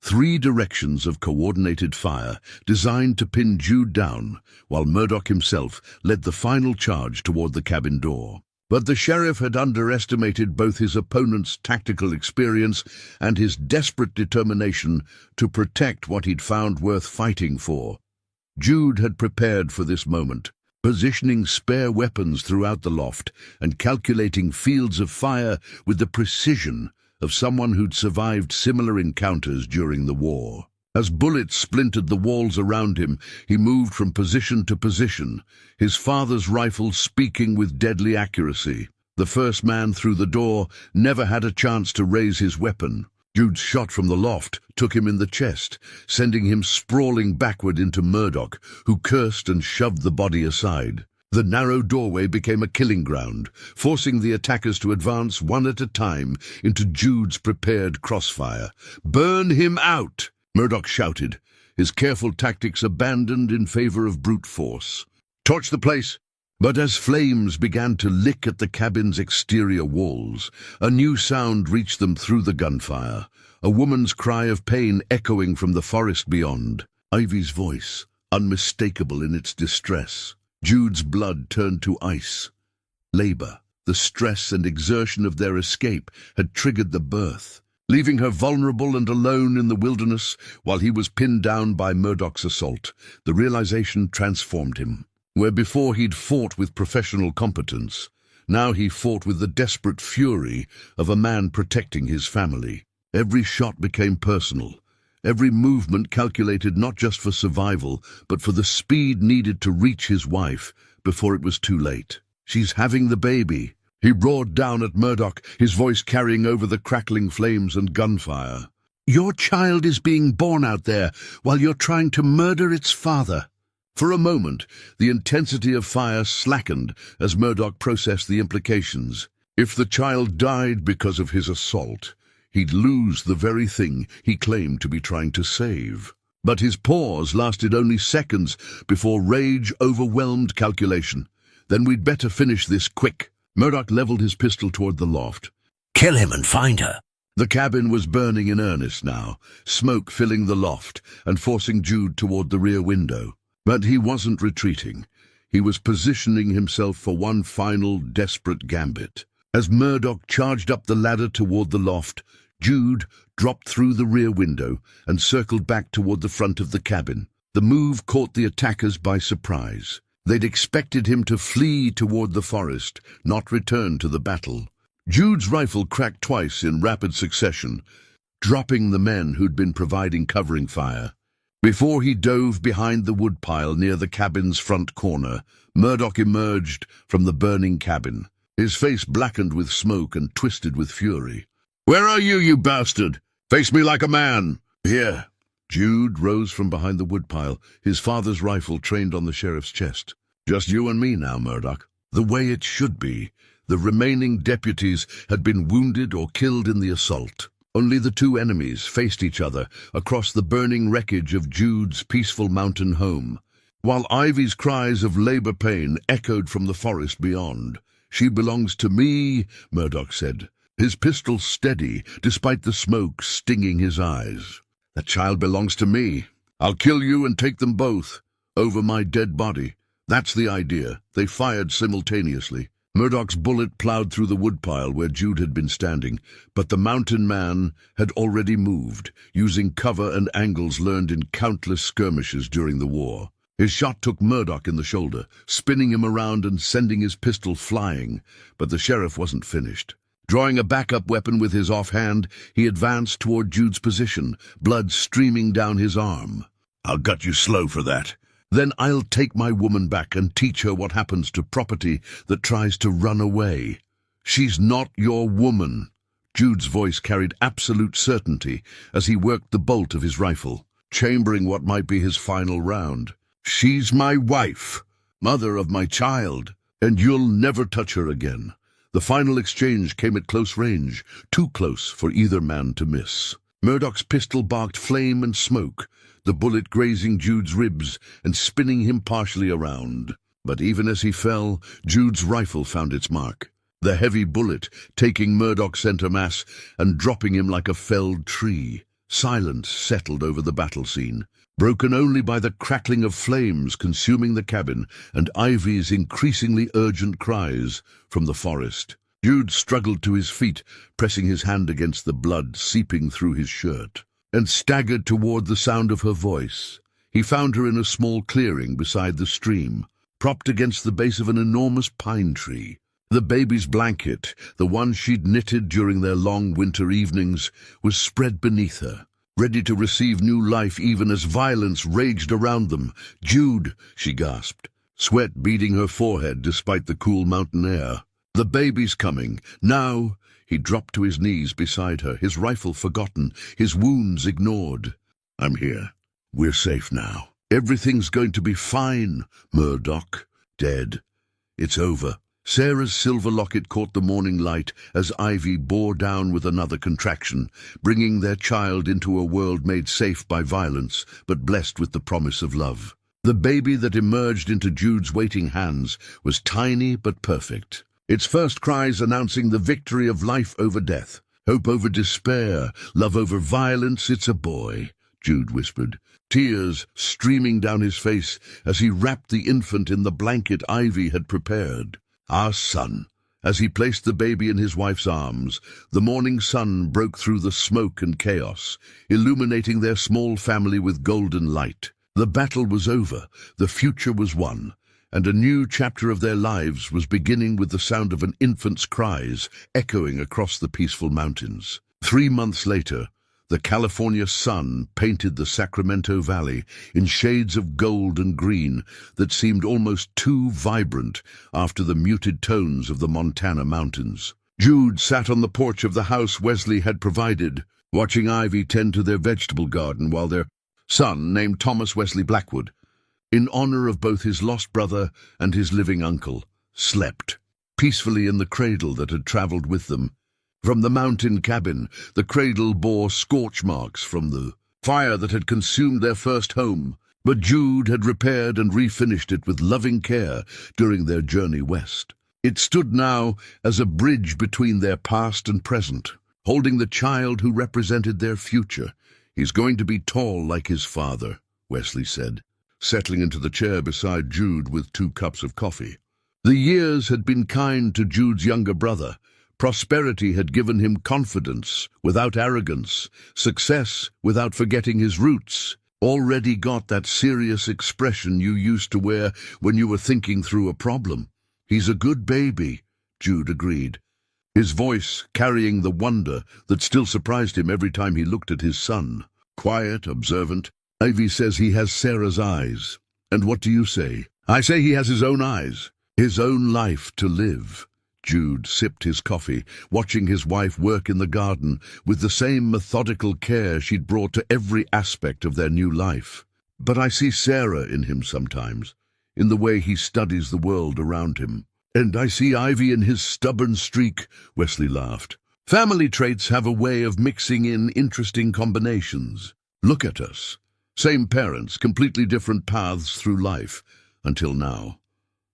3 directions of coordinated fire designed to pin Jude down, while Murdoch himself led the final charge toward the cabin door. But the sheriff had underestimated both his opponent's tactical experience and his desperate determination to protect what he'd found worth fighting for. Jude had prepared for this moment, positioning spare weapons throughout the loft and calculating fields of fire with the precision of someone who'd survived similar encounters during the war. As bullets splintered the walls around him, he moved from position to position, his father's rifle speaking with deadly accuracy. The first man through the door never had a chance to raise his weapon. Jude's shot from the loft took him in the chest, sending him sprawling backward into Murdoch, who cursed and shoved the body aside. The narrow doorway became a killing ground, forcing the attackers to advance one at a time into Jude's prepared crossfire. "Burn him out!" Murdoch shouted, his careful tactics abandoned in favor of brute force. "Torch the place!" But as flames began to lick at the cabin's exterior walls, a new sound reached them through the gunfire, a woman's cry of pain echoing from the forest beyond. Ivy's voice, unmistakable in its distress. Jude's blood turned to ice. Labor, the stress and exertion of their escape, had triggered the birth, leaving her vulnerable and alone in the wilderness while he was pinned down by Murdoch's assault. The realization transformed him. Where before he'd fought with professional competence, now he fought with the desperate fury of a man protecting his family. Every shot became personal, every movement calculated not just for survival, but for the speed needed to reach his wife before it was too late. "She's having the baby." He roared down at Murdoch, his voice carrying over the crackling flames and gunfire. "Your child is being born out there while you're trying to murder its father." For a moment, the intensity of fire slackened as Murdoch processed the implications. If the child died because of his assault, he'd lose the very thing he claimed to be trying to save. But his pause lasted only seconds before rage overwhelmed calculation. "Then we'd better finish this quick." Murdoch leveled his pistol toward the loft. "Kill him and find her." The cabin was burning in earnest now, smoke filling the loft and forcing Jude toward the rear window. But he wasn't retreating. He was positioning himself for one final, desperate gambit. As Murdoch charged up the ladder toward the loft, Jude dropped through the rear window and circled back toward the front of the cabin. The move caught the attackers by surprise. They'd expected him to flee toward the forest, not return to the battle. Jude's rifle cracked twice in rapid succession, dropping the men who'd been providing covering fire. Before he dove behind the woodpile near the cabin's front corner, Murdoch emerged from the burning cabin, his face blackened with smoke and twisted with fury. "Where are you, you bastard? Face me like a man!" "Here." Jude rose from behind the woodpile, his father's rifle trained on the sheriff's chest. "Just you and me now, Murdoch. The way it should be. The remaining deputies had been wounded or killed in the assault. Only the two enemies faced each other across the burning wreckage of Jude's peaceful mountain home, while Ivy's cries of labor pain echoed from the forest beyond. "She belongs to me," Murdoch said, his pistol steady despite the smoke stinging his eyes. "That child belongs to me. I'll kill you and take them both, over my dead body." That's the idea. They fired simultaneously. Murdoch's bullet plowed through the woodpile where Jude had been standing, but the mountain man had already moved, using cover and angles learned in countless skirmishes during the war. His shot took Murdoch in the shoulder, spinning him around and sending his pistol flying, but the sheriff wasn't finished. Drawing a backup weapon with his offhand, he advanced toward Jude's position, blood streaming down his arm. "I'll gut you slow for that. Then I'll take my woman back and teach her what happens to property that tries to run away. She's not your woman." Jude's voice carried absolute certainty as he worked the bolt of his rifle, chambering what might be his final round. "She's my wife, mother of my child, and you'll never touch her again." The final exchange came at close range, too close for either man to miss. Murdoch's pistol barked flame and smoke, the bullet grazing Jude's ribs and spinning him partially around. But even as he fell, Jude's rifle found its mark, the heavy bullet taking Murdoch's center mass and dropping him like a felled tree. Silence settled over the battle scene, broken only by the crackling of flames consuming the cabin and Ivy's increasingly urgent cries from the forest. Jude struggled to his feet, pressing his hand against the blood seeping through his shirt, and staggered toward the sound of her voice. He found her in a small clearing beside the stream, propped against the base of an enormous pine tree. The baby's blanket, the one she'd knitted during their long winter evenings, was spread beneath her, ready to receive new life even as violence raged around them. "Jude," she gasped, sweat beading her forehead despite the cool mountain air. "The baby's coming. Now." He dropped to his knees beside her, his rifle forgotten, his wounds ignored. "I'm here. We're safe now. Everything's going to be fine. Murdoch, dead. It's over." Sarah's silver locket caught the morning light as Ivy bore down with another contraction, bringing their child into a world made safe by violence, but blessed with the promise of love. The baby that emerged into Jude's waiting hands was tiny but perfect, its first cries announcing the victory of life over death, hope over despair, love over violence. "It's a boy," Jude whispered, tears streaming down his face as he wrapped the infant in the blanket Ivy had prepared. "Our son." As he placed the baby in his wife's arms, the morning sun broke through the smoke and chaos, illuminating their small family with golden light. The battle was over, the future was won, and a new chapter of their lives was beginning with the sound of an infant's cries echoing across the peaceful mountains. 3 months later, the California sun painted the Sacramento Valley in shades of gold and green that seemed almost too vibrant after the muted tones of the Montana mountains. Jude sat on the porch of the house Wesley had provided, watching Ivy tend to their vegetable garden while their son, named Thomas Wesley Blackwood, in honor of both his lost brother and his living uncle, slept peacefully in the cradle that had traveled with them. From the mountain cabin, the cradle bore scorch marks from the fire that had consumed their first home, but Jude had repaired and refinished it with loving care during their journey west. It stood now as a bridge between their past and present, holding the child who represented their future. "He's going to be tall like his father," Wesley said, settling into the chair beside Jude with 2 cups of coffee. The years had been kind to Jude's younger brother. Prosperity had given him confidence without arrogance, success without forgetting his roots. "Already got that serious expression you used to wear when you were thinking through a problem. He's a good baby," Jude agreed, his voice carrying the wonder that still surprised him every time he looked at his son. "Quiet, observant. Ivy says he has Sarah's eyes. And what do you say?" "I say he has his own eyes, his own life to live." Jude sipped his coffee, watching his wife work in the garden with the same methodical care she'd brought to every aspect of their new life. "But I see Sarah in him sometimes, in the way he studies the world around him. And I see Ivy in his stubborn streak," Wesley laughed. "Family traits have a way of mixing in interesting combinations. Look at us. Same parents, completely different paths through life. Until now."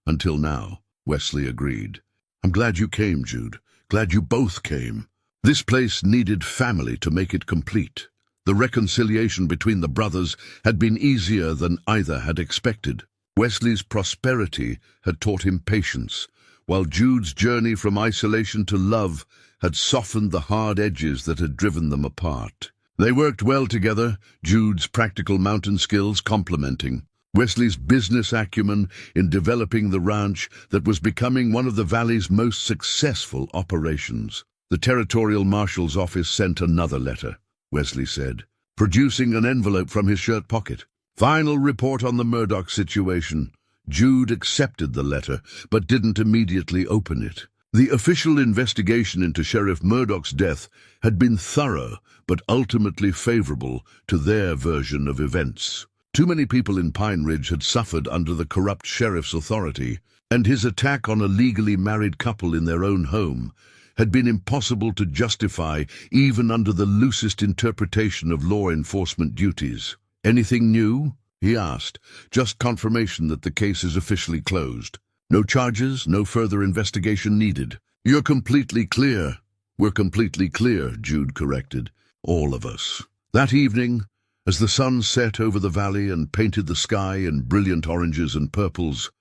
"Until now," Wesley agreed. "I'm glad you came, Jude. Glad you both came. This place needed family to make it complete." The reconciliation between the brothers had been easier than either had expected. Wesley's prosperity had taught him patience, while Jude's journey from isolation to love had softened the hard edges that had driven them apart. They worked well together, Jude's practical mountain skills complementing Wesley's business acumen in developing the ranch that was becoming one of the valley's most successful operations. The Territorial Marshal's office sent another letter, Wesley said, producing an envelope from his shirt pocket. "Final report on the Murdoch situation." Jude accepted the letter, but didn't immediately open it. The official investigation into Sheriff Murdoch's death had been thorough, but ultimately favorable to their version of events. Too many people in Pine Ridge had suffered under the corrupt sheriff's authority, and his attack on a legally married couple in their own home had been impossible to justify even under the loosest interpretation of law enforcement duties. "Anything new?" he asked, just confirmation that the case is officially closed. "No charges, no further investigation needed." "You're completely clear." "We're completely clear," Jude corrected. "All of us." That evening, as the sun set over the valley and painted the sky in brilliant oranges and purples,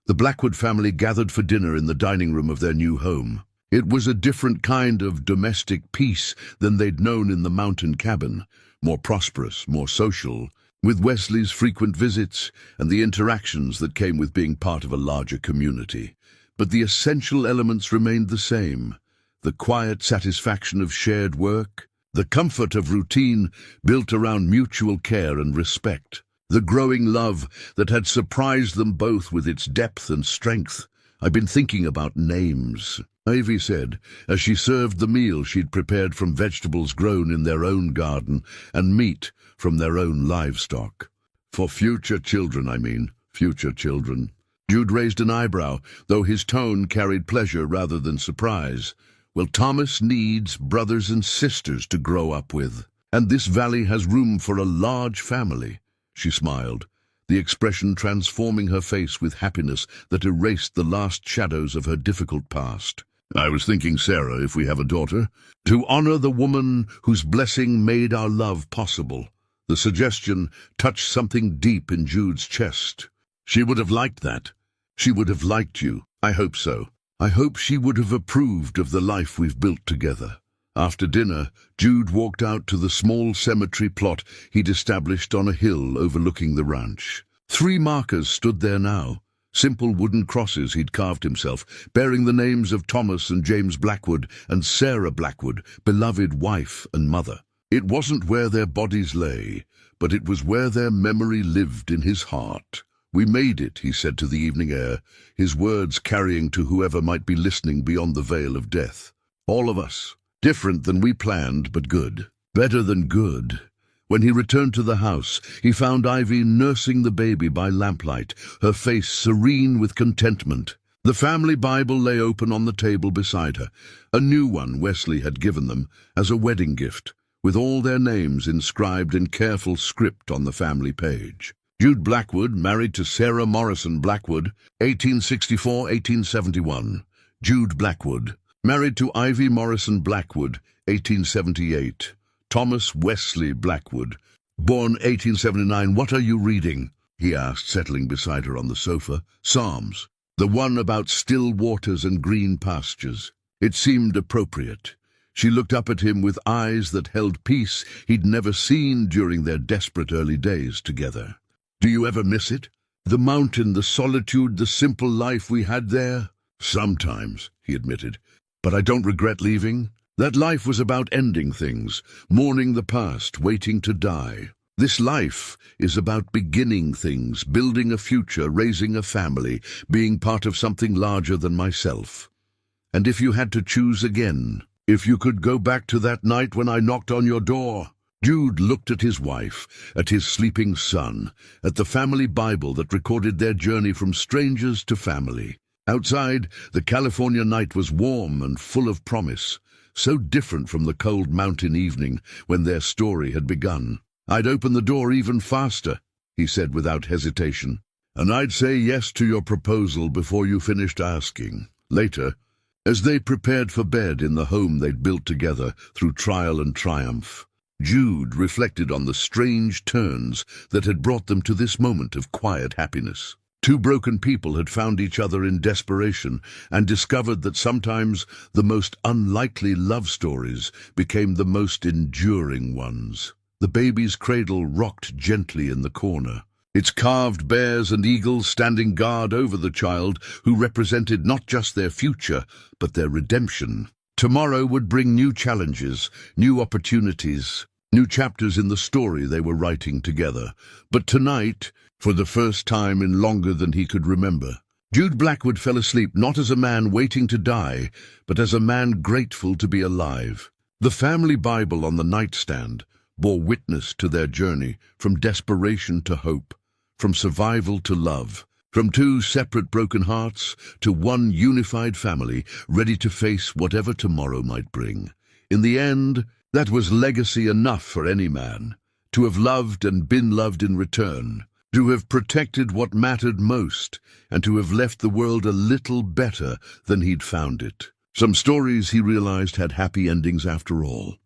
the Blackwood family gathered for dinner in the dining room of their new home. It was a different kind of domestic peace than they'd known in the mountain cabin, more prosperous, more social, with Wesley's frequent visits and the interactions that came with being part of a larger community. But the essential elements remained the same: the quiet satisfaction of shared work, the comfort of routine built around mutual care and respect, the growing love that had surprised them both with its depth and strength. "I've been thinking about names," Ivy said, as she served the meal she'd prepared from vegetables grown in their own garden and meat from their own livestock. "For future children, I mean, future children." Jude raised an eyebrow, though his tone carried pleasure rather than surprise. "Well, Thomas needs brothers and sisters to grow up with, and this valley has room for a large family." She smiled, the expression transforming her face with happiness that erased the last shadows of her difficult past. "I was thinking, Sarah, if we have a daughter, to honor the woman whose blessing made our love possible." The suggestion touched something deep in Jude's chest. "She would have liked that. She would have liked you." "I hope so. I hope she would have approved of the life we've built together." After dinner, Jude walked out to the small cemetery plot he'd established on a hill overlooking the ranch. 3 markers stood there now, simple wooden crosses he'd carved himself, bearing the names of Thomas and James Blackwood and Sarah Blackwood, beloved wife and mother. It wasn't where their bodies lay, but it was where their memory lived in his heart. "We made it," he said to the evening air, his words carrying to whoever might be listening beyond the veil of death. "All of us. Different than we planned, but good. Better than good." When he returned to the house, he found Ivy nursing the baby by lamplight, her face serene with contentment. The family Bible lay open on the table beside her, a new one Wesley had given them as a wedding gift, with all their names inscribed in careful script on the family page. Jude Blackwood, married to Sarah Morrison Blackwood, 1864-1871. Jude Blackwood, married to Ivy Morrison Blackwood, 1878. Thomas Wesley Blackwood, born 1879. "What are you reading?" he asked, settling beside her on the sofa. "Psalms, the one about still waters and green pastures." It seemed appropriate. She looked up at him with eyes that held peace he'd never seen during their desperate early days together. "Do you ever miss it? The mountain, the solitude, the simple life we had there?" "Sometimes," he admitted, "but I don't regret leaving. That life was about ending things, mourning the past, waiting to die. This life is about beginning things, building a future, raising a family, being part of something larger than myself. And if you had to choose again, if you could go back to that night when I knocked on your door." Jude looked at his wife, at his sleeping son, at the family Bible that recorded their journey from strangers to family. Outside, the California night was warm and full of promise, so different from the cold mountain evening when their story had begun. "I'd open the door even faster," he said without hesitation, "and I'd say yes to your proposal before you finished asking." Later, as they prepared for bed in the home they'd built together through trial and triumph, Jude reflected on the strange turns that had brought them to this moment of quiet happiness. 2 broken people had found each other in desperation and discovered that sometimes the most unlikely love stories became the most enduring ones. The baby's cradle rocked gently in the corner, its carved bears and eagles standing guard over the child who represented not just their future, but their redemption. Tomorrow would bring new challenges, new opportunities, new chapters in the story they were writing together. But tonight, for the first time in longer than he could remember, Jude Blackwood fell asleep not as a man waiting to die, but as a man grateful to be alive. The family Bible on the nightstand bore witness to their journey from desperation to hope, from survival to love, from 2 separate broken hearts to one unified family ready to face whatever tomorrow might bring. In the end, that was legacy enough for any man, to have loved and been loved in return, to have protected what mattered most, and to have left the world a little better than he'd found it. Some stories, he realized, had happy endings after all.